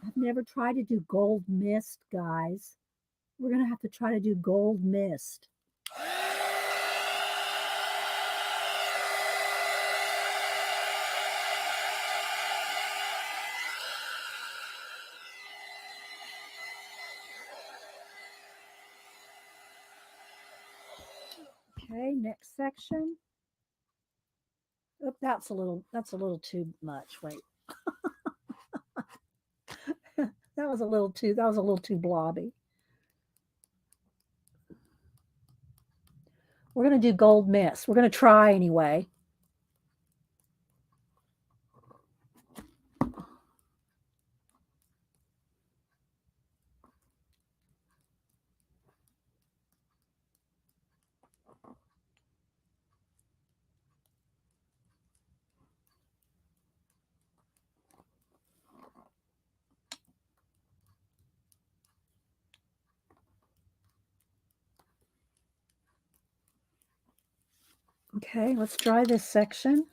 S1: I've never tried to do gold mist, guys. We're going to have to try to do gold mist. Okay, next section. Oh, that's a little too much. Wait. that was a little too blobby. We're going to do gold mist. We're going to try anyway. Okay, let's dry this section.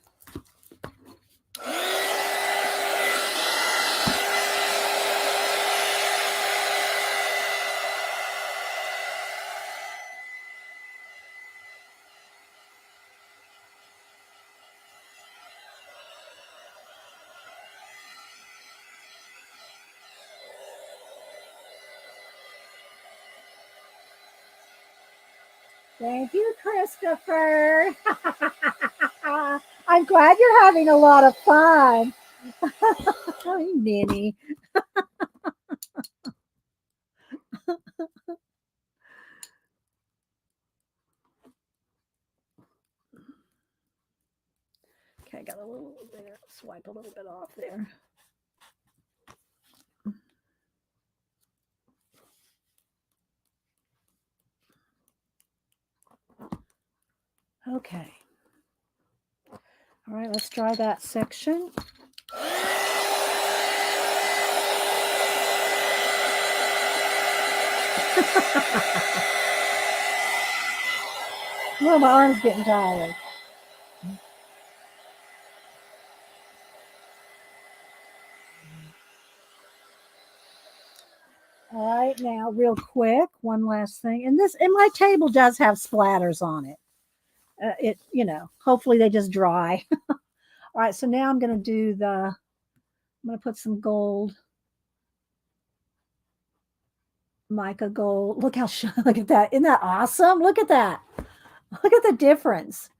S1: Thank you, Christopher. I'm glad you're having a lot of fun. Hi, Minnie. Okay, got a little there. Swipe a little bit off there. Okay. All right, let's dry that section. Well, my arm's getting tired. All right, now real quick, one last thing. And my table does have splatters on it. Hopefully they just dry. All right, so now I'm going to put some gold. mica gold. Look how look at that. Isn't that awesome? Look at that. Look at the difference.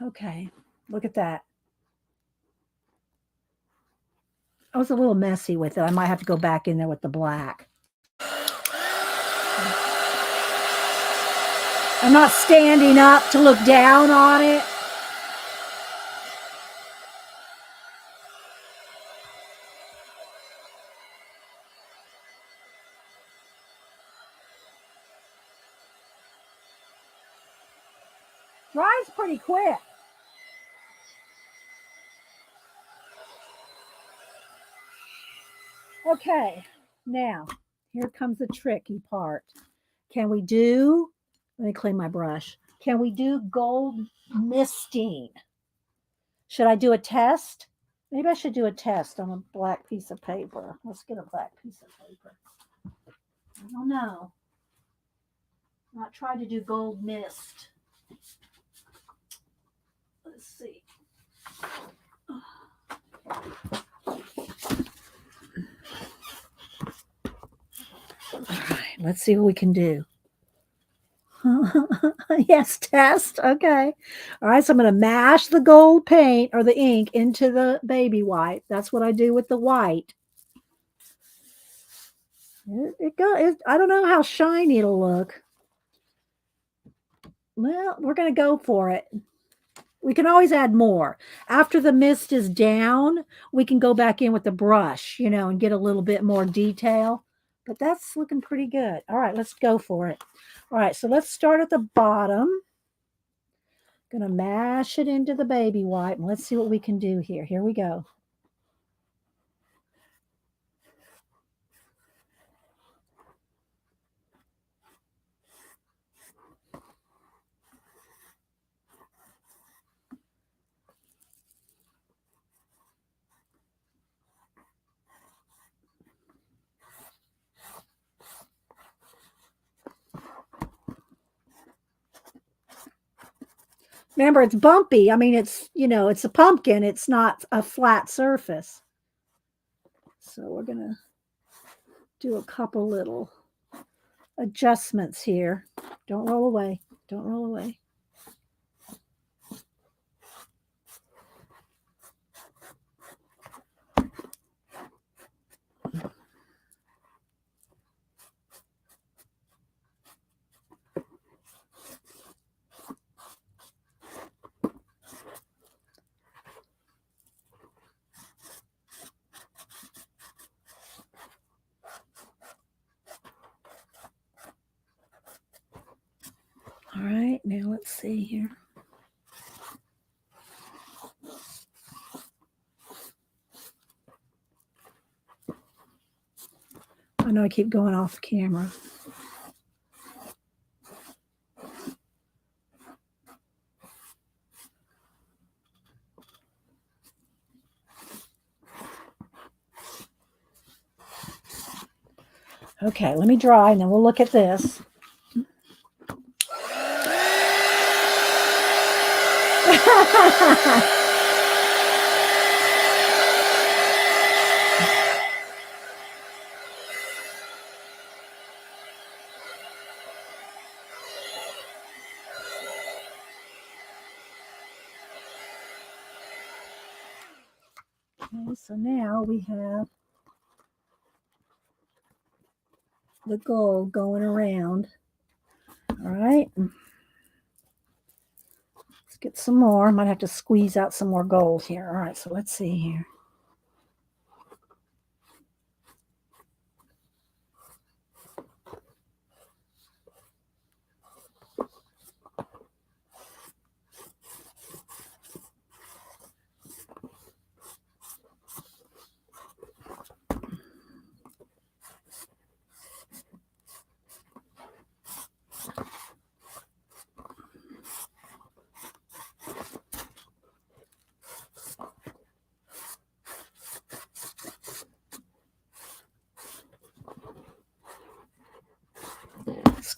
S1: Okay, look at that. I was a little messy with it. I might have to go back in there with the black. I'm not standing up to look down on it. Dries pretty quick. Okay, now here comes the tricky part. Can we do, let me clean my brush. Can we do gold misting? Should I do a test? Maybe I should do a test on a black piece of paper. Let's get a black piece of paper. I don't know. Not try to do gold mist. Let's see. All right, let's see what we can do. Yes, test. Okay. All right, so I'm going to mash the gold paint or the ink into the baby white. That's what I do with the white. I don't know how shiny it'll look. Well, we're going to go for it. We can always add more. After the mist is down, we can go back in with the brush, and get a little bit more detail. But that's looking pretty good. All right, let's go for it. All right, so let's start at the bottom. Gonna mash it into the baby white, and let's see what we can do here. Here we go. Remember, it's bumpy. I mean, it's a pumpkin. It's not a flat surface. So we're going to do a couple little adjustments here. Don't roll away. Don't roll away. All right, now let's see here. I know I keep going off camera. Okay, let me dry and then we'll look at this. Okay, so now we have the gold going around. All right. Let's get some more. Might have to squeeze out some more gold here. All right, so let's see here.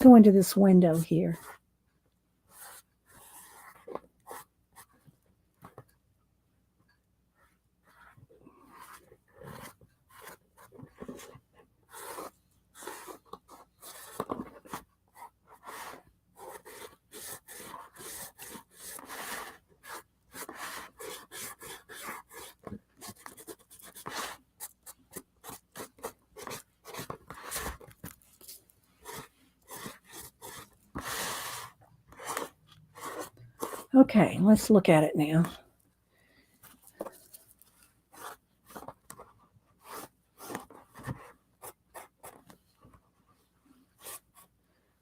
S1: go into this window here. Okay, let's look at it now.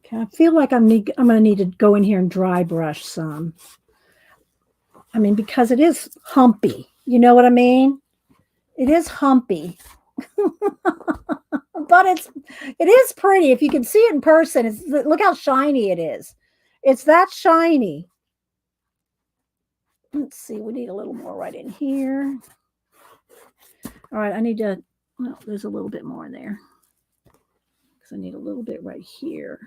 S1: Okay, I feel like I'm going to need to go in here and dry brush some. I mean, because it is humpy. You know what I mean? It is humpy. But it is pretty. If you can see it in person, look how shiny it is. It's that shiny. Let's see, we need a little more right in here. All right, I need to, well, there's a little bit more in there. Because I need a little bit right here.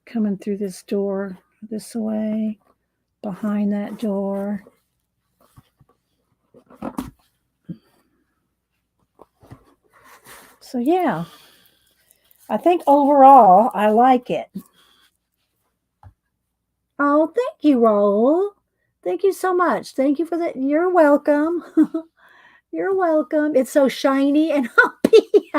S1: Coming through this door this way, behind that door. So yeah, I think overall I like it. Oh, thank you, Raul. Thank you so much. Thank you for that. You're welcome. You're welcome. It's so shiny and humpy.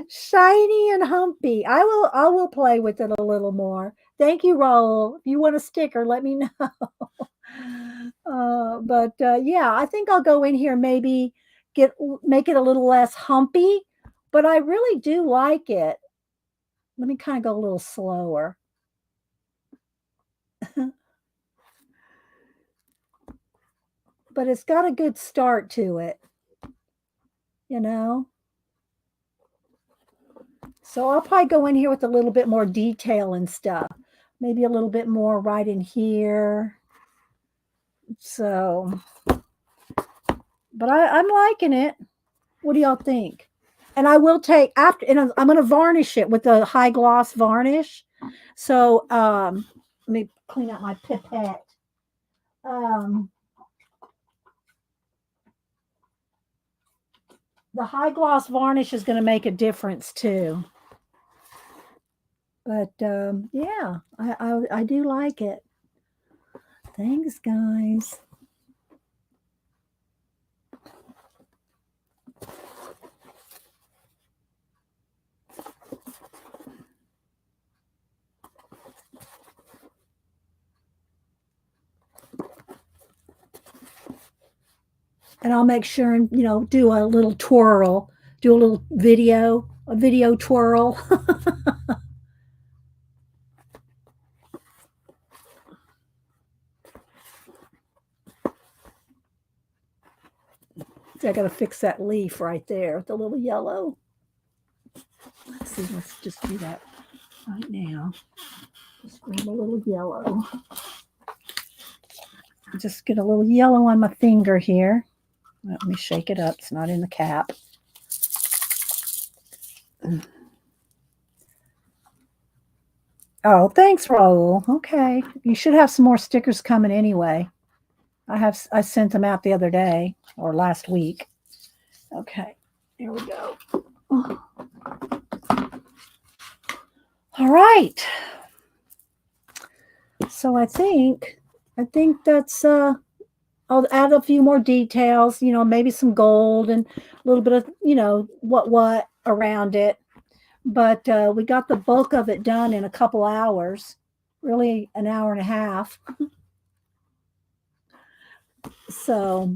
S1: Shiny and humpy. I will play with it a little more. Thank you, Raul. If you want a sticker, let me know. Yeah, I think I'll go in here, maybe make it a little less humpy, but I really do like it. Let me kind of go a little slower. But it's got a good start to it, you know? So I'll probably go in here with a little bit more detail and stuff. Maybe a little bit more right in here. So, but I'm liking it. What do y'all think? And I will take after, and I'm going to varnish it with the high gloss varnish. So, let me clean out my pipette. The high gloss varnish is going to make a difference too. But yeah, I do like it. Thanks, guys. And I'll make sure and, do a little twirl, do a little a video twirl. See, I got to fix that leaf right there with the little yellow. Let's see, let's just do that right now. Just grab a little yellow. Just get a little yellow on my finger here. Let me shake it up. It's not in the cap. Oh, thanks, Raul. Okay. You should have some more stickers coming anyway. I sent them out the other day or last week. Okay. Here we go. All right. So I think that's I'll add a few more details, maybe some gold and a little bit of, what around it. But we got the bulk of it done in a couple hours, really an hour and a half. So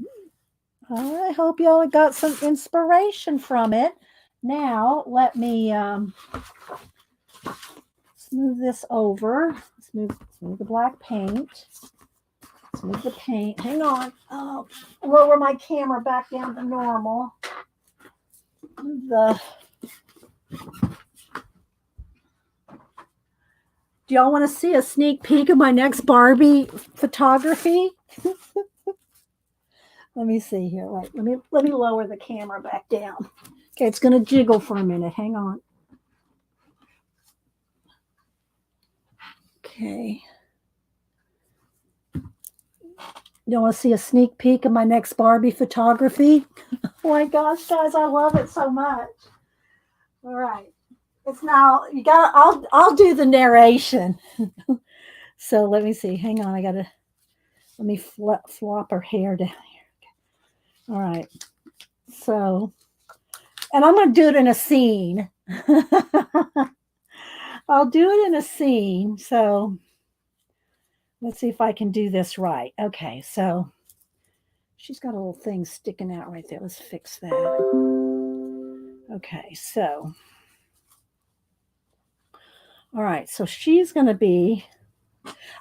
S1: I hope y'all got some inspiration from it. Now let me smooth this over. Smooth the black paint. Smooth the paint. Hang on. Oh, lower my camera back down to normal. Do y'all want to see a sneak peek of my next Barbie photography? Let me see here. Wait, let me lower the camera back down. Okay, it's gonna jiggle for a minute. Hang on. Okay. You want to see a sneak peek of my next Barbie photography? Oh my gosh, guys, I love it so much. All right. It's now you got I'll do the narration. So let me see. Hang on. Let me flop her hair down here. All right. So, and I'm going to do it in a scene. I'll do it in a scene. So, let's see if I can do this right. Okay. So, she's got a little thing sticking out right there. Let's fix that. Okay. So, all right. So, she's going to be,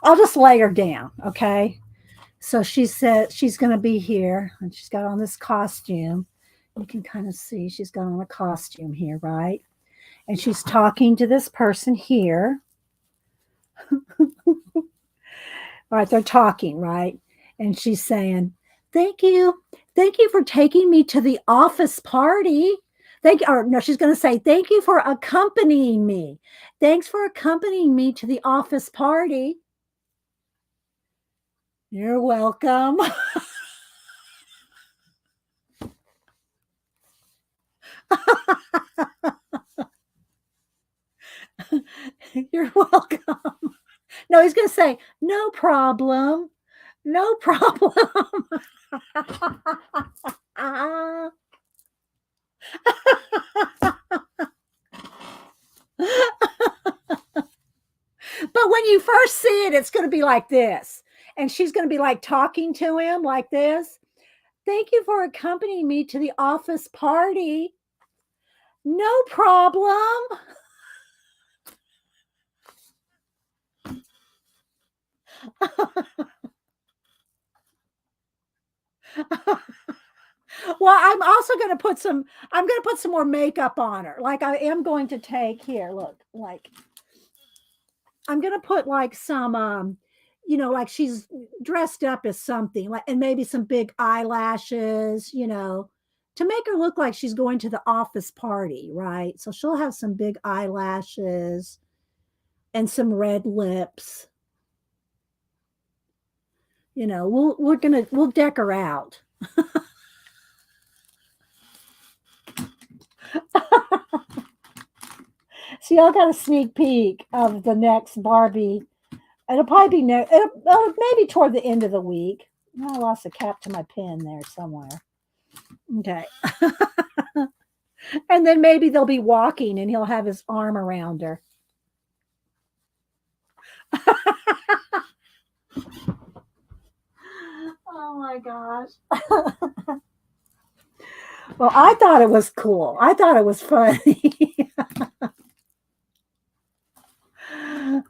S1: I'll just lay her down. Okay. So she said she's going to be here and she's got on this costume. You can kind of see she's got on a costume here, right? And she's talking to this person here. All right, they're talking, right? And she's saying, "Thank you. Thank you for taking me to the office party. Thank you." Or no, she's going to say, "Thank you for accompanying me. Thanks for accompanying me to the office party." You're welcome. You're welcome. No, he's going to say, "No problem. No problem." But when you first see it, it's going to be like this. And she's going to be like talking to him like this. "Thank you for accompanying me to the office party. No problem." Well, I'm going to put some more makeup on her. Like I am going to take here, look, like I'm going to put like some like she's dressed up as something, like, and maybe some big eyelashes, to make her look like she's going to the office party, right? So she'll have some big eyelashes and some red lips. We'll deck her out. So y'all got a sneak peek of the next Barbie. It'll probably be maybe toward the end of the week. I lost a cap to my pen there somewhere. Okay. And then maybe they'll be walking and he'll have his arm around her. Oh my gosh. Well, I thought it was cool. I thought it was funny.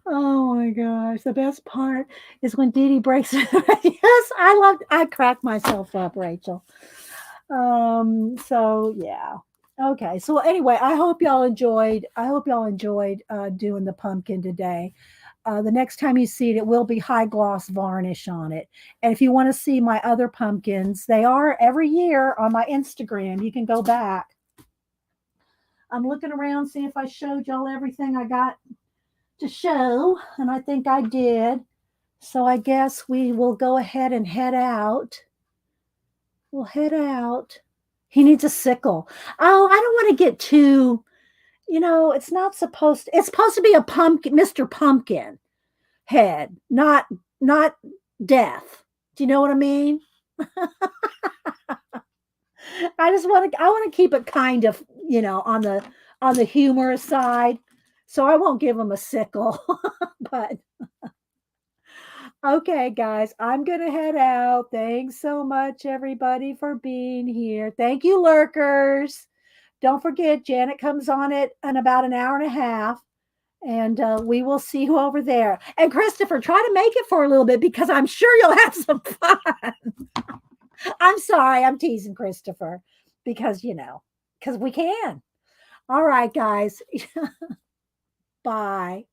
S1: Oh my gosh. The best part is when Dee Dee breaks it. Yes, I cracked myself up, Rachel. So yeah. Okay. So anyway, I hope y'all enjoyed doing the pumpkin today. The next time you see it, it will be high gloss varnish on it. And if you want to see my other pumpkins, they are every year on my Instagram. You can go back. I'm looking around, see if I showed y'all everything I got to show, and I think I did. So I guess we will go ahead and head out. We'll head out. He needs a sickle. Oh, I don't want to get too, it's supposed to be a pumpkin, Mr. Pumpkin head, not death. Do you know what I mean? I want to keep it kind of, on the humorous side. So I won't give him a sickle. But okay, guys, I'm going to head out. Thanks so much, everybody, for being here. Thank you, lurkers. Don't forget, Janet comes on it in about an hour and a half, and we will see you over there. And Christopher, try to make it for a little bit because I'm sure you'll have some fun. I'm sorry, I'm teasing Christopher because, because we can. All right, guys. Bye.